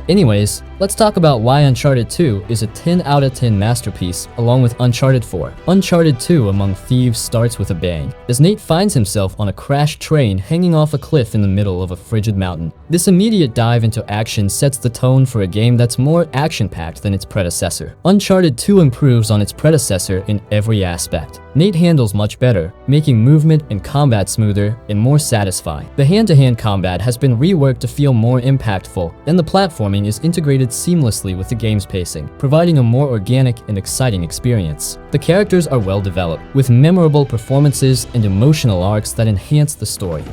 Anyways, let's talk about why Uncharted 2 is a 10 out of 10 masterpiece along with Uncharted 4. Uncharted 2: Among Thieves starts with a bang, as Nate finds himself on a crashed train hanging off a cliff in the middle of a frigid mountain. This immediate dive into action sets the tone for a game that's more action-packed than its predecessor. Uncharted 2 improves on its predecessor in every aspect. Nate handles much better, making movement and combat smoother and more satisfying. The hand-to-hand combat has been reworked to feel more impactful, and the platforming is integrated seamlessly with the game's pacing, providing a more organic and exciting experience. The characters are well developed, with memorable performances and emotional arcs that enhance the story.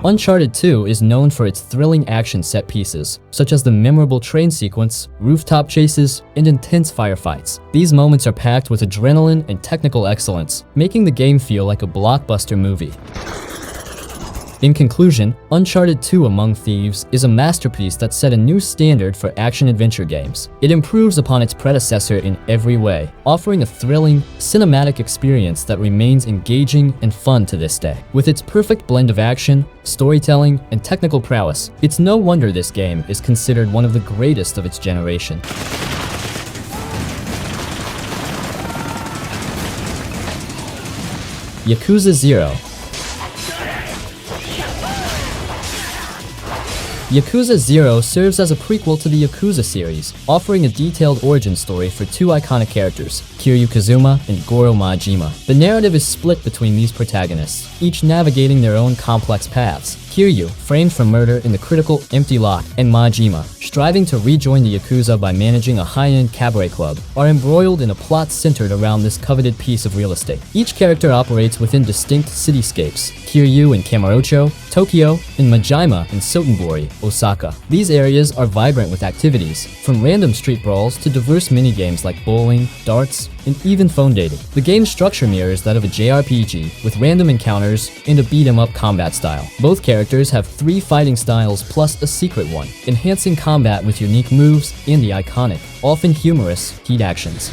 Uncharted 2 is known for its thrilling action set pieces, such as the memorable train sequence, rooftop chases, and intense firefights. These moments are packed with adrenaline and technical excellence, making the game feel like a blockbuster movie. In conclusion, Uncharted 2: Among Thieves is a masterpiece that set a new standard for action-adventure games. It improves upon its predecessor in every way, offering a thrilling, cinematic experience that remains engaging and fun to this day. With its perfect blend of action, storytelling, and technical prowess, it's no wonder this game is considered one of the greatest of its generation. Yakuza 0. Yakuza 0 serves as a prequel to the Yakuza series, offering a detailed origin story for two iconic characters, Kiryu Kazuma and Goro Majima. The narrative is split between these protagonists, each navigating their own complex paths. Kiryu, framed for murder in the critical Empty Lot, and Majima, striving to rejoin the Yakuza by managing a high-end cabaret club, are embroiled in a plot centered around this coveted piece of real estate. Each character operates within distinct cityscapes: Kiryu in Kamurocho, Tokyo, and Majima in Sotenbori, Osaka. These areas are vibrant with activities, from random street brawls to diverse minigames like bowling, darts, and even phone dating. The game's structure mirrors that of a JRPG, with random encounters and a beat-em-up combat style. Both characters have 3 fighting styles plus a secret one, enhancing combat with unique moves and the iconic, often humorous, heat actions.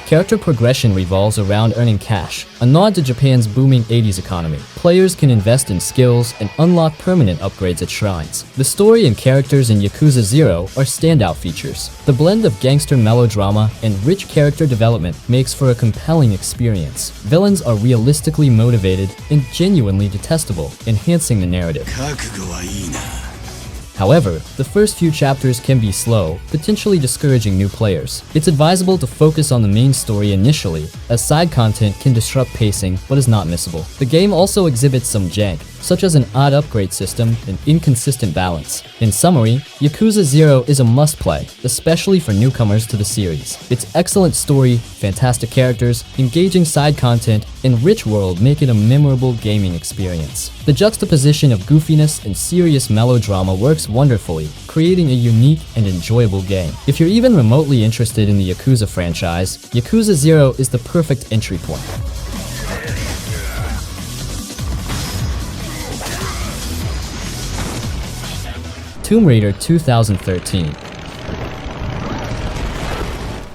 Character progression revolves around earning cash, a nod to Japan's booming 80s economy. Players can invest in skills and unlock permanent upgrades at shrines. The story and characters in Yakuza 0 are standout features. The blend of gangster melodrama and rich character development makes for a compelling experience. Villains are realistically motivated and genuinely detestable, enhancing the narrative. However, the first few chapters can be slow, potentially discouraging new players. It's advisable to focus on the main story initially, as side content can disrupt pacing but is not missable. The game also exhibits some jank, such as an odd upgrade system and inconsistent balance. In summary, Yakuza 0 is a must-play, especially for newcomers to the series. Its excellent story, fantastic characters, engaging side content, and rich world make it a memorable gaming experience. The juxtaposition of goofiness and serious melodrama works wonderfully, creating a unique and enjoyable game. If you're even remotely interested in the Yakuza franchise, Yakuza 0 is the perfect entry point. Tomb Raider 2013.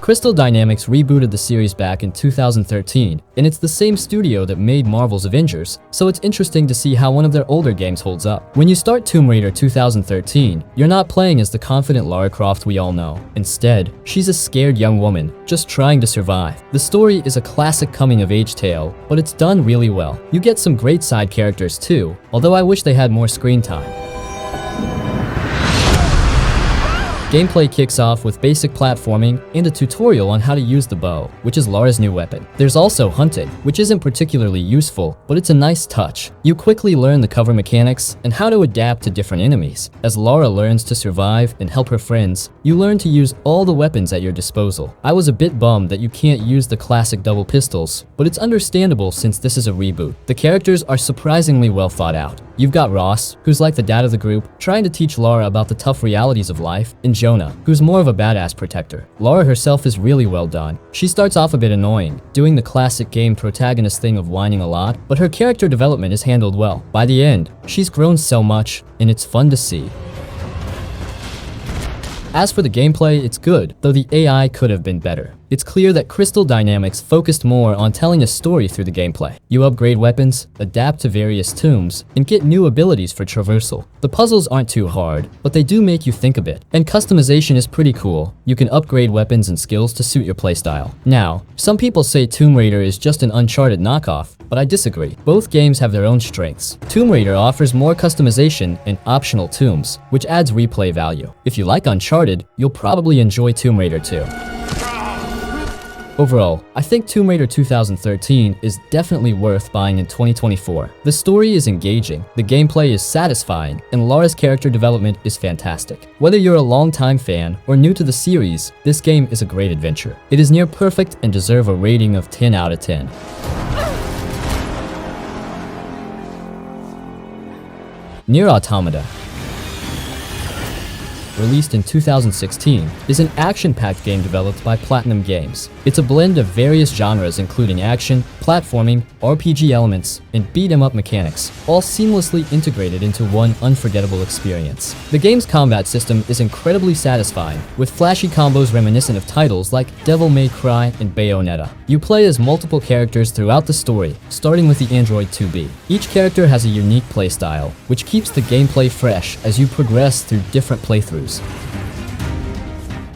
Crystal Dynamics rebooted the series back in 2013, and it's the same studio that made Marvel's Avengers, so it's interesting to see how one of their older games holds up. When you start Tomb Raider 2013, you're not playing as the confident Lara Croft we all know. Instead, she's a scared young woman, just trying to survive. The story is a classic coming-of-age tale, but it's done really well. You get some great side characters too, although I wish they had more screen time. Gameplay kicks off with basic platforming and a tutorial on how to use the bow, which is Lara's new weapon. There's also hunting, which isn't particularly useful, but it's a nice touch. You quickly learn the cover mechanics and how to adapt to different enemies. As Lara learns to survive and help her friends, you learn to use all the weapons at your disposal. I was a bit bummed that you can't use the classic double pistols, but it's understandable since this is a reboot. The characters are surprisingly well thought out. You've got Ross, who's like the dad of the group, trying to teach Lara about the tough realities of life, and Jonah, who's more of a badass protector. Lara herself is really well done. She starts off a bit annoying, doing the classic game protagonist thing of whining a lot, but her character development is handled well. By the end, she's grown so much, and it's fun to see. As for the gameplay, it's good, though the AI could have been better. It's clear that Crystal Dynamics focused more on telling a story through the gameplay. You upgrade weapons, adapt to various tombs, and get new abilities for traversal. The puzzles aren't too hard, but they do make you think a bit. And customization is pretty cool. You can upgrade weapons and skills to suit your playstyle. Now, some people say Tomb Raider is just an Uncharted knockoff, but I disagree. Both games have their own strengths. Tomb Raider offers more customization and optional tombs, which adds replay value. If you like Uncharted, you'll probably enjoy Tomb Raider too. Overall, I think Tomb Raider 2013 is definitely worth buying in 2024. The story is engaging, the gameplay is satisfying, and Lara's character development is fantastic. Whether you're a longtime fan or new to the series, this game is a great adventure. It is near perfect and deserves a rating of 10 out of 10. Nier Automata, released in 2016, is an action-packed game developed by Platinum Games. It's a blend of various genres including action, platforming, RPG elements, and beat-em-up mechanics, all seamlessly integrated into one unforgettable experience. The game's combat system is incredibly satisfying, with flashy combos reminiscent of titles like Devil May Cry and Bayonetta. You play as multiple characters throughout the story, starting with the android 2B. Each character has a unique playstyle, which keeps the gameplay fresh as you progress through different playthroughs.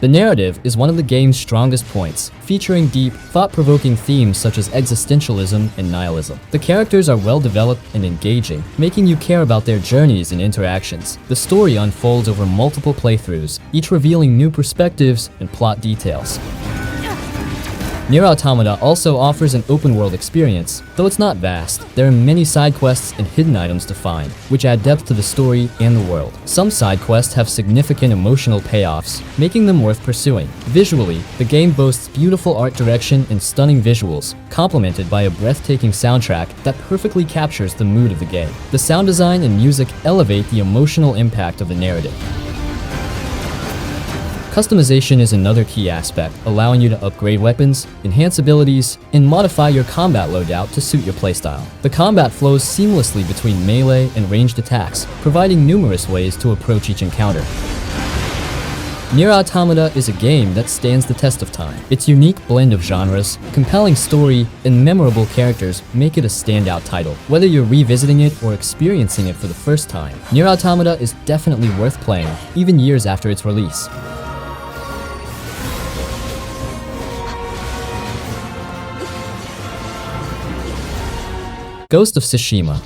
The narrative is one of the game's strongest points, featuring deep, thought-provoking themes such as existentialism and nihilism. The characters are well developed and engaging, making you care about their journeys and interactions. The story unfolds over multiple playthroughs, each revealing new perspectives and plot details. Nier Automata also offers an open-world experience, though it's not vast. There are many side quests and hidden items to find, which add depth to the story and the world. Some side quests have significant emotional payoffs, making them worth pursuing. Visually, the game boasts beautiful art direction and stunning visuals, complemented by a breathtaking soundtrack that perfectly captures the mood of the game. The sound design and music elevate the emotional impact of the narrative. Customization is another key aspect, allowing you to upgrade weapons, enhance abilities, and modify your combat loadout to suit your playstyle. The combat flows seamlessly between melee and ranged attacks, providing numerous ways to approach each encounter. Nier Automata is a game that stands the test of time. Its unique blend of genres, compelling story, and memorable characters make it a standout title. Whether you're revisiting it or experiencing it for the first time, Nier Automata is definitely worth playing, even years after its release. Ghost of Tsushima.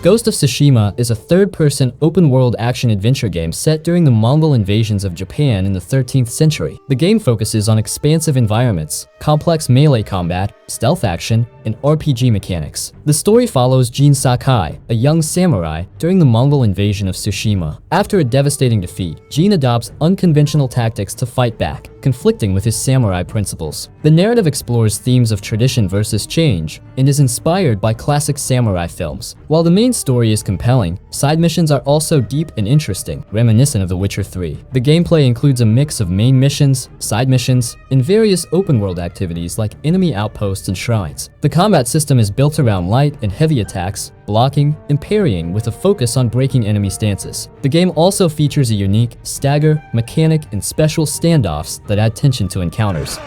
Ghost of Tsushima is a third-person open-world action-adventure game set during the Mongol invasions of Japan in the 13th century. The game focuses on expansive environments, complex melee combat, stealth action, and RPG mechanics. The story follows Jin Sakai, a young samurai, during the Mongol invasion of Tsushima. After a devastating defeat, Jin adopts unconventional tactics to fight back, conflicting with his samurai principles. The narrative explores themes of tradition versus change and is inspired by classic samurai films. While the main story is compelling, side missions are also deep and interesting, reminiscent of The Witcher 3. The gameplay includes a mix of main missions, side missions, and various open-world activities like enemy outposts and shrines. The combat system is built around light and heavy attacks, blocking, and parrying with a focus on breaking enemy stances. The game also features a unique stagger, mechanic, and special standoffs that add tension to encounters.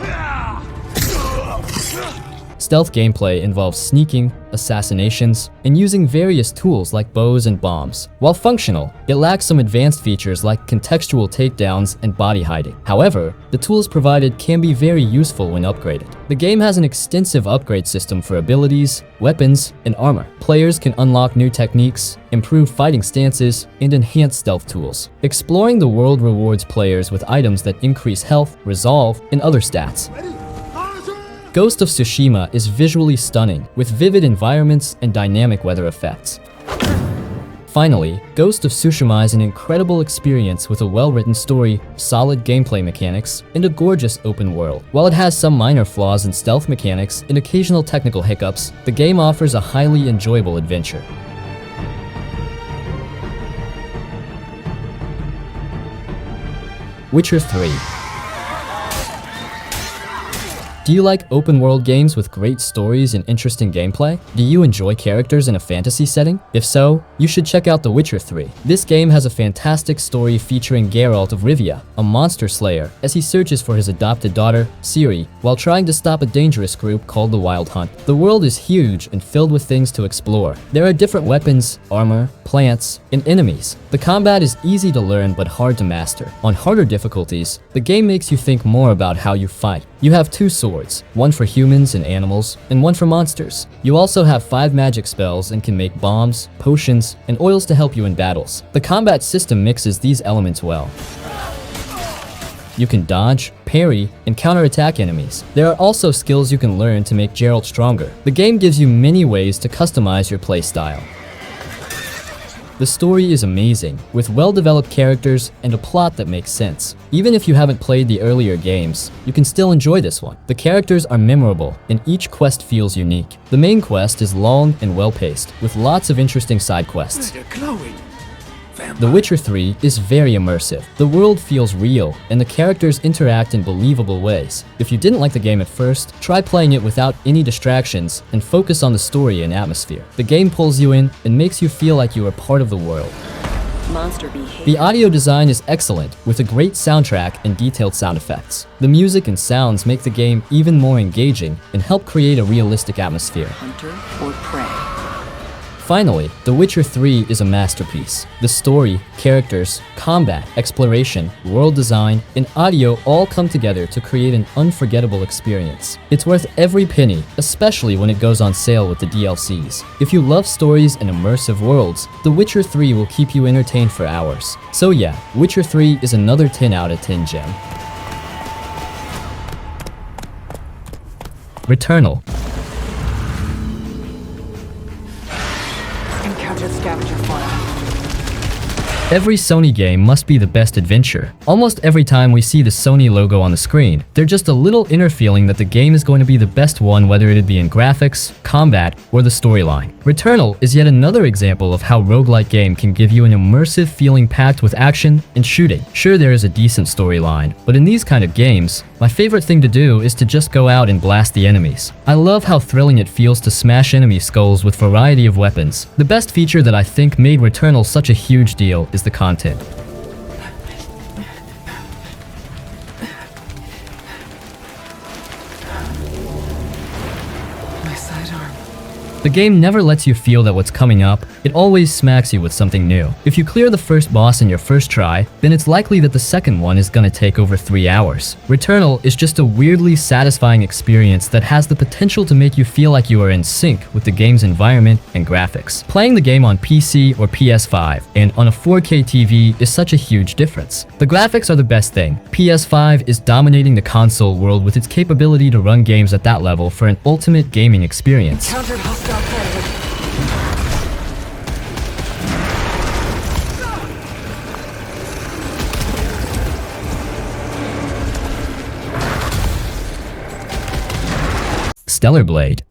Stealth gameplay involves sneaking, assassinations, and using various tools like bows and bombs. While functional, it lacks some advanced features like contextual takedowns and body hiding. However, the tools provided can be very useful when upgraded. The game has an extensive upgrade system for abilities, weapons, and armor. Players can unlock new techniques, improve fighting stances, and enhance stealth tools. Exploring the world rewards players with items that increase health, resolve, and other stats. Ghost of Tsushima is visually stunning, with vivid environments and dynamic weather effects. Finally, Ghost of Tsushima is an incredible experience with a well-written story, solid gameplay mechanics, and a gorgeous open world. While it has some minor flaws in stealth mechanics and occasional technical hiccups, the game offers a highly enjoyable adventure. Witcher 3. Do you like open-world games with great stories and interesting gameplay? Do you enjoy characters in a fantasy setting? If so, you should check out The Witcher 3. This game has a fantastic story featuring Geralt of Rivia, a monster slayer, as he searches for his adopted daughter, Ciri, while trying to stop a dangerous group called the Wild Hunt. The world is huge and filled with things to explore. There are different weapons, armor, plants, and enemies. The combat is easy to learn but hard to master. On harder difficulties, the game makes you think more about how you fight. You have 2 swords, one for humans and animals, and one for monsters. You also have 5 magic spells and can make bombs, potions, and oils to help you in battles. The combat system mixes these elements well. You can dodge, parry, and counterattack enemies. There are also skills you can learn to make Geralt stronger. The game gives you many ways to customize your playstyle. The story is amazing, with well-developed characters and a plot that makes sense. Even if you haven't played the earlier games, you can still enjoy this one. The characters are memorable, and each quest feels unique. The main quest is long and well-paced, with lots of interesting side quests. The Witcher 3 is very immersive. The world feels real, and the characters interact in believable ways. If you didn't like the game at first, try playing it without any distractions and focus on the story and atmosphere. The game pulls you in and makes you feel like you are part of the world. The audio design is excellent, with a great soundtrack and detailed sound effects. The music and sounds make the game even more engaging and help create a realistic atmosphere. Hunter or prey? Finally, The Witcher 3 is a masterpiece. The story, characters, combat, exploration, world design, and audio all come together to create an unforgettable experience. It's worth every penny, especially when it goes on sale with the DLCs. If you love stories and immersive worlds, The Witcher 3 will keep you entertained for hours. So yeah, Witcher 3 is another 10 out of 10 gem. Returnal. Encountered scavenger file. Every Sony game must be the best adventure. Almost every time we see the Sony logo on the screen, there's just a little inner feeling that the game is going to be the best one, whether it be in graphics, combat, or the storyline. Returnal is yet another example of how roguelike game can give you an immersive feeling packed with action and shooting. Sure, there is a decent storyline, but in these kind of games, my favorite thing to do is to just go out and blast the enemies. I love how thrilling it feels to smash enemy skulls with variety of weapons. The best feature that I think made Returnal such a huge deal is the content. My sidearm. The game never lets you feel that what's coming up, it always smacks you with something new. If you clear the first boss in your first try, then it's likely that the second one is gonna take over 3 hours. Returnal is just a weirdly satisfying experience that has the potential to make you feel like you are in sync with the game's environment and graphics. Playing the game on PC or PS5 and on a 4K TV is such a huge difference. The graphics are the best thing. PS5 is dominating the console world with its capability to run games at that level for an ultimate gaming experience. Encountered hostile predator. Stellar Blade.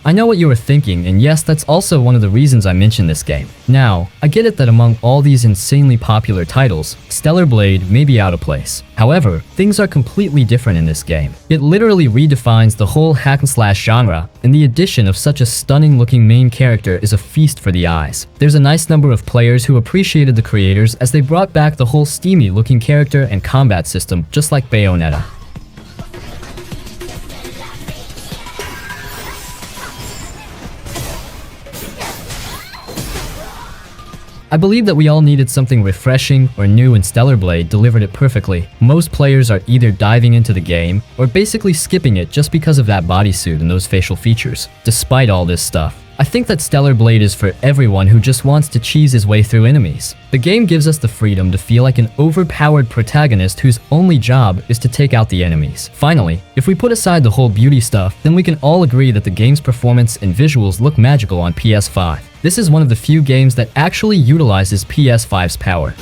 I know what you were thinking, and yes, that's also one of the reasons I mentioned this game. Now, I get it that among all these insanely popular titles, Stellar Blade may be out of place. However, things are completely different in this game. It literally redefines the whole hack-and-slash genre, and the addition of such a stunning-looking main character is a feast for the eyes. There's a nice number of players who appreciated the creators as they brought back the whole steamy-looking character and combat system, just like Bayonetta. I believe that we all needed something refreshing or new, and Stellar Blade delivered it perfectly. Most players are either diving into the game or basically skipping it just because of that bodysuit and those facial features. Despite all this stuff, I think that Stellar Blade is for everyone who just wants to cheese his way through enemies. The game gives us the freedom to feel like an overpowered protagonist whose only job is to take out the enemies. Finally, if we put aside the whole beauty stuff, then we can all agree that the game's performance and visuals look magical on PS5. This is one of the few games that actually utilizes PS5's power.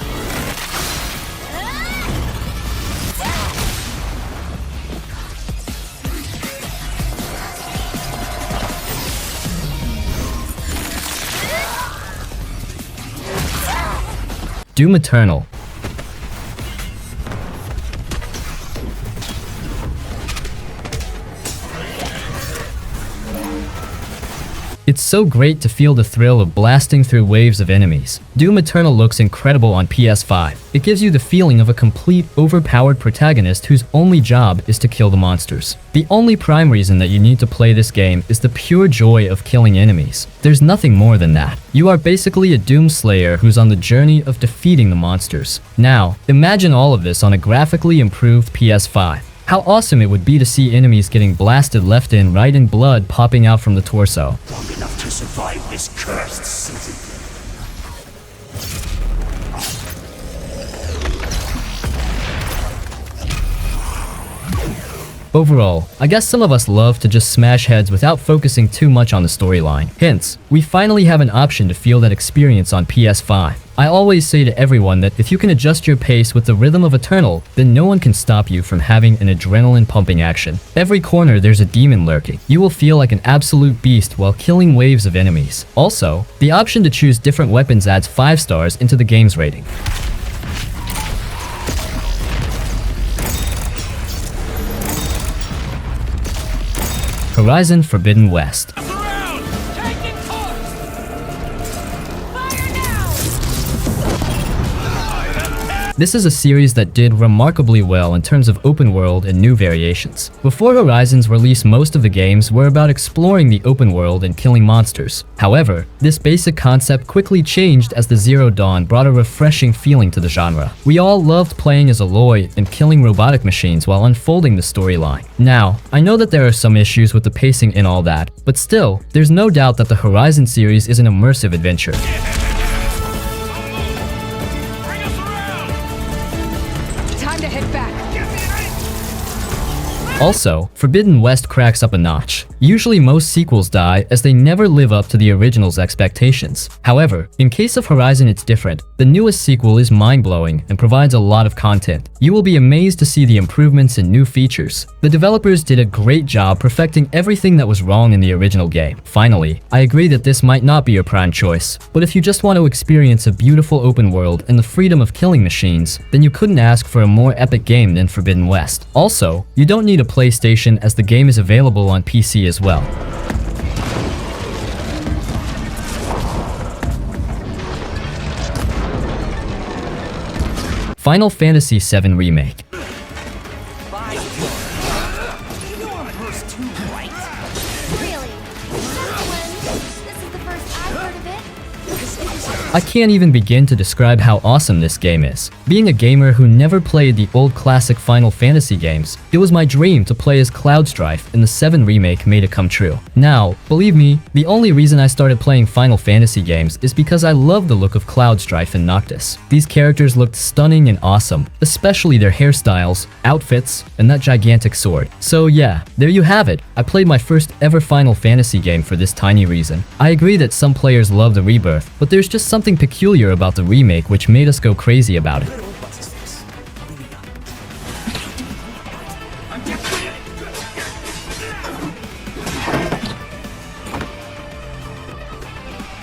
Doom Eternal. It's so great to feel the thrill of blasting through waves of enemies. Doom Eternal looks incredible on PS5. It gives you the feeling of a complete, overpowered protagonist whose only job is to kill the monsters. The only prime reason that you need to play this game is the pure joy of killing enemies. There's nothing more than that. You are basically a Doom Slayer who's on the journey of defeating the monsters. Now, imagine all of this on a graphically improved PS5. How awesome it would be to see enemies getting blasted left and right and blood popping out from the torso. Long enough to survive this cursed city. Overall, I guess some of us love to just smash heads without focusing too much on the storyline. Hence, we finally have an option to feel that experience on PS5. I always say to everyone that if you can adjust your pace with the rhythm of Eternal, then no one can stop you from having an adrenaline-pumping action. Every corner there's a demon lurking. You will feel like an absolute beast while killing waves of enemies. Also, the option to choose different weapons adds 5 stars into the game's rating. Horizon Forbidden West. This is a series that did remarkably well in terms of open world and new variations. Before Horizons release, most of the games were about exploring the open world and killing monsters. However, this basic concept quickly changed as the Zero Dawn brought a refreshing feeling to the genre. We all loved playing as Aloy and killing robotic machines while unfolding the storyline. Now, I know that there are some issues with the pacing and all that, but still, there's no doubt that the Horizon series is an immersive adventure. Time to hit back. Also, Forbidden West cracks up a notch. Usually most sequels die as they never live up to the original's expectations. However, in case of Horizon it's different. The newest sequel is mind-blowing and provides a lot of content. You will be amazed to see the improvements and new features. The developers did a great job perfecting everything that was wrong in the original game. Finally, I agree that this might not be your prime choice, but if you just want to experience a beautiful open world and the freedom of killing machines, then you couldn't ask for a more epic game than Forbidden West. Also, you don't need a PlayStation as the game is available on PC as well. Final Fantasy VII Remake. I can't even begin to describe how awesome this game is. Being a gamer who never played the old classic Final Fantasy games, it was my dream to play as Cloud Strife, and the 7 remake made it come true. Now, believe me, the only reason I started playing Final Fantasy games is because I love the look of Cloud Strife and Noctis. These characters looked stunning and awesome, especially their hairstyles, outfits, and that gigantic sword. So yeah, there you have it. I played my first ever Final Fantasy game for this tiny reason. I agree that some players love the rebirth, but there's just something peculiar about the remake which made us go crazy about it.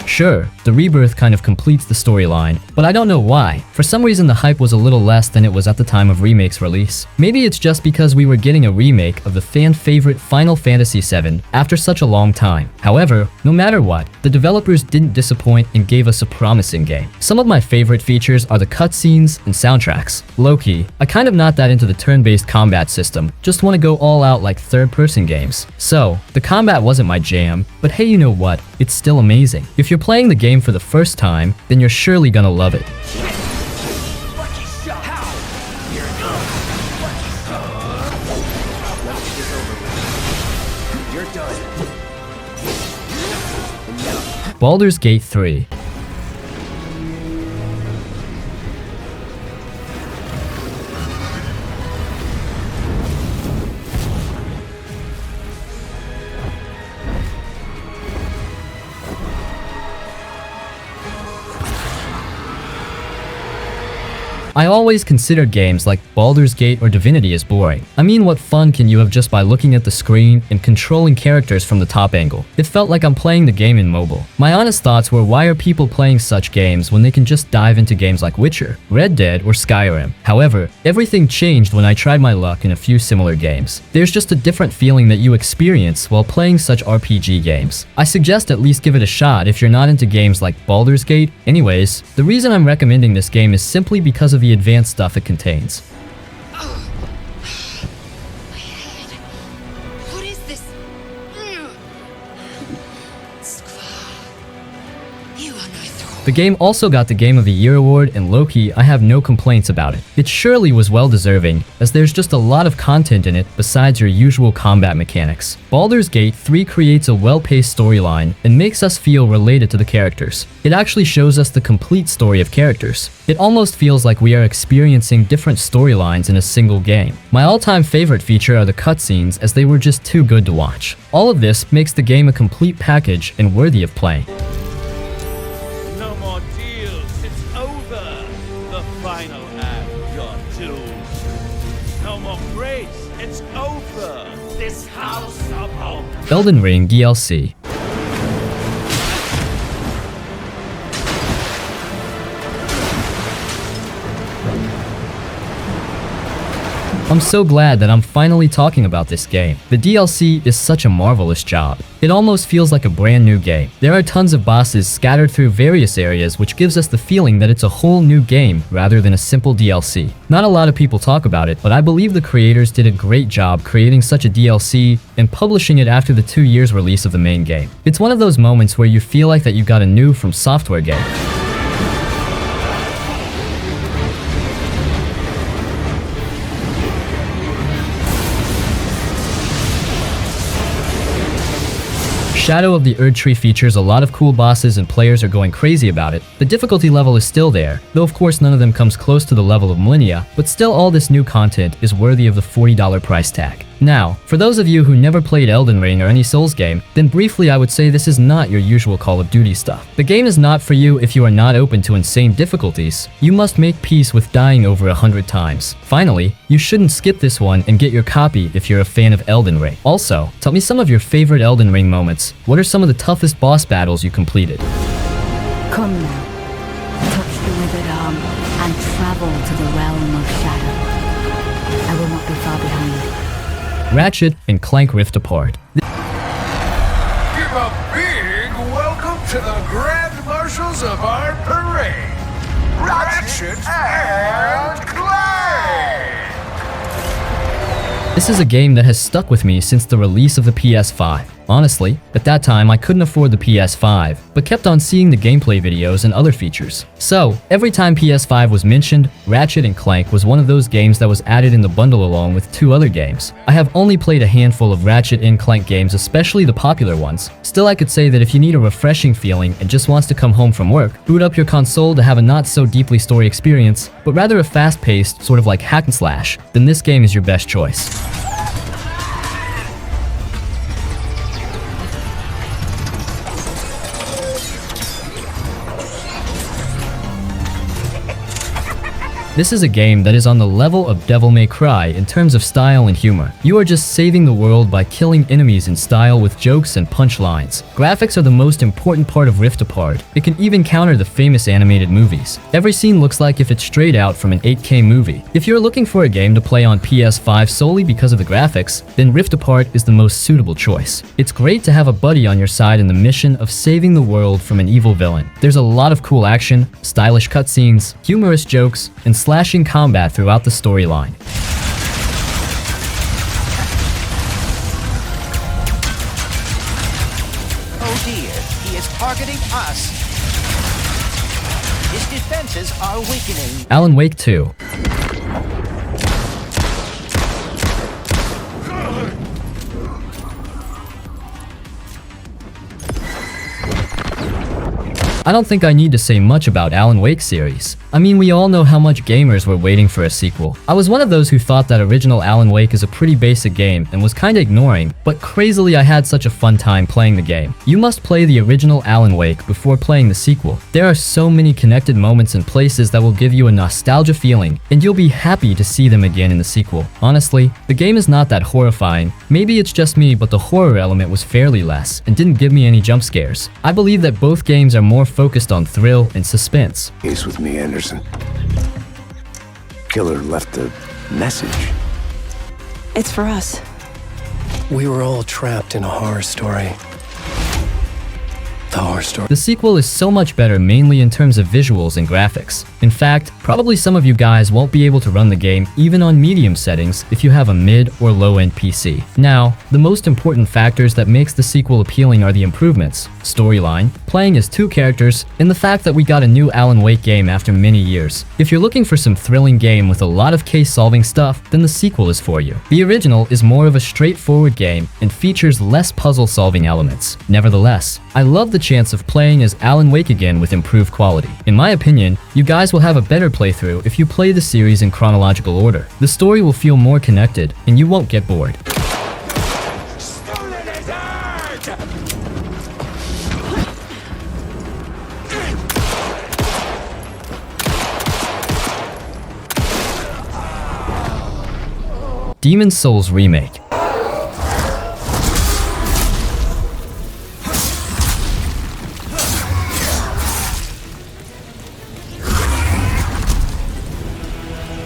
Sure, the rebirth kind of completes the storyline, but I don't know why. For some reason the hype was a little less than it was at the time of Remake's release. Maybe it's just because we were getting a remake of the fan-favorite Final Fantasy VII after such a long time. However, no matter what, the developers didn't disappoint and gave us a promising game. Some of my favorite features are the cutscenes and soundtracks. Low-key, I kind of not that into the turn-based combat system, just want to go all out like third-person games. So, the combat wasn't my jam, but hey, you know what? It's still amazing. If you're playing the game for the first time, then you're surely gonna love it. Baldur's Gate 3. I always considered games like Baldur's Gate or Divinity as boring. I mean, what fun can you have just by looking at the screen and controlling characters from the top angle? It felt like I'm playing the game in mobile. My honest thoughts were, why are people playing such games when they can just dive into games like Witcher, Red Dead, or Skyrim? However, everything changed when I tried my luck in a few similar games. There's just a different feeling that you experience while playing such RPG games. I suggest at least give it a shot if you're not into games like Baldur's Gate. Anyways, the reason I'm recommending this game is simply because of the advanced stuff it contains. What is this? The game also got the Game of the Year award, and low-key, I have no complaints about it. It surely was well deserving, as there's just a lot of content in it besides your usual combat mechanics. Baldur's Gate 3 creates a well-paced storyline and makes us feel related to the characters. It actually shows us the complete story of characters. It almost feels like we are experiencing different storylines in a single game. My all-time favorite feature are the cutscenes, as they were just too good to watch. All of this makes the game a complete package and worthy of playing. Elden Ring DLC. I'm so glad that I'm finally talking about this game. The DLC is such a marvelous job. It almost feels like a brand new game. There are tons of bosses scattered through various areas, which gives us the feeling that it's a whole new game rather than a simple DLC. Not a lot of people talk about it, but I believe the creators did a great job creating such a DLC and publishing it after the 2 years release of the main game. It's one of those moments where you feel like that you got a new From Software game. Shadow of the Erdtree features a lot of cool bosses and players are going crazy about it. The difficulty level is still there, though of course none of them comes close to the level of Millennia, but still all this new content is worthy of the $40 price tag. Now, for those of you who never played Elden Ring or any Souls game, then briefly I would say this is not your usual Call of Duty stuff. The game is not for you if you are not open to insane difficulties. You must make peace with dying over 100 times. Finally, you shouldn't skip this one and get your copy if you're a fan of Elden Ring. Also, tell me some of your favorite Elden Ring moments. What are some of the toughest boss battles you completed? Come now, touch the withered arm and travel to the realm of shadow. I will not be far behind. Ratchet and Clank Rift Apart. Give a big welcome to the Grand Marshals of our parade, Ratchet and Clank! This is a game that has stuck with me since the release of the PS5. Honestly, at that time I couldn't afford the PS5, but kept on seeing the gameplay videos and other features. So, every time PS5 was mentioned, Ratchet and Clank was one of those games that was added in the bundle along with 2 other games. I have only played a handful of Ratchet and Clank games, especially the popular ones. Still, I could say that if you need a refreshing feeling and just wants to come home from work, boot up your console to have a not so deeply story experience, but rather a fast-paced, sort of like hack and slash, then this game is your best choice. This is a game that is on the level of Devil May Cry in terms of style and humor. You are just saving the world by killing enemies in style with jokes and punchlines. Graphics are the most important part of Rift Apart. It can even counter the famous animated movies. Every scene looks like if it's straight out from an 8K movie. If you're looking for a game to play on PS5 solely because of the graphics, then Rift Apart is the most suitable choice. It's great to have a buddy on your side in the mission of saving the world from an evil villain. There's a lot of cool action, stylish cutscenes, humorous jokes, and slashing combat throughout the storyline. Oh dear, he is targeting us. His defenses are weakening. Alan Wake 2. I don't think I need to say much about Alan Wake series. I mean, we all know how much gamers were waiting for a sequel. I was one of those who thought that original Alan Wake is a pretty basic game and was kinda ignoring, but crazily I had such a fun time playing the game. You must play the original Alan Wake before playing the sequel. There are so many connected moments and places that will give you a nostalgia feeling, and you'll be happy to see them again in the sequel. Honestly, the game is not that horrifying. Maybe it's just me, but the horror element was fairly less and didn't give me any jump scares. I believe that both games are more focused on thrill and suspense. He's with me, Anderson. Killer left a message. It's for us. We were all trapped in a horror story. The horror story. The sequel is so much better mainly in terms of visuals and graphics. In fact, probably some of you guys won't be able to run the game even on medium settings if you have a mid or low-end PC. Now, the most important factors that makes the sequel appealing are the improvements, storyline, playing as 2 characters, and the fact that we got a new Alan Wake game after many years. If you're looking for some thrilling game with a lot of case-solving stuff, then the sequel is for you. The original is more of a straightforward game and features less puzzle-solving elements. Nevertheless, I love the chance of playing as Alan Wake again with improved quality. In my opinion, you guys will have a better playthrough if you play the series in chronological order. The story will feel more connected, and you won't get bored. Demon's Souls Remake.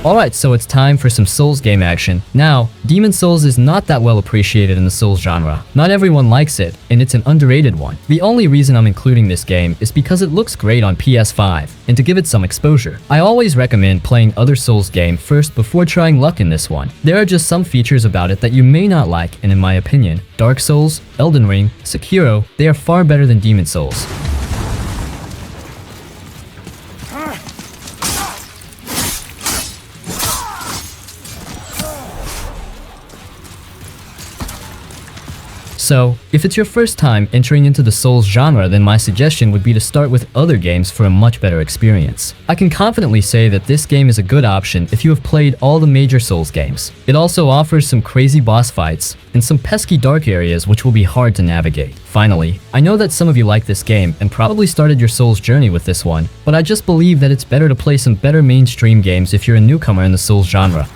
Alright, so it's time for some Souls game action. Now, Demon's Souls is not that well appreciated in the Souls genre. Not everyone likes it, and it's an underrated one. The only reason I'm including this game is because it looks great on PS5, and to give it some exposure. I always recommend playing other Souls game first before trying luck in this one. There are just some features about it that you may not like, and in my opinion, Dark Souls, Elden Ring, Sekiro, they are far better than Demon's Souls. So, if it's your first time entering into the Souls genre, then my suggestion would be to start with other games for a much better experience. I can confidently say that this game is a good option if you have played all the major Souls games. It also offers some crazy boss fights and some pesky dark areas which will be hard to navigate. Finally, I know that some of you like this game and probably started your Souls journey with this one, but I just believe that it's better to play some better mainstream games if you're a newcomer in the Souls genre.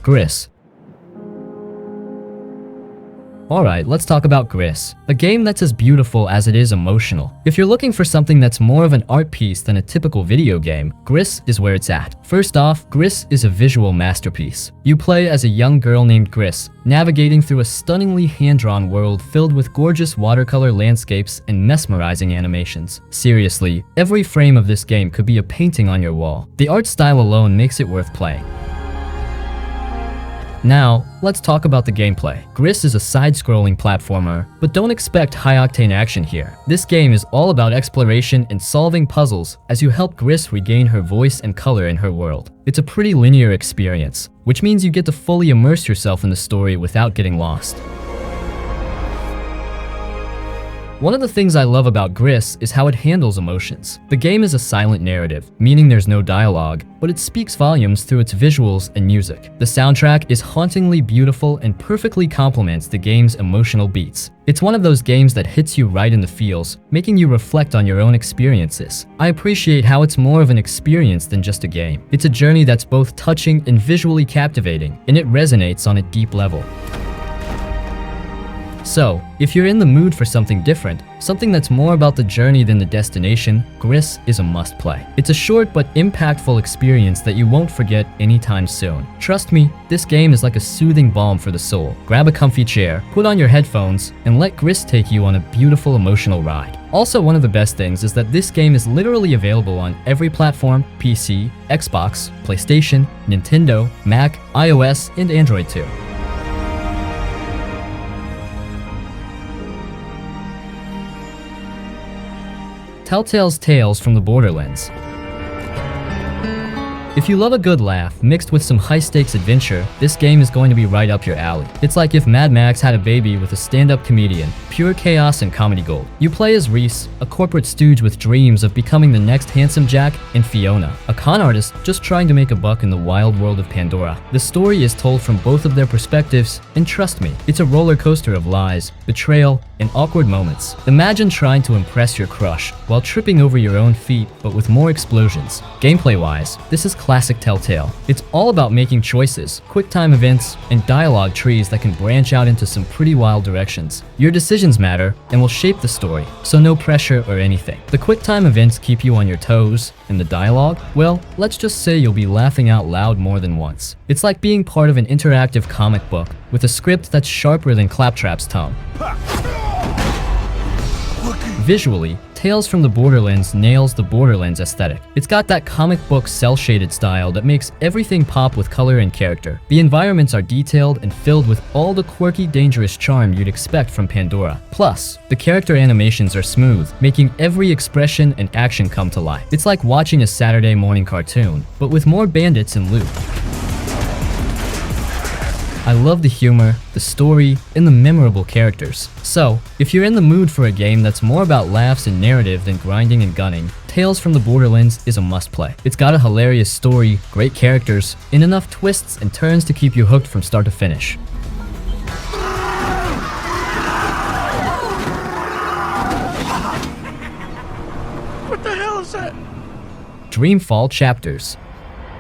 Gris. Alright, let's talk about Gris, a game that's as beautiful as it is emotional. If you're looking for something that's more of an art piece than a typical video game, Gris is where it's at. First off, Gris is a visual masterpiece. You play as a young girl named Gris, navigating through a stunningly hand-drawn world filled with gorgeous watercolor landscapes and mesmerizing animations. Seriously, every frame of this game could be a painting on your wall. The art style alone makes it worth playing. Now, let's talk about the gameplay. Gris is a side-scrolling platformer, but don't expect high-octane action here. This game is all about exploration and solving puzzles as you help Gris regain her voice and color in her world. It's a pretty linear experience, which means you get to fully immerse yourself in the story without getting lost. One of the things I love about Gris is how it handles emotions. The game is a silent narrative, meaning there's no dialogue, but it speaks volumes through its visuals and music. The soundtrack is hauntingly beautiful and perfectly complements the game's emotional beats. It's one of those games that hits you right in the feels, making you reflect on your own experiences. I appreciate how it's more of an experience than just a game. It's a journey that's both touching and visually captivating, and it resonates on a deep level. So, if you're in the mood for something different, something that's more about the journey than the destination, Gris is a must-play. It's a short but impactful experience that you won't forget anytime soon. Trust me, this game is like a soothing balm for the soul. Grab a comfy chair, put on your headphones, and let Gris take you on a beautiful emotional ride. Also, one of the best things is that this game is literally available on every platform: PC, Xbox, PlayStation, Nintendo, Mac, iOS, and Android too. Telltale's Tales from the Borderlands. If you love a good laugh mixed with some high-stakes adventure, this game is going to be right up your alley. It's like if Mad Max had a baby with a stand-up comedian, pure chaos and comedy gold. You play as Reese, a corporate stooge with dreams of becoming the next Handsome Jack, and Fiona, a con artist just trying to make a buck in the wild world of Pandora. The story is told from both of their perspectives, and trust me, it's a roller coaster of lies, betrayal, and awkward moments. Imagine trying to impress your crush while tripping over your own feet, but with more explosions. Gameplay-wise, this is classic Telltale. It's all about making choices, quick-time events, and dialogue trees that can branch out into some pretty wild directions. Your decisions matter and will shape the story, so no pressure or anything. The quick-time events keep you on your toes, and the dialogue, well, let's just say you'll be laughing out loud more than once. It's like being part of an interactive comic book with a script that's sharper than Claptrap's tongue. Visually, Tales from the Borderlands nails the Borderlands aesthetic. It's got that comic book cel-shaded style that makes everything pop with color and character. The environments are detailed and filled with all the quirky, dangerous charm you'd expect from Pandora. Plus, the character animations are smooth, making every expression and action come to life. It's like watching a Saturday morning cartoon, but with more bandits and loot. I love the humor, the story, and the memorable characters. So, if you're in the mood for a game that's more about laughs and narrative than grinding and gunning, Tales from the Borderlands is a must-play. It's got a hilarious story, great characters, and enough twists and turns to keep you hooked from start to finish. What the hell is that? Dreamfall Chapters.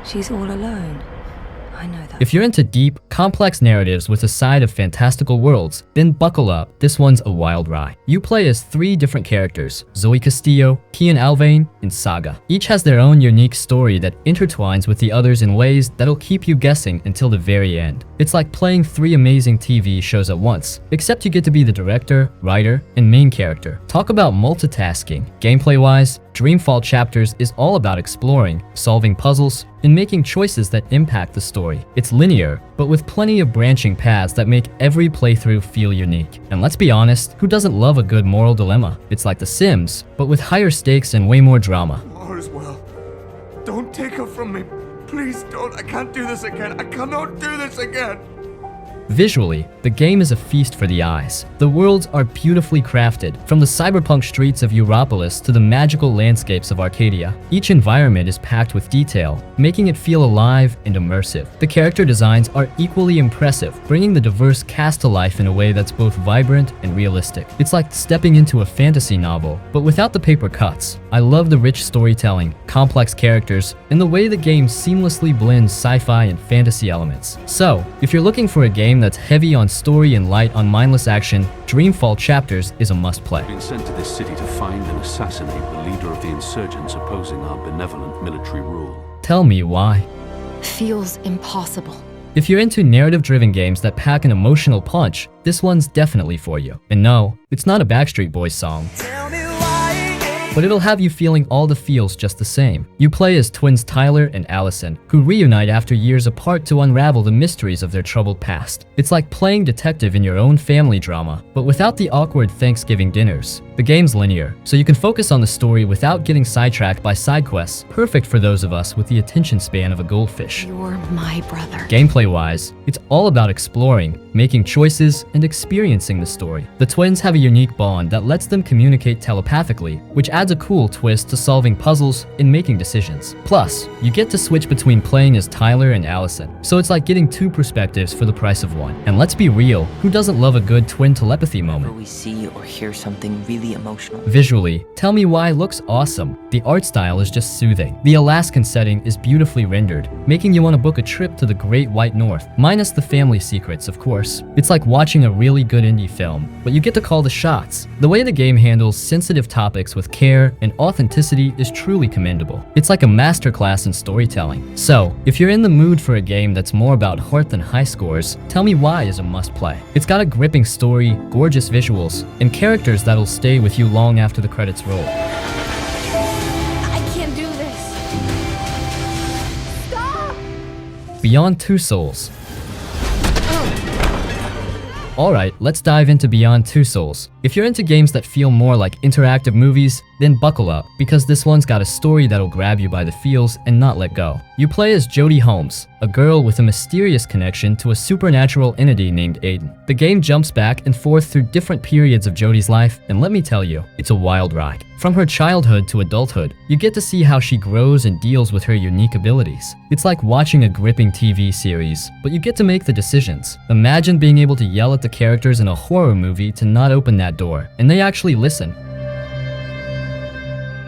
She's all alone. I know that. If you're into deep, complex narratives with a side of fantastical worlds, then buckle up. This one's a wild ride. You play as 3 different characters: Zoe Castillo, Kian Alvain, and Saga. Each has their own unique story that intertwines with the others in ways that'll keep you guessing until the very end. It's like playing 3 amazing TV shows at once, except you get to be the director, writer, and main character. Talk about multitasking. Gameplay-wise, Dreamfall Chapters is all about exploring, solving puzzles, and making choices that impact the story. It's linear, but with plenty of branching paths that make every playthrough feel unique. And let's be honest, who doesn't love a good moral dilemma? It's like The Sims, but with higher stakes and way more drama. Please don't. I can't do this again. I cannot do this again. Visually, the game is a feast for the eyes. The worlds are beautifully crafted, from the cyberpunk streets of Europolis to the magical landscapes of Arcadia. Each environment is packed with detail, making it feel alive and immersive. The character designs are equally impressive, bringing the diverse cast to life in a way that's both vibrant and realistic. It's like stepping into a fantasy novel, but without the paper cuts. I love the rich storytelling, complex characters, and the way the game seamlessly blends sci-fi and fantasy elements. So, if you're looking for a game that's heavy on story and light on mindless action, Dreamfall Chapters is a must-play. I've been sent to this city to find and assassinate the leader of the insurgents opposing our benevolent military rule. Tell me why. Feels impossible. If you're into narrative-driven games that pack an emotional punch, this one's definitely for you. And no, it's not a Backstreet Boys song, but it'll have you feeling all the feels just the same. You play as twins Tyler and Allison, who reunite after years apart to unravel the mysteries of their troubled past. It's like playing detective in your own family drama, but without the awkward Thanksgiving dinners. The game's linear, so you can focus on the story without getting sidetracked by side quests, perfect for those of us with the attention span of a goldfish. You're my brother. Gameplay-wise, it's all about exploring, making choices, and experiencing the story. The twins have a unique bond that lets them communicate telepathically, which adds a cool twist to solving puzzles and making decisions. Plus, you get to switch between playing as Tyler and Allison, so it's like getting two perspectives for the price of one. And let's be real, who doesn't love a good twin telepathy moment? We see or hear something really emotional. Visually, Tell Me Why looks awesome. The art style is just soothing. The Alaskan setting is beautifully rendered, making you want to book a trip to the Great White North, minus the family secrets, of course. It's like watching a really good indie film, but you get to call the shots. The way the game handles sensitive topics with care and authenticity is truly commendable. It's like a masterclass in storytelling. So, if you're in the mood for a game that's more about heart than high scores, Tell Me Why is a must-play. It's got a gripping story, gorgeous visuals, and characters that'll stay with you long after the credits roll. I can't do this. Stop! Beyond Two Souls. Alright, let's dive into Beyond Two Souls. If you're into games that feel more like interactive movies, then buckle up, because this one's got a story that'll grab you by the feels and not let go. You play as Jodie Holmes, a girl with a mysterious connection to a supernatural entity named Aiden. The game jumps back and forth through different periods of Jodie's life, and let me tell you, it's a wild ride. From her childhood to adulthood, you get to see how she grows and deals with her unique abilities. It's like watching a gripping TV series, but you get to make the decisions. Imagine being able to yell at the characters in a horror movie to not open that door, and they actually listen.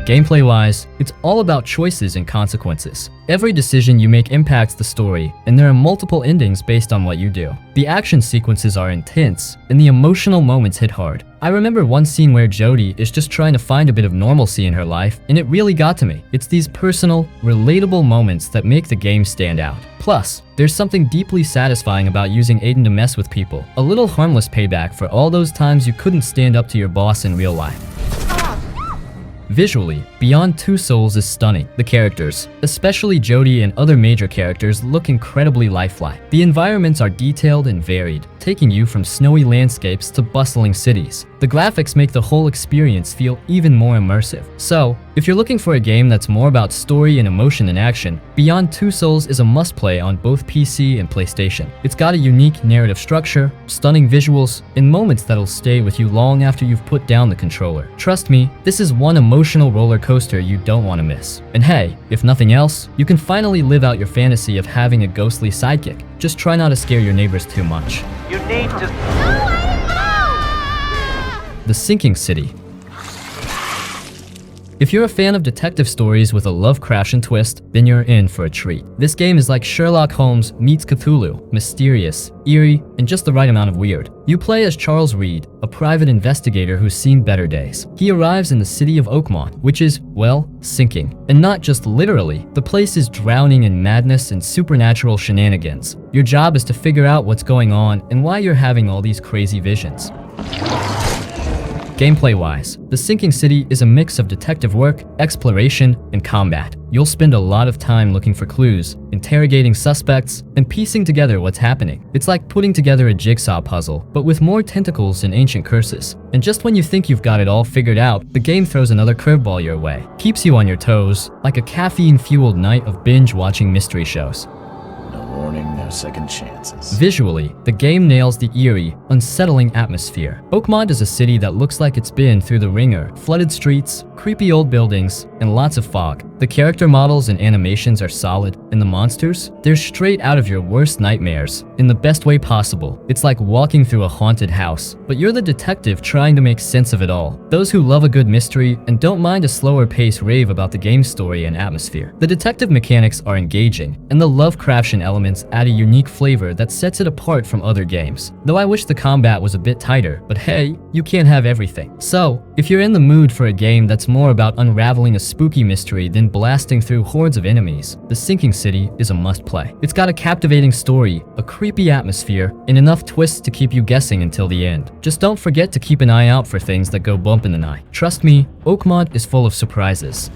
Gameplay-wise, it's all about choices and consequences. Every decision you make impacts the story, and there are multiple endings based on what you do. The action sequences are intense, and the emotional moments hit hard. I remember one scene where Jodie is just trying to find a bit of normalcy in her life, and it really got to me. It's these personal, relatable moments that make the game stand out. Plus, there's something deeply satisfying about using Aiden to mess with people. A little harmless payback for all those times you couldn't stand up to your boss in real life. Visually, Beyond Two Souls is stunning. The characters, especially Jodie and other major characters, look incredibly lifelike. The environments are detailed and varied, taking you from snowy landscapes to bustling cities. The graphics make the whole experience feel even more immersive. So, if you're looking for a game that's more about story and emotion than action, Beyond Two Souls is a must-play on both PC and PlayStation. It's got a unique narrative structure, stunning visuals, and moments that'll stay with you long after you've put down the controller. Trust me, this is one emotional roller coaster you don't want to miss. And hey, if nothing else, you can finally live out your fantasy of having a ghostly sidekick. Just try not to scare your neighbors too much. You need to... The Sinking City. If you're a fan of detective stories with a Lovecraftian twist, then you're in for a treat. This game is like Sherlock Holmes meets Cthulhu, mysterious, eerie, and just the right amount of weird. You play as Charles Reed, a private investigator who's seen better days. He arrives in the city of Oakmont, which is, well, sinking. And not just literally, the place is drowning in madness and supernatural shenanigans. Your job is to figure out what's going on and why you're having all these crazy visions. Gameplay-wise, The Sinking City is a mix of detective work, exploration, and combat. You'll spend a lot of time looking for clues, interrogating suspects, and piecing together what's happening. It's like putting together a jigsaw puzzle, but with more tentacles and ancient curses. And just when you think you've got it all figured out, the game throws another curveball your way. Keeps you on your toes, like a caffeine-fueled night of binge-watching mystery shows. Warning, no second chances. Visually, the game nails the eerie, unsettling atmosphere. Oakmont is a city that looks like it's been through the ringer. Flooded streets, creepy old buildings, and lots of fog. The character models and animations are solid, and the monsters? They're straight out of your worst nightmares, in the best way possible. It's like walking through a haunted house, but you're the detective trying to make sense of it all. Those who love a good mystery and don't mind a slower pace rave about the game's story and atmosphere. The detective mechanics are engaging, and the Lovecraftian elements add a unique flavor that sets it apart from other games. Though I wish the combat was a bit tighter, but hey, you can't have everything. So, if you're in the mood for a game that's more about unraveling a spooky mystery than blasting through hordes of enemies, The Sinking City is a must-play. It's got a captivating story, a creepy atmosphere, and enough twists to keep you guessing until the end. Just don't forget to keep an eye out for things that go bump in the night. Trust me, Oakmont is full of surprises.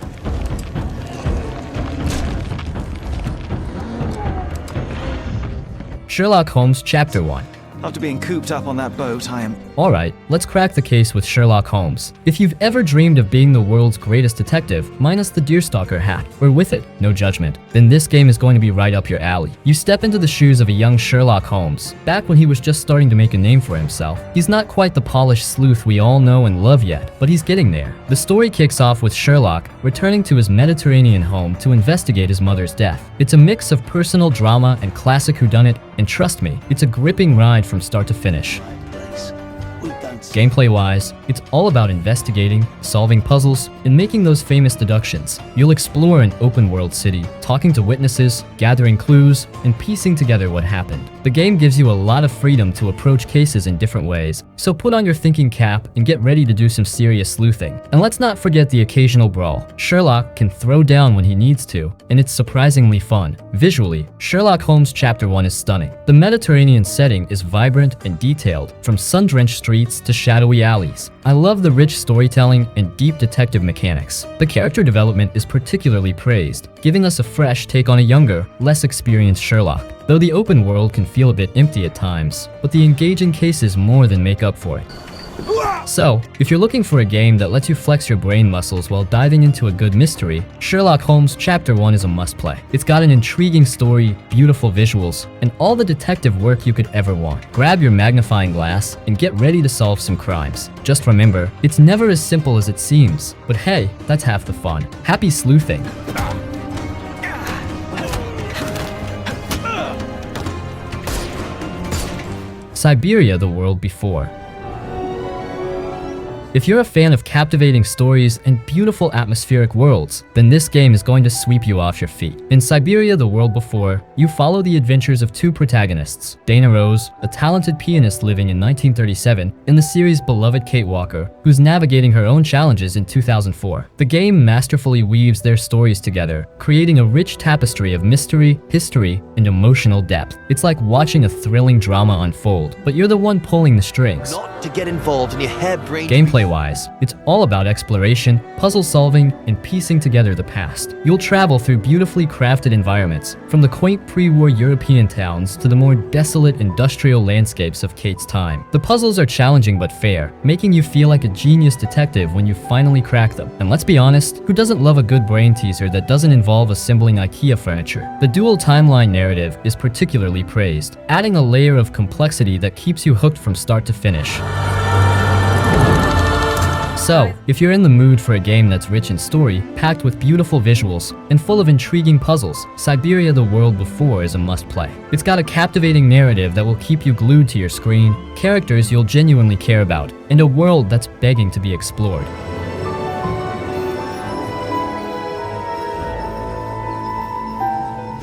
Sherlock Holmes Chapter 1. After being cooped up on that boat, I am... Alright, let's crack the case with Sherlock Holmes. If you've ever dreamed of being the world's greatest detective, minus the deerstalker hat, or with it, no judgment, then this game is going to be right up your alley. You step into the shoes of a young Sherlock Holmes, back when he was just starting to make a name for himself. He's not quite the polished sleuth we all know and love yet, but he's getting there. The story kicks off with Sherlock returning to his Mediterranean home to investigate his mother's death. It's a mix of personal drama and classic whodunit, and trust me, it's a gripping ride from start to finish. Gameplay-wise, it's all about investigating, solving puzzles, and making those famous deductions. You'll explore an open-world city, talking to witnesses, gathering clues, and piecing together what happened. The game gives you a lot of freedom to approach cases in different ways, so put on your thinking cap and get ready to do some serious sleuthing. And let's not forget the occasional brawl. Sherlock can throw down when he needs to, and it's surprisingly fun. Visually, Sherlock Holmes Chapter 1 is stunning. The Mediterranean setting is vibrant and detailed, from sun-drenched streets to shadowy alleys. I love the rich storytelling and deep detective mechanics. The character development is particularly praised, giving us a fresh take on a younger, less experienced Sherlock. Though the open world can feel a bit empty at times, but the engaging cases more than make up for it. So, if you're looking for a game that lets you flex your brain muscles while diving into a good mystery, Sherlock Holmes Chapter 1 is a must-play. It's got an intriguing story, beautiful visuals, and all the detective work you could ever want. Grab your magnifying glass and get ready to solve some crimes. Just remember, it's never as simple as it seems, but hey, that's half the fun. Happy sleuthing! Siberia: The World Before. If you're a fan of captivating stories and beautiful atmospheric worlds, then this game is going to sweep you off your feet. In Siberia: The World Before, you follow the adventures of two protagonists, Dana Rose, a talented pianist living in 1937, and the series' beloved Kate Walker, who's navigating her own challenges in 2004. The game masterfully weaves their stories together, creating a rich tapestry of mystery, history, and emotional depth. It's like watching a thrilling drama unfold, but you're the one pulling the strings. Not to get involved in your harebrained... Gameplay-wise, it's all about exploration, puzzle solving, and piecing together the past. You'll travel through beautifully crafted environments, from the quaint pre-war European towns to the more desolate industrial landscapes of Kate's time. The puzzles are challenging but fair, making you feel like a genius detective when you finally crack them. And let's be honest, who doesn't love a good brain teaser that doesn't involve assembling IKEA furniture? The dual timeline narrative is particularly praised, adding a layer of complexity that keeps you hooked from start to finish. So, if you're in the mood for a game that's rich in story, packed with beautiful visuals, and full of intriguing puzzles, Siberia: The World Before is a must-play. It's got a captivating narrative that will keep you glued to your screen, characters you'll genuinely care about, and a world that's begging to be explored.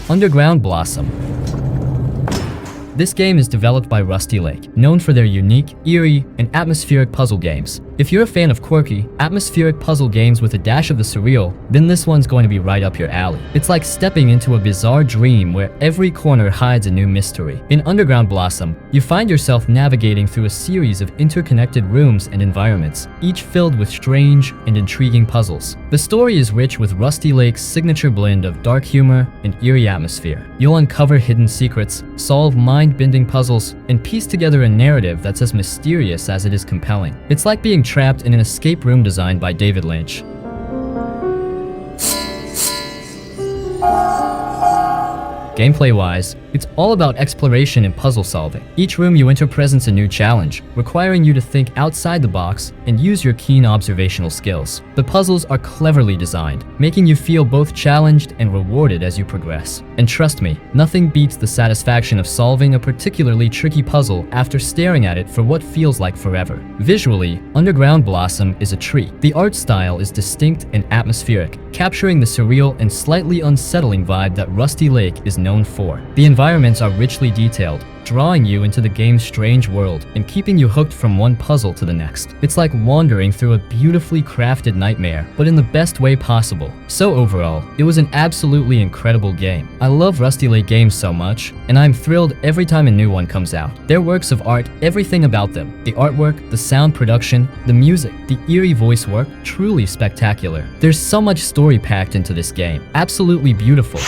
Underground Blossom. This game is developed by Rusty Lake, known for their unique, eerie, and atmospheric puzzle games. If you're a fan of quirky, atmospheric puzzle games with a dash of the surreal, then this one's going to be right up your alley. It's like stepping into a bizarre dream where every corner hides a new mystery. In Underground Blossom, you find yourself navigating through a series of interconnected rooms and environments, each filled with strange and intriguing puzzles. The story is rich with Rusty Lake's signature blend of dark humor and eerie atmosphere. You'll uncover hidden secrets, solve mind-bending puzzles, and piece together a narrative that's as mysterious as it is compelling. It's like being trapped in an escape room designed by David Lynch. Gameplay-wise, it's all about exploration and puzzle solving. Each room you enter presents a new challenge, requiring you to think outside the box and use your keen observational skills. The puzzles are cleverly designed, making you feel both challenged and rewarded as you progress. And trust me, nothing beats the satisfaction of solving a particularly tricky puzzle after staring at it for what feels like forever. Visually, Underground Blossom is a treat. The art style is distinct and atmospheric, capturing the surreal and slightly unsettling vibe that Rusty Lake is known for. The environments are richly detailed, drawing you into the game's strange world and keeping you hooked from one puzzle to the next. It's like wandering through a beautifully crafted nightmare, but in the best way possible. So overall, it was an absolutely incredible game. I love Rusty Lake games so much, and I'm thrilled every time a new one comes out. They're works of art, everything about them. The artwork, the sound production, the music, the eerie voice work, truly spectacular. There's so much story packed into this game. Absolutely beautiful.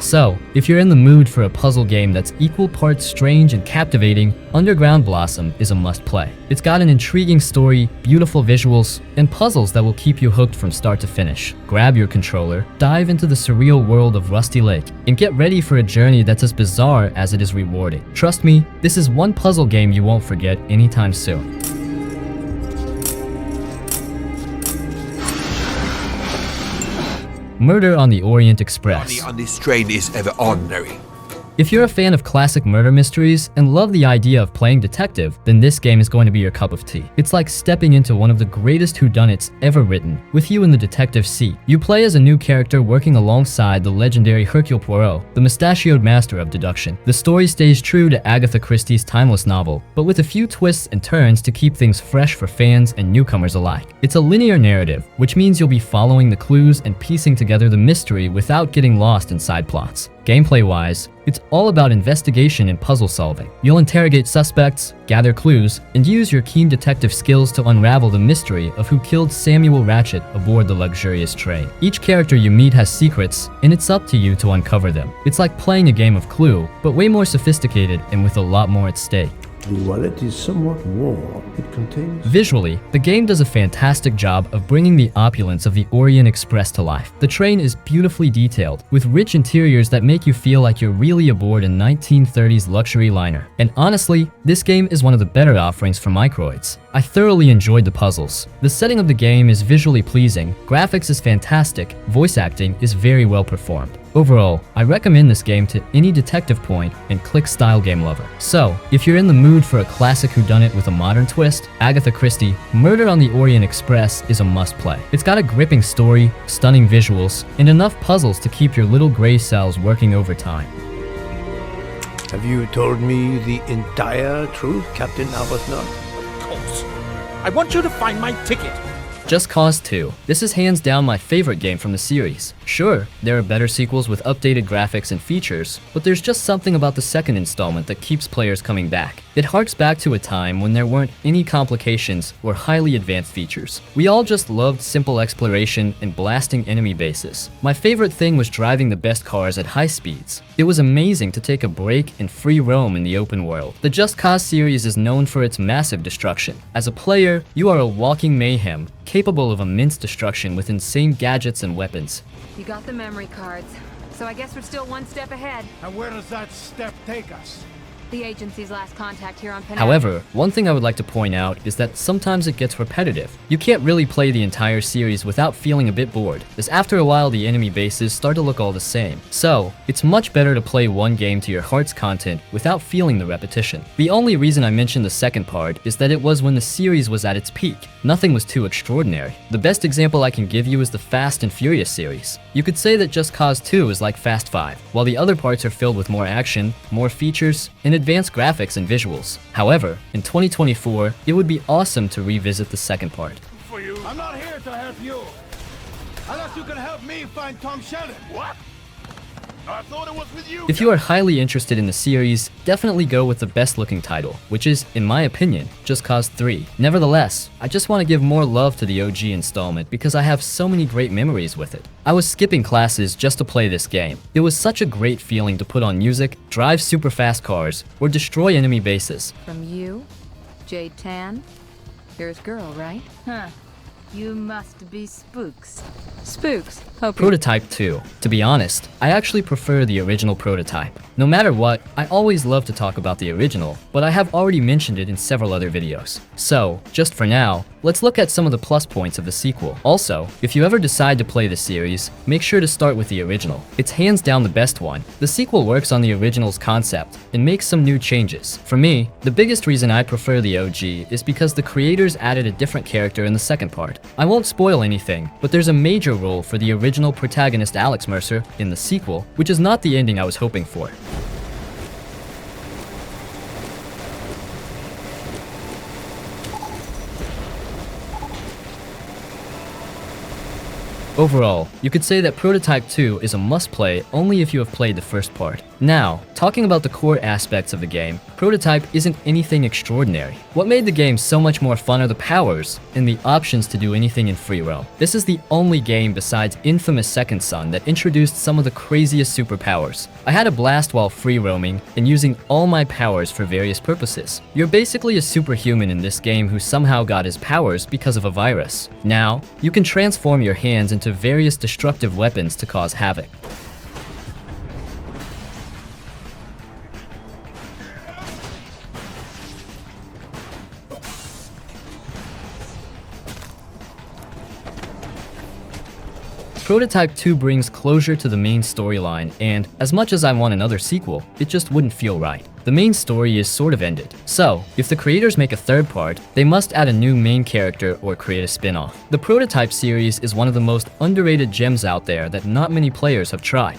So, if you're in the mood for a puzzle game that's equal parts strange and captivating, Underground Blossom is a must-play. It's got an intriguing story, beautiful visuals, and puzzles that will keep you hooked from start to finish. Grab your controller, dive into the surreal world of Rusty Lake, and get ready for a journey that's as bizarre as it is rewarding. Trust me, this is one puzzle game you won't forget anytime soon. Murder on the Orient Express. Money on this train is ever ordinary. If you're a fan of classic murder mysteries and love the idea of playing detective, then this game is going to be your cup of tea. It's like stepping into one of the greatest whodunits ever written, with you in the detective seat. You play as a new character working alongside the legendary Hercule Poirot, the mustachioed master of deduction. The story stays true to Agatha Christie's timeless novel, but with a few twists and turns to keep things fresh for fans and newcomers alike. It's a linear narrative, which means you'll be following the clues and piecing together the mystery without getting lost in side plots. Gameplay-wise, it's all about investigation and puzzle solving. You'll interrogate suspects, gather clues, and use your keen detective skills to unravel the mystery of who killed Samuel Ratchet aboard the luxurious train. Each character you meet has secrets, and it's up to you to uncover them. It's like playing a game of Clue, but way more sophisticated and with a lot more at stake. The wallet is somewhat warm. It contains... Visually, the game does a fantastic job of bringing the opulence of the Orient Express to life. The train is beautifully detailed, with rich interiors that make you feel like you're really aboard a 1930s luxury liner. And honestly, this game is one of the better offerings for microids. I thoroughly enjoyed the puzzles. The setting of the game is visually pleasing, graphics is fantastic, voice acting is very well performed. Overall, I recommend this game to any detective point and click-style game lover. So, if you're in the mood for a classic whodunit with a modern twist, Agatha Christie, Murder on the Orient Express is a must-play. It's got a gripping story, stunning visuals, and enough puzzles to keep your little gray cells working overtime. Have you told me the entire truth, Captain Arbuthnot? Of course. I want you to find my ticket. Just Cause 2. This is hands down my favorite game from the series. Sure, there are better sequels with updated graphics and features, but there's just something about the second installment that keeps players coming back. It harks back to a time when there weren't any complications or highly advanced features. We all just loved simple exploration and blasting enemy bases. My favorite thing was driving the best cars at high speeds. It was amazing to take a break and free roam in the open world. The Just Cause series is known for its massive destruction. As a player, you are a walking mayhem, capable of immense destruction with insane gadgets and weapons. You got the memory cards, so I guess we're still one step ahead. And where does that step take us? The agency's last contact here on Penang. However, one thing I would like to point out is that sometimes it gets repetitive. You can't really play the entire series without feeling a bit bored, as after a while the enemy bases start to look all the same. So, it's much better to play one game to your heart's content without feeling the repetition. The only reason I mentioned the second part is that it was when the series was at its peak. Nothing was too extraordinary. The best example I can give you is the Fast and Furious series. You could say that Just Cause 2 is like Fast 5, while the other parts are filled with more action, more features, and a advanced graphics and visuals. However, in 2024, it would be awesome to revisit the second part. For you. I'm not here to help you. Unless you can help me find Tom Sheldon. What? I thought it was with you. If you are highly interested in the series, definitely go with the best looking title, which is, in my opinion, Just Cause 3. Nevertheless, I just want to give more love to the OG installment because I have so many great memories with it. I was skipping classes just to play this game. It was such a great feeling to put on music, drive super fast cars, or destroy enemy bases. From you, Jade Tan, here's girl, right? Huh. You must be Spooks. Spooks. Prototype 2. To be honest, I actually prefer the original Prototype. No matter what, I always love to talk about the original, but I have already mentioned it in several other videos. So, just for now, let's look at some of the plus points of the sequel. Also, if you ever decide to play the series, make sure to start with the original. It's hands down the best one. The sequel works on the original's concept and makes some new changes. For me, the biggest reason I prefer the OG is because the creators added a different character in the second part. I won't spoil anything, but there's a major role for the original protagonist Alex Mercer in the sequel, which is not the ending I was hoping for. Overall, you could say that Prototype 2 is a must-play only if you have played the first part. Now, talking about the core aspects of the game, Prototype isn't anything extraordinary. What made the game so much more fun are the powers and the options to do anything in free roam. This is the only game besides infamous Second Son that introduced some of the craziest superpowers. I had a blast while free roaming and using all my powers for various purposes. You're basically a superhuman in this game who somehow got his powers because of a virus. Now, you can transform your hands into various destructive weapons to cause havoc. Prototype 2 brings closure to the main storyline, and as much as I want another sequel, it just wouldn't feel right. The main story is sort of ended. So, if the creators make a third part, they must add a new main character or create a spin-off. The Prototype series is one of the most underrated gems out there that not many players have tried.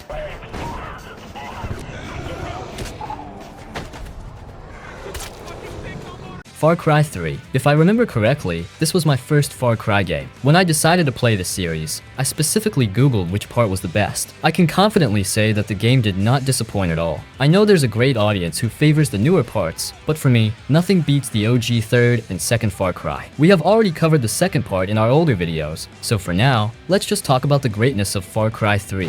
Far Cry 3. If I remember correctly, this was my first Far Cry game. When I decided to play this series, I specifically Googled which part was the best. I can confidently say that the game did not disappoint at all. I know there's a great audience who favors the newer parts, but for me, nothing beats the OG third and second Far Cry. We have already covered the second part in our older videos, so for now, let's just talk about the greatness of Far Cry 3.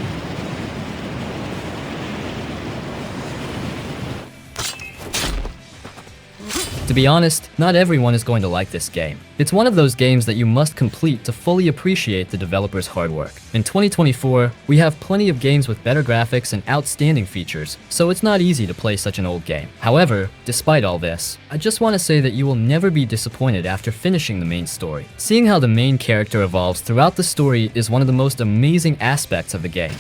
To be honest, not everyone is going to like this game. It's one of those games that you must complete to fully appreciate the developer's hard work. In 2024, we have plenty of games with better graphics and outstanding features, so it's not easy to play such an old game. However, despite all this, I just want to say that you will never be disappointed after finishing the main story. Seeing how the main character evolves throughout the story is one of the most amazing aspects of the game.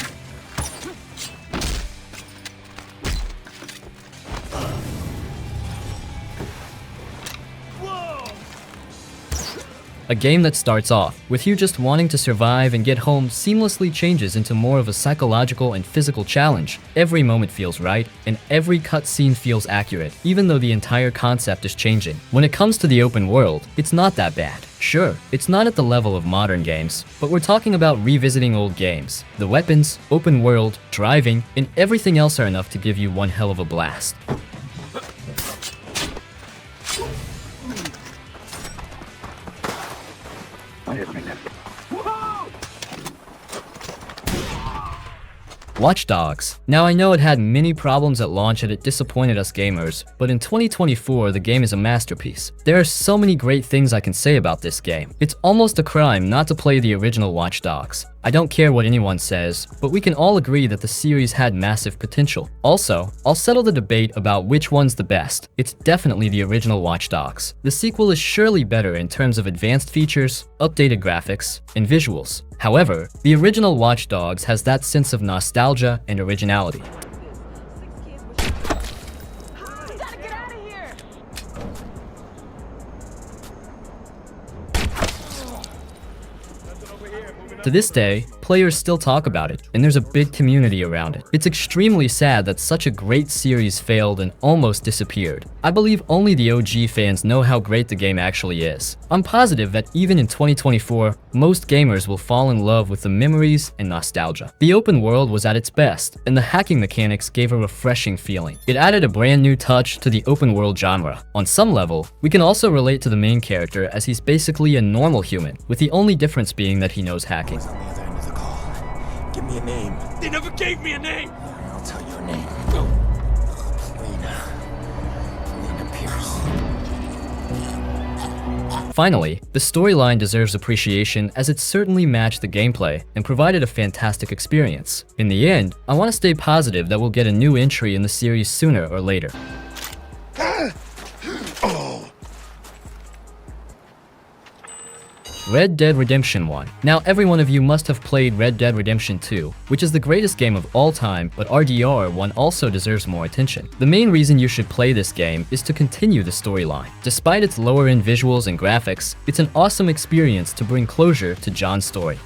A game that starts off with you just wanting to survive and get home seamlessly changes into more of a psychological and physical challenge. Every moment feels right, and every cutscene feels accurate, even though the entire concept is changing. When it comes to the open world, it's not that bad. Sure, it's not at the level of modern games, but we're talking about revisiting old games. The weapons, open world, driving, and everything else are enough to give you one hell of a blast. Watch Dogs. Now I know it had many problems at launch and it disappointed us gamers, but in 2024 the game is a masterpiece. There are so many great things I can say about this game. It's almost a crime not to play the original Watch Dogs. I don't care what anyone says, but we can all agree that the series had massive potential. Also, I'll settle the debate about which one's the best. It's definitely the original Watch Dogs. The sequel is surely better in terms of advanced features, updated graphics, and visuals. However, the original Watch Dogs has that sense of nostalgia and originality. To this day, players still talk about it, and there's a big community around it. It's extremely sad that such a great series failed and almost disappeared. I believe only the OG fans know how great the game actually is. I'm positive that even in 2024, most gamers will fall in love with the memories and nostalgia. The open world was at its best, and the hacking mechanics gave a refreshing feeling. It added a brand new touch to the open world genre. On some level, we can also relate to the main character as he's basically a normal human, with the only difference being that he knows hacking. Give me a name. They never gave me a name! I'll tell you a name. Lena Pierce. Finally, the storyline deserves appreciation as it certainly matched the gameplay and provided a fantastic experience. In the end, I want to stay positive that we'll get a new entry in the series sooner or later. Red Dead Redemption 1. Now every one of you must have played Red Dead Redemption 2, which is the greatest game of all time, but RDR 1 also deserves more attention. The main reason you should play this game is to continue the storyline. Despite its lower end visuals and graphics, it's an awesome experience to bring closure to John's story.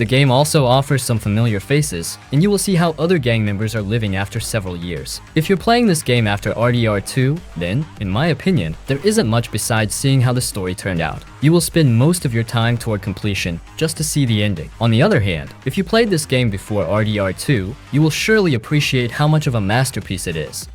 The game also offers some familiar faces, and you will see how other gang members are living after several years. If you're playing this game after RDR 2, then, in my opinion, there isn't much besides seeing how the story turned out. You will spend most of your time toward completion just to see the ending. On the other hand, if you played this game before RDR 2, you will surely appreciate how much of a masterpiece it is.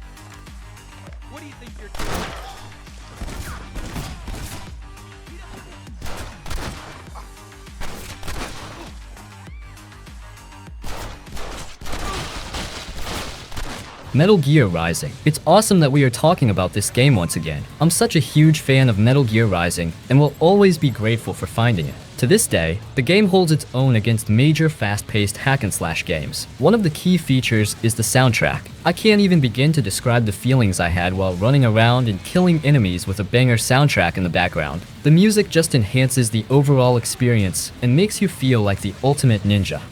Metal Gear Rising. It's awesome that we are talking about this game once again. I'm such a huge fan of Metal Gear Rising and will always be grateful for finding it. To this day, the game holds its own against major fast-paced hack-and-slash games. One of the key features is the soundtrack. I can't even begin to describe the feelings I had while running around and killing enemies with a banger soundtrack in the background. The music just enhances the overall experience and makes you feel like the ultimate ninja.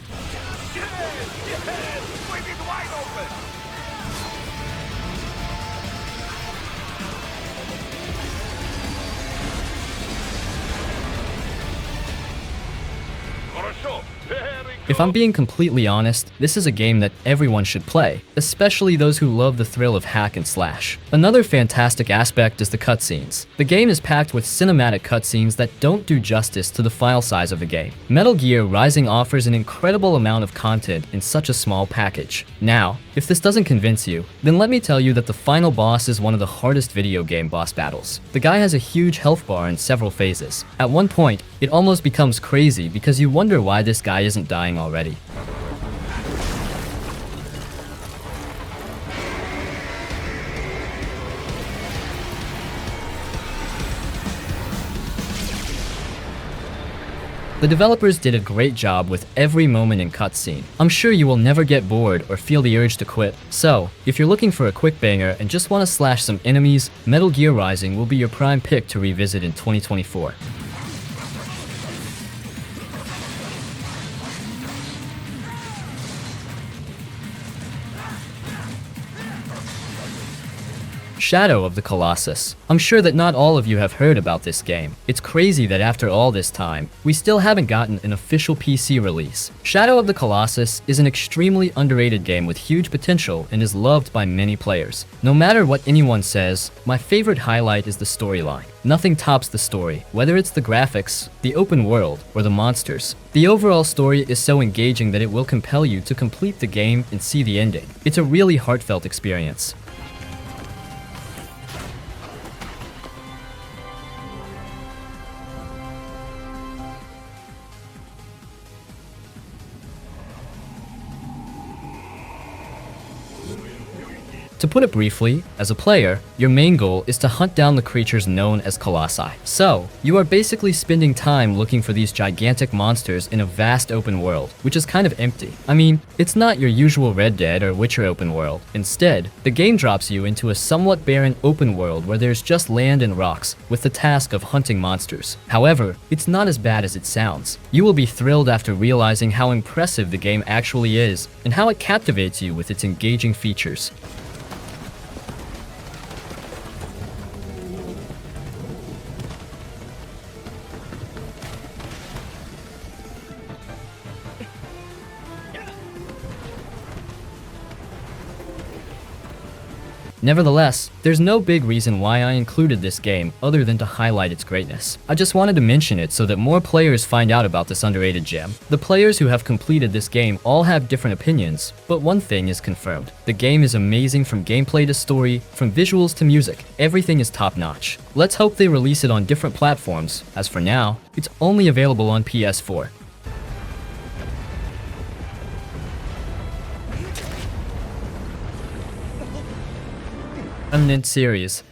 If I'm being completely honest, this is a game that everyone should play, especially those who love the thrill of hack and slash. Another fantastic aspect is the cutscenes. The game is packed with cinematic cutscenes that don't do justice to the file size of the game. Metal Gear Rising offers an incredible amount of content in such a small package. Now, if this doesn't convince you, then let me tell you that the final boss is one of the hardest video game boss battles. The guy has a huge health bar in several phases. At one point, it almost becomes crazy because you wonder why this guy isn't dying already. The developers did a great job with every moment in cutscene. I'm sure you will never get bored or feel the urge to quit. So, if you're looking for a quick banger and just want to slash some enemies, Metal Gear Rising will be your prime pick to revisit in 2024. Shadow of the Colossus. I'm sure that not all of you have heard about this game. It's crazy that after all this time, we still haven't gotten an official PC release. Shadow of the Colossus is an extremely underrated game with huge potential and is loved by many players. No matter what anyone says, my favorite highlight is the storyline. Nothing tops the story, whether it's the graphics, the open world, or the monsters. The overall story is so engaging that it will compel you to complete the game and see the ending. It's a really heartfelt experience. To To put it briefly, as a player, your main goal is to hunt down the creatures known as Colossi. So, you are basically spending time looking for these gigantic monsters in a vast open world, which is kind of empty. I mean, it's not your usual Red Dead or Witcher open world. Instead, the game drops you into a somewhat barren open world where there's just land and rocks, with the task of hunting monsters. However, it's not as bad as it sounds. You will be thrilled after realizing how impressive the game actually is, and how it captivates you with its engaging features. Nevertheless, there's no big reason why I included this game other than to highlight its greatness. I just wanted to mention it so that more players find out about this underrated gem. The players who have completed this game all have different opinions, but one thing is confirmed. The game is amazing from gameplay to story, from visuals to music. Everything is top-notch. Let's hope they release it on different platforms. As for now, it's only available on PS4. Remnant Series.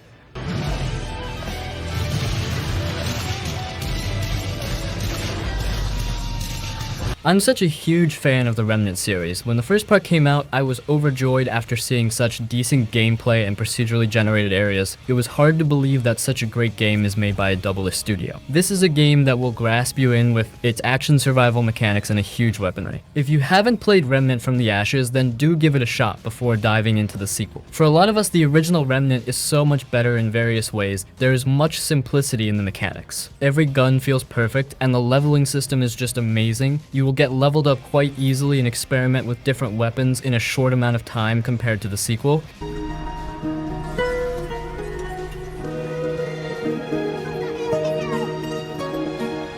I'm such a huge fan of the Remnant series. When the first part came out, I was overjoyed after seeing such decent gameplay and procedurally generated areas. It was hard to believe that such a great game is made by a double-A studio. This is a game that will grasp you in with its action survival mechanics and a huge weaponry. If you haven't played Remnant from the Ashes, then do give it a shot before diving into the sequel. For a lot of us, the original Remnant is so much better in various ways. There is much simplicity in the mechanics. Every gun feels perfect, and the leveling system is just amazing. You will get leveled up quite easily and experiment with different weapons in a short amount of time compared to the sequel.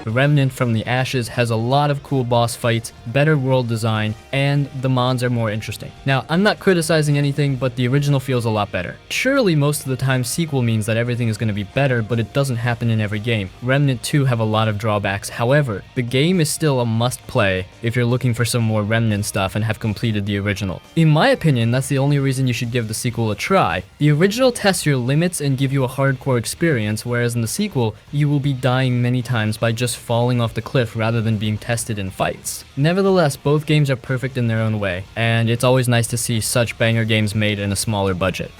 Remnant from the Ashes has a lot of cool boss fights, better world design, and the mons are more interesting. Now, I'm not criticizing anything, but the original feels a lot better. Surely most of the time sequel means that everything is going to be better, but it doesn't happen in every game. Remnant 2 have a lot of drawbacks. However, the game is still a must-play if you're looking for some more Remnant stuff and have completed the original. In my opinion, that's the only reason you should give the sequel a try. The original tests your limits and give you a hardcore experience, whereas in the sequel, you will be dying many times by just falling off the cliff rather than being tested in fights. Nevertheless, both games are perfect in their own way, and it's always nice to see such banger games made in a smaller budget.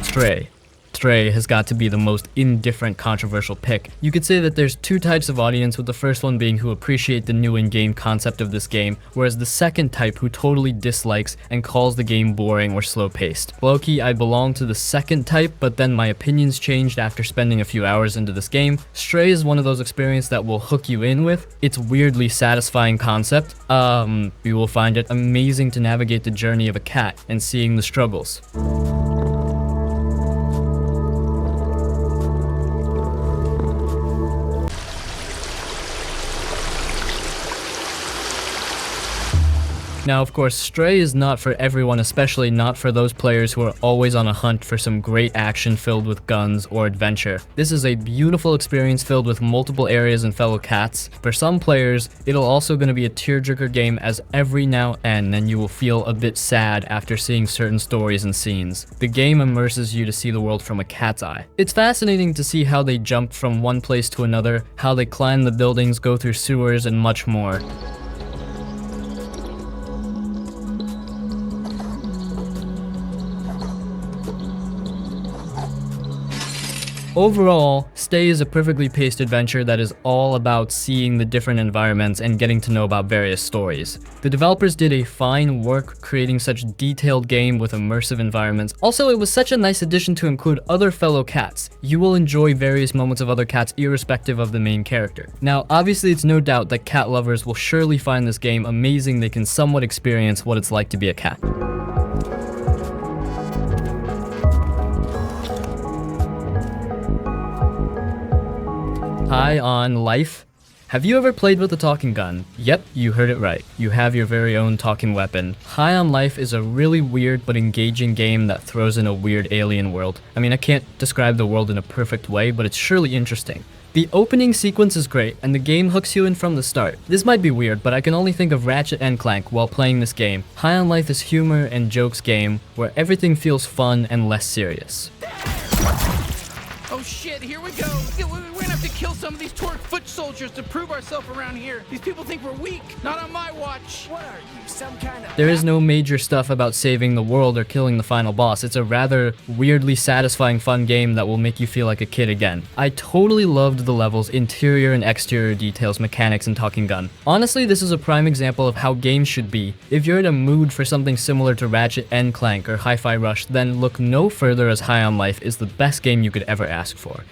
Stray. Stray has got to be the most indifferent controversial pick. You could say that there's two types of audience, with the first one being who appreciate the new in-game concept of this game, whereas the second type who totally dislikes and calls the game boring or slow-paced. Low-key, I belong to the second type, but then my opinions changed after spending a few hours into this game. Stray is one of those experiences that will hook you in with its weirdly satisfying concept. You will find it amazing to navigate the journey of a cat and seeing the struggles. Now, of course, Stray is not for everyone, especially not for those players who are always on a hunt for some great action filled with guns or adventure. This is a beautiful experience filled with multiple areas and fellow cats. For some players, it'll also going to be a tearjerker game, as every now and then you will feel a bit sad after seeing certain stories and scenes. The game immerses you to see the world from a cat's eye. It's fascinating to see how they jump from one place to another, how they climb the buildings, go through sewers, and much more. Overall, Stay is a perfectly paced adventure that is all about seeing the different environments and getting to know about various stories. The developers did a fine work creating such detailed game with immersive environments. Also, it was such a nice addition to include other fellow cats. You will enjoy various moments of other cats irrespective of the main character. Now, obviously it's no doubt that cat lovers will surely find this game amazing. They can somewhat experience what it's like to be a cat. High on Life. Have you ever played with a talking gun? Yep, you heard it right. You have your very own talking weapon. High on Life is a really weird but engaging game that throws in a weird alien world. I mean, I can't describe the world in a perfect way, but it's surely interesting. The opening sequence is great, and the game hooks you in from the start. This might be weird, but I can only think of Ratchet and Clank while playing this game. High on Life is humor and jokes game, where everything feels fun and less serious. Oh shit, here we go. We're gonna have to kill some of these torque foot soldiers to prove ourselves around here. These people think we're weak. Not on my watch. What are you, some kind of... There is no major stuff about saving the world or killing the final boss. It's a rather weirdly satisfying fun game that will make you feel like a kid again. I totally loved the level's interior and exterior details, mechanics, and talking gun. Honestly, this is a prime example of how games should be. If you're in a mood for something similar to Ratchet and Clank or Hi-Fi Rush, then look no further, as High on Life is the best game you could ever ask for.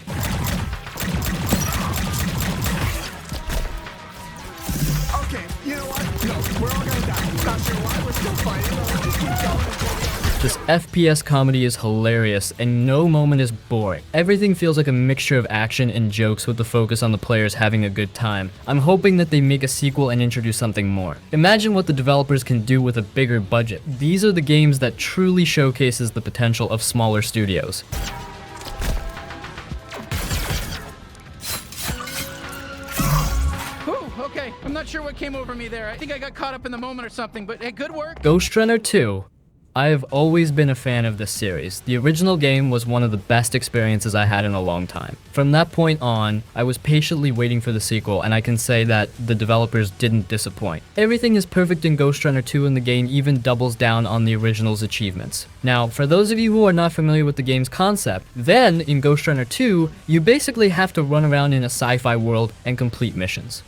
Okay, you know what? No, we're all gonna die. Not sure why we're still fighting, but we'll just keep going until we... This FPS comedy is hilarious, and no moment is boring. Everything feels like a mixture of action and jokes with the focus on the players having a good time. I'm hoping that they make a sequel and introduce something more. Imagine what the developers can do with a bigger budget. These are the games that truly showcases the potential of smaller studios. Okay, I'm not sure what came over me there. I think I got caught up in the moment or something, but hey, good work. Ghost Runner 2. I have always been a fan of this series. The original game was one of the best experiences I had in a long time. From that point on, I was patiently waiting for the sequel, and I can say that the developers didn't disappoint. Everything is perfect in Ghost Runner 2, and the game even doubles down on the original's achievements. Now, for those of you who are not familiar with the game's concept, then in Ghost Runner 2, you basically have to run around in a sci-fi world and complete missions.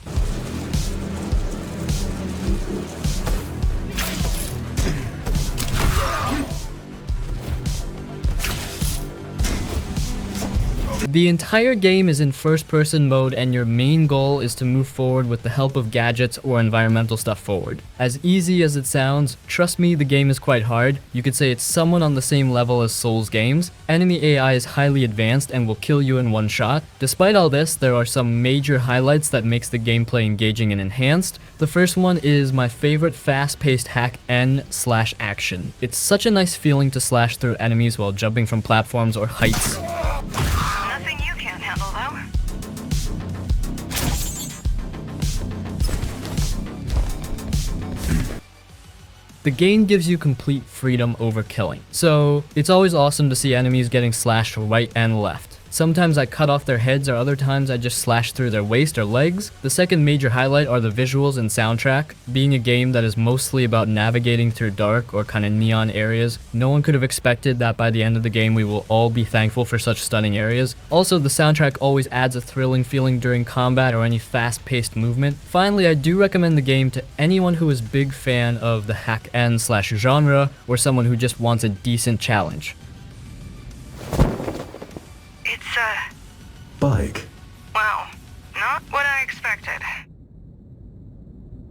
The entire game is in first-person mode, and your main goal is to move forward with the help of gadgets or environmental stuff forward. As easy as it sounds, trust me, the game is quite hard. You could say it's somewhat on the same level as Souls games. Enemy AI is highly advanced and will kill you in one shot. Despite all this, there are some major highlights that makes the gameplay engaging and enhanced. The first one is my favorite fast-paced hack N/action. It's such a nice feeling to slash through enemies while jumping from platforms or heights. The game gives you complete freedom over killing, so it's always awesome to see enemies getting slashed right and left. Sometimes I cut off their heads, or other times I just slash through their waist or legs. The second major highlight are the visuals and soundtrack. Being a game that is mostly about navigating through dark or kind of neon areas, no one could have expected that by the end of the game we will all be thankful for such stunning areas. Also, the soundtrack always adds a thrilling feeling during combat or any fast-paced movement. Finally, I do recommend the game to anyone who is a big fan of the hack N/genre, or someone who just wants a decent challenge. It's a... bike. Wow, not what I expected.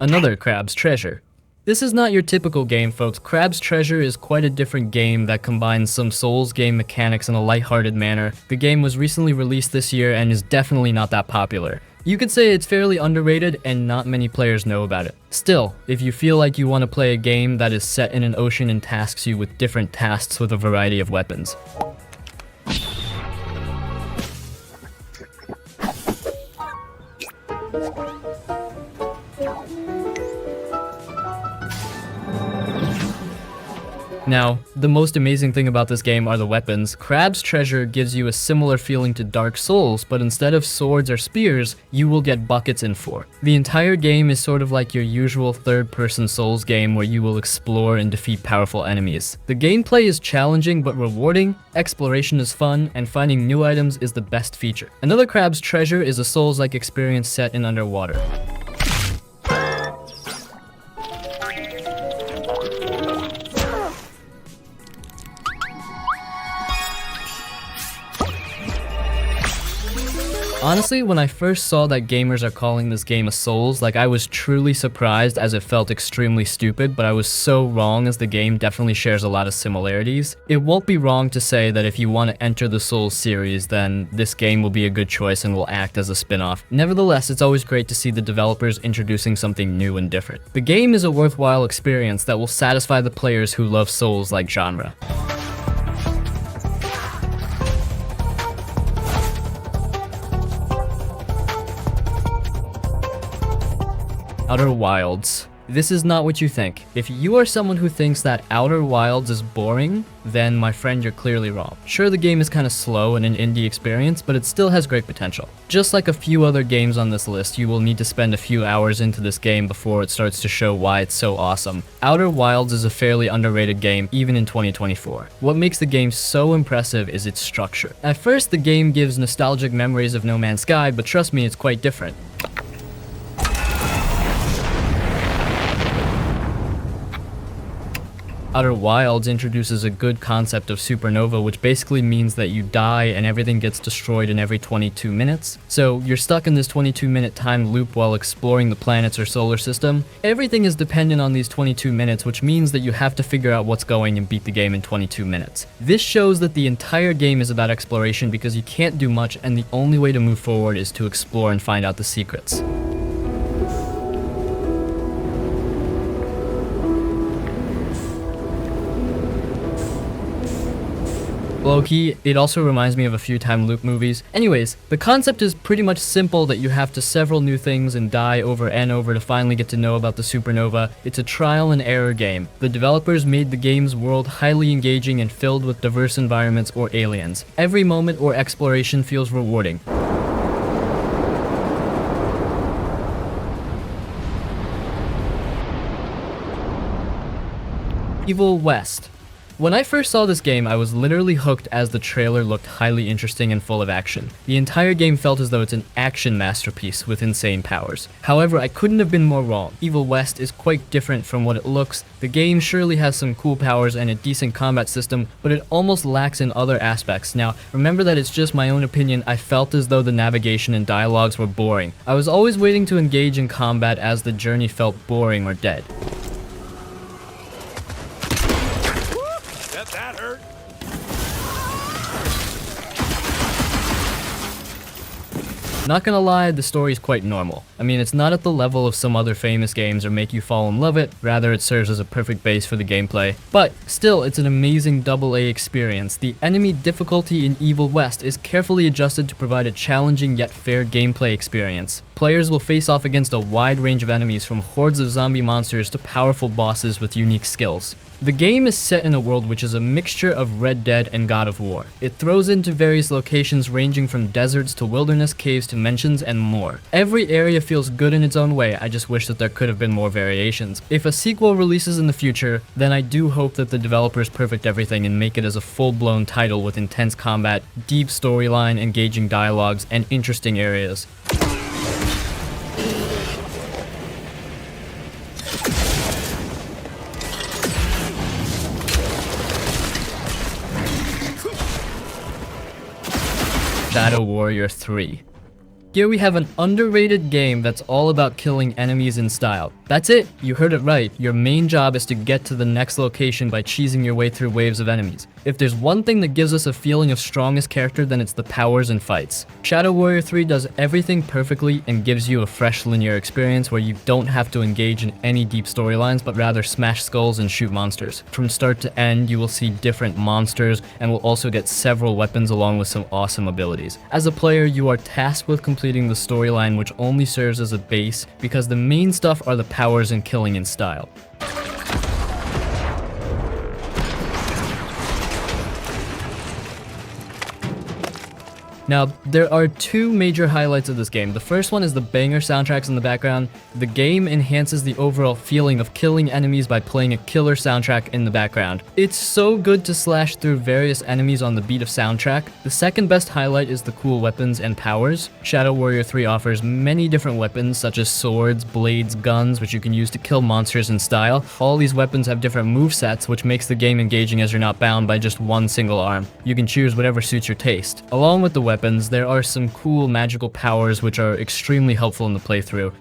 Another Crab's Treasure. This is not your typical game, folks. Crab's Treasure is quite a different game that combines some Souls game mechanics in a lighthearted manner. The game was recently released this year and is definitely not that popular. You could say it's fairly underrated and not many players know about it. Still, if you feel like you want to play a game that is set in an ocean and tasks you with different tasks with a variety of weapons. Now, the most amazing thing about this game are the weapons. Crab's Treasure gives you a similar feeling to Dark Souls, but instead of swords or spears, you will get buckets and fork. The entire game is sort of like your usual third-person Souls game where you will explore and defeat powerful enemies. The gameplay is challenging but rewarding, exploration is fun, and finding new items is the best feature. Another Crab's Treasure is a Souls-like experience set in underwater. Honestly, when I first saw that gamers are calling this game a Souls, I was truly surprised, as it felt extremely stupid, but I was so wrong, as the game definitely shares a lot of similarities. It won't be wrong to say that if you want to enter the Souls series, then this game will be a good choice and will act as a spin-off. Nevertheless, it's always great to see the developers introducing something new and different. The game is a worthwhile experience that will satisfy the players who love Souls-like genre. Outer Wilds. This is not what you think. If you are someone who thinks that Outer Wilds is boring, then my friend, you're clearly wrong. Sure, the game is kind of slow and an indie experience, but it still has great potential. Just like a few other games on this list, you will need to spend a few hours into this game before it starts to show why it's so awesome. Outer Wilds is a fairly underrated game, even in 2024. What makes the game so impressive is its structure. At first, the game gives nostalgic memories of No Man's Sky, but trust me, it's quite different. Outer Wilds introduces a good concept of supernova, which basically means that you die and everything gets destroyed in every 22 minutes. So you're stuck in this 22-minute time loop while exploring the planets or solar system. Everything is dependent on these 22 minutes, which means that you have to figure out what's going and beat the game in 22 minutes. This shows that the entire game is about exploration because you can't do much, and the only way to move forward is to explore and find out the secrets. Low-key, it also reminds me of a few time loop movies. Anyways, the concept is pretty much simple that you have to several new things and die over and over to finally get to know about the supernova. It's a trial and error game. The developers made the game's world highly engaging and filled with diverse environments or aliens. Every moment or exploration feels rewarding. Evil West. When I first saw this game, I was literally hooked as the trailer looked highly interesting and full of action. The entire game felt as though it's an action masterpiece with insane powers. However, I couldn't have been more wrong. Evil West is quite different from what it looks. The game surely has some cool powers and a decent combat system, but it almost lacks in other aspects. Now, remember that it's just my own opinion. I felt as though the navigation and dialogues were boring. I was always waiting to engage in combat as the journey felt boring or dead. That hurt. Not gonna lie, the story is quite normal. I mean, it's not at the level of some other famous games or make you fall in love it, rather it serves as a perfect base for the gameplay. But still, it's an amazing AA experience. The enemy difficulty in Evil West is carefully adjusted to provide a challenging yet fair gameplay experience. Players will face off against a wide range of enemies, from hordes of zombie monsters to powerful bosses with unique skills. The game is set in a world which is a mixture of Red Dead and God of War. It throws into various locations ranging from deserts to wilderness, caves to mansions, and more. Every area feels good in its own way. I just wish that there could have been more variations. If a sequel releases in the future, then I do hope that the developers perfect everything and make it as a full-blown title with intense combat, deep storyline, engaging dialogues, and interesting areas. Shadow Warrior 3. Here we have an underrated game that's all about killing enemies in style. That's it, you heard it right. Your main job is to get to the next location by cheesing your way through waves of enemies. If there's one thing that gives us a feeling of strongest character, then it's the powers and fights. Shadow Warrior 3 does everything perfectly and gives you a fresh linear experience where you don't have to engage in any deep storylines, but rather smash skulls and shoot monsters. From start to end, you will see different monsters and will also get several weapons along with some awesome abilities. As a player, you are tasked with completing the storyline, which only serves as a base because the main stuff are the powers and killing in style. Now, there are two major highlights of this game. The first one is the banger soundtracks in the background. The game enhances the overall feeling of killing enemies by playing a killer soundtrack in the background. It's so good to slash through various enemies on the beat of soundtrack. The second best highlight is the cool weapons and powers. Shadow Warrior 3 offers many different weapons such as swords, blades, guns, which you can use to kill monsters in style. All these weapons have different movesets, which makes the game engaging as you're not bound by just one single arm. You can choose whatever suits your taste. Along with the weapons, there are some cool magical powers which are extremely helpful in the playthrough.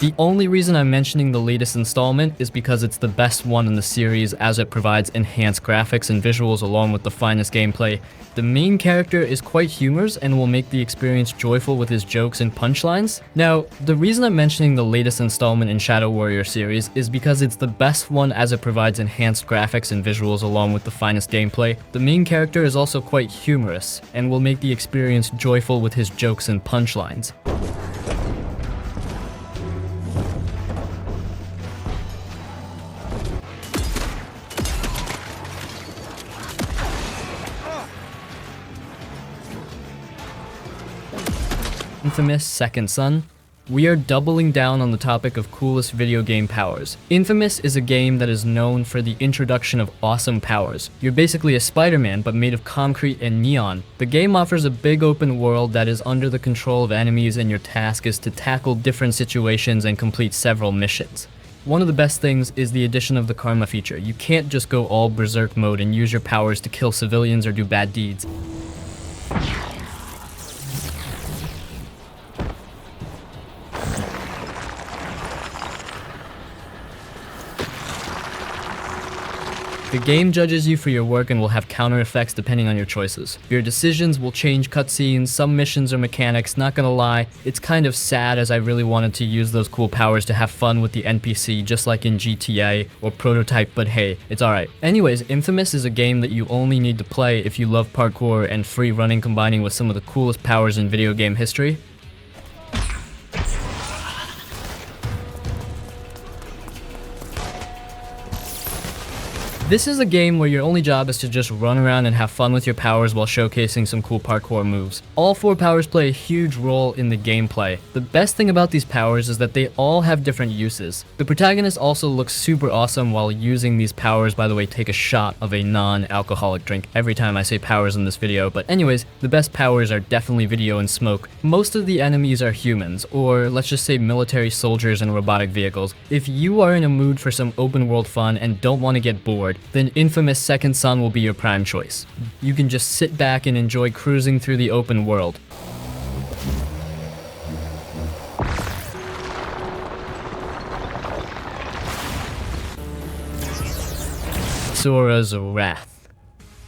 The only reason I'm mentioning the latest installment is because it's the best one in the series, as it provides enhanced graphics and visuals along with the finest gameplay. The main character is quite humorous and will make the experience joyful with his jokes and punchlines. Now, the reason I'm mentioning the latest installment in Shadow Warrior series is because it's the best one, as it provides enhanced graphics and visuals along with the finest gameplay. The main character is also quite humorous and will make the experience joyful with his jokes and punchlines. Infamous Second Son. We are doubling down on the topic of coolest video game powers. Infamous is a game that is known for the introduction of awesome powers. You're basically a Spider-Man, but made of concrete and neon. The game offers a big open world that is under the control of enemies, and your task is to tackle different situations and complete several missions. One of the best things is the addition of the karma feature. You can't just go all berserk mode and use your powers to kill civilians or do bad deeds. The game judges you for your work and will have counter effects depending on your choices. Your decisions will change cutscenes, some missions or mechanics. Not gonna lie, it's kind of sad, as I really wanted to use those cool powers to have fun with the NPC, just like in GTA or Prototype, but hey, it's alright. Anyways, Infamous is a game that you only need to play if you love parkour and free running, combining with some of the coolest powers in video game history. This is a game where your only job is to just run around and have fun with your powers while showcasing some cool parkour moves. All 4 powers play a huge role in the gameplay. The best thing about these powers is that they all have different uses. The protagonist also looks super awesome while using these powers. By the way, take a shot of a non-alcoholic drink every time I say powers in this video. But anyways, the best powers are definitely video and smoke. Most of the enemies are humans, or let's just say military soldiers and robotic vehicles. If you are in a mood for some open world fun and don't want to get bored, then Infamous Second Son will be your prime choice. You can just sit back and enjoy cruising through the open world. Asura's Wrath.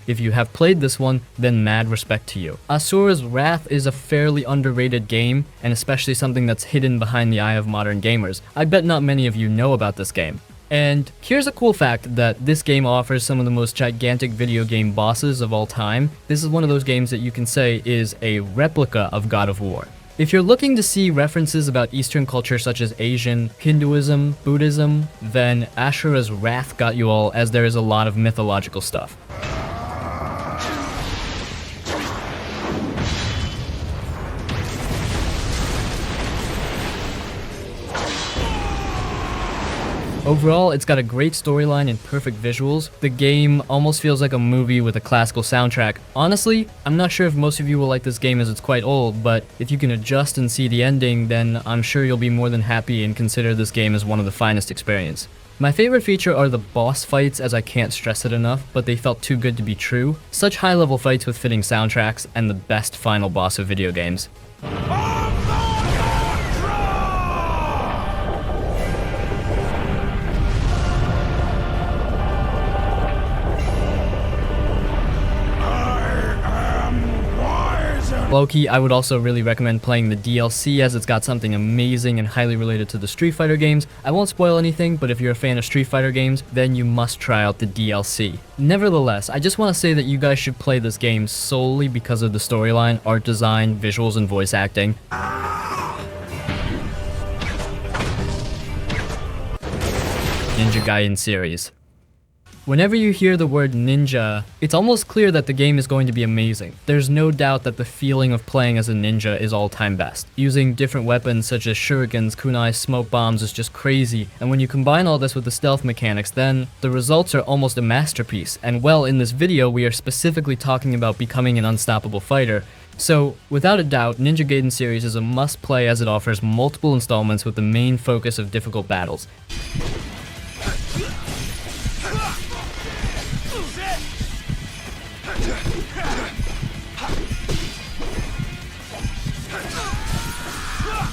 If you have played this one, then mad respect to you. Asura's Wrath is a fairly underrated game, and especially something that's hidden behind the eye of modern gamers. I bet not many of you know about this game. And here's a cool fact, that this game offers some of the most gigantic video game bosses of all time. This is one of those games that you can say is a replica of God of War. If you're looking to see references about Eastern culture such as Asian, Hinduism, Buddhism, then Asura's Wrath got you all, as there is a lot of mythological stuff. Overall, it's got a great storyline and perfect visuals. The game almost feels like a movie with a classical soundtrack. Honestly, I'm not sure if most of you will like this game as it's quite old, but if you can adjust and see the ending, then I'm sure you'll be more than happy and consider this game as one of the finest experience. My favorite feature are the boss fights, as I can't stress it enough, but they felt too good to be true. Such high-level fights with fitting soundtracks, and the best final boss of video games. Low-key, I would also really recommend playing the DLC, as it's got something amazing and highly related to the Street Fighter games. I won't spoil anything, but if you're a fan of Street Fighter games, then you must try out the DLC. Nevertheless, I just want to say that you guys should play this game solely because of the storyline, art design, visuals, and voice acting. Ninja Gaiden Series. Whenever you hear the word ninja, it's almost clear that the game is going to be amazing. There's no doubt that the feeling of playing as a ninja is all-time best. Using different weapons such as shurikens, kunais, smoke bombs is just crazy, and when you combine all this with the stealth mechanics, then the results are almost a masterpiece. And well, in this video, we are specifically talking about becoming an unstoppable fighter. So, without a doubt, Ninja Gaiden Series is a must-play, as it offers multiple installments with the main focus of difficult battles.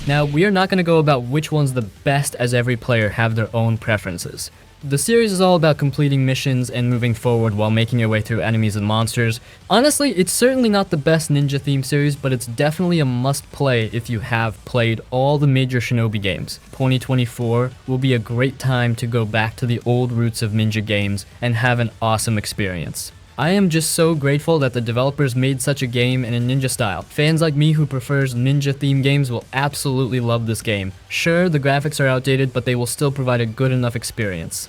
Now, we are not going to go about which one's the best, as every player have their own preferences. The series is all about completing missions and moving forward while making your way through enemies and monsters. Honestly, it's certainly not the best ninja-themed series, but it's definitely a must-play if you have played all the major Shinobi games. 2024 will be a great time to go back to the old roots of ninja games and have an awesome experience. I am just so grateful that the developers made such a game in a ninja style. Fans like me who prefers ninja-themed games will absolutely love this game. Sure, the graphics are outdated, but they will still provide a good enough experience.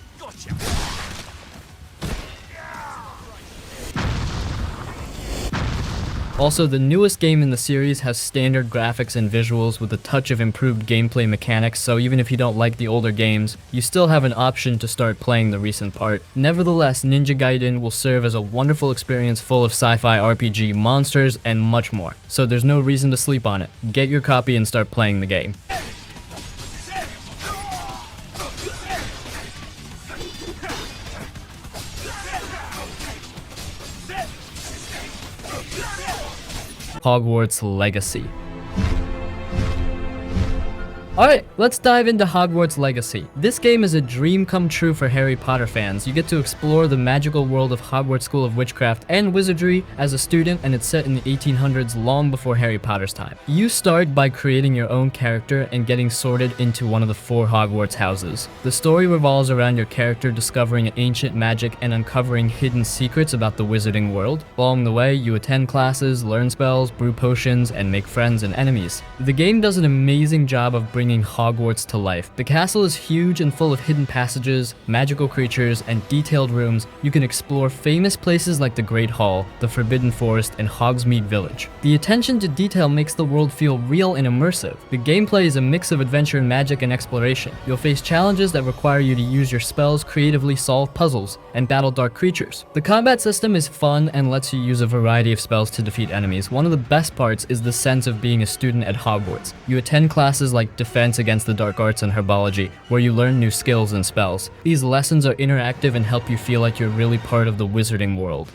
Also, the newest game in the series has standard graphics and visuals with a touch of improved gameplay mechanics, so even if you don't like the older games, you still have an option to start playing the recent part. Nevertheless, Ninja Gaiden will serve as a wonderful experience full of sci-fi RPG, monsters, and much more, so there's no reason to sleep on it. Get your copy and start playing the game. Hogwarts Legacy. Alright, let's dive into Hogwarts Legacy. This game is a dream come true for Harry Potter fans. You get to explore the magical world of Hogwarts School of Witchcraft and Wizardry as a student, and it's set in the 1800s, long before Harry Potter's time. You start by creating your own character and getting sorted into one of the 4 Hogwarts houses. The story revolves around your character discovering ancient magic and uncovering hidden secrets about the wizarding world. Along the way, you attend classes, learn spells, brew potions, and make friends and enemies. The game does an amazing job of bringing Hogwarts to life. The castle is huge and full of hidden passages, magical creatures, and detailed rooms. You can explore famous places like the Great Hall, the Forbidden Forest, and Hogsmeade Village. The attention to detail makes the world feel real and immersive. The gameplay is a mix of adventure, magic, and exploration. You'll face challenges that require you to use your spells, creatively solve puzzles, and battle dark creatures. The combat system is fun and lets you use a variety of spells to defeat enemies. One of the best parts is the sense of being a student at Hogwarts. You attend classes like Defense Against the Dark Arts and Herbology, where you learn new skills and spells. These lessons are interactive and help you feel like you're really part of the wizarding world.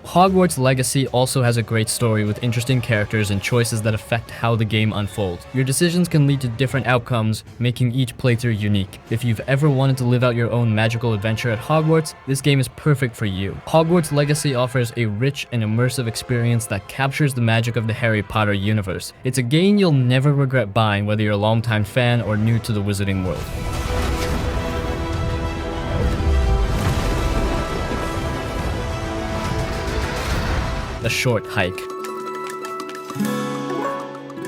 Hogwarts Legacy also has a great story with interesting characters and choices that affect how the game unfolds. Your decisions can lead to different outcomes, making each playthrough unique. If you've ever wanted to live out your own magical adventure at Hogwarts, this game is perfect for you. Hogwarts Legacy offers a rich and immersive experience that captures the magic of the Harry Potter universe. It's a game you'll never regret buying, whether you're a longtime fan or new to the wizarding world. A Short Hike.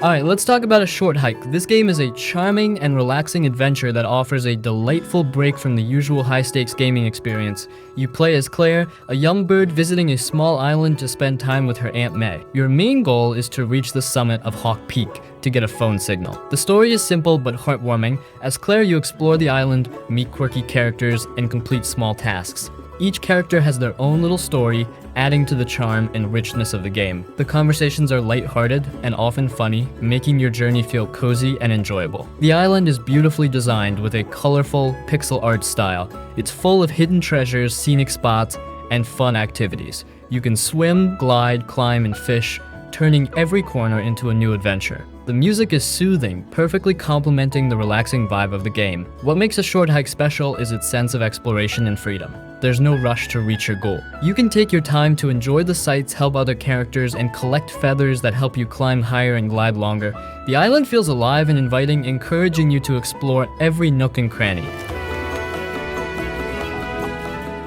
Alright, let's talk about A Short Hike. This game is a charming and relaxing adventure that offers a delightful break from the usual high-stakes gaming experience. You play as Claire, a young bird visiting a small island to spend time with her Aunt May. Your main goal is to reach the summit of Hawk Peak to get a phone signal. The story is simple but heartwarming. As Claire, you explore the island, meet quirky characters, and complete small tasks. Each character has their own little story, adding to the charm and richness of the game. The conversations are lighthearted and often funny, making your journey feel cozy and enjoyable. The island is beautifully designed with a colorful pixel art style. It's full of hidden treasures, scenic spots, and fun activities. You can swim, glide, climb, and fish, turning every corner into a new adventure. The music is soothing, perfectly complementing the relaxing vibe of the game. What makes A Short Hike special is its sense of exploration and freedom. There's no rush to reach your goal. You can take your time to enjoy the sights, help other characters, and collect feathers that help you climb higher and glide longer. The island feels alive and inviting, encouraging you to explore every nook and cranny.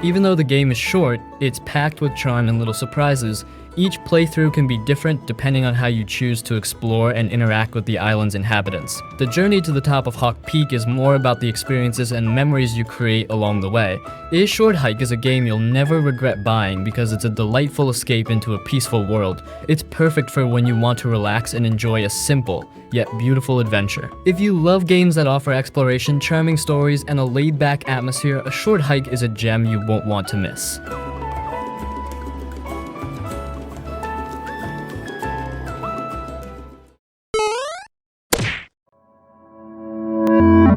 Even though the game is short, it's packed with charm and little surprises. Each playthrough can be different depending on how you choose to explore and interact with the island's inhabitants. The journey to the top of Hawk Peak is more about the experiences and memories you create along the way. A Short Hike is a game you'll never regret buying because it's a delightful escape into a peaceful world. It's perfect for when you want to relax and enjoy a simple, yet beautiful adventure. If you love games that offer exploration, charming stories, and a laid-back atmosphere, A Short Hike is a gem you won't want to miss.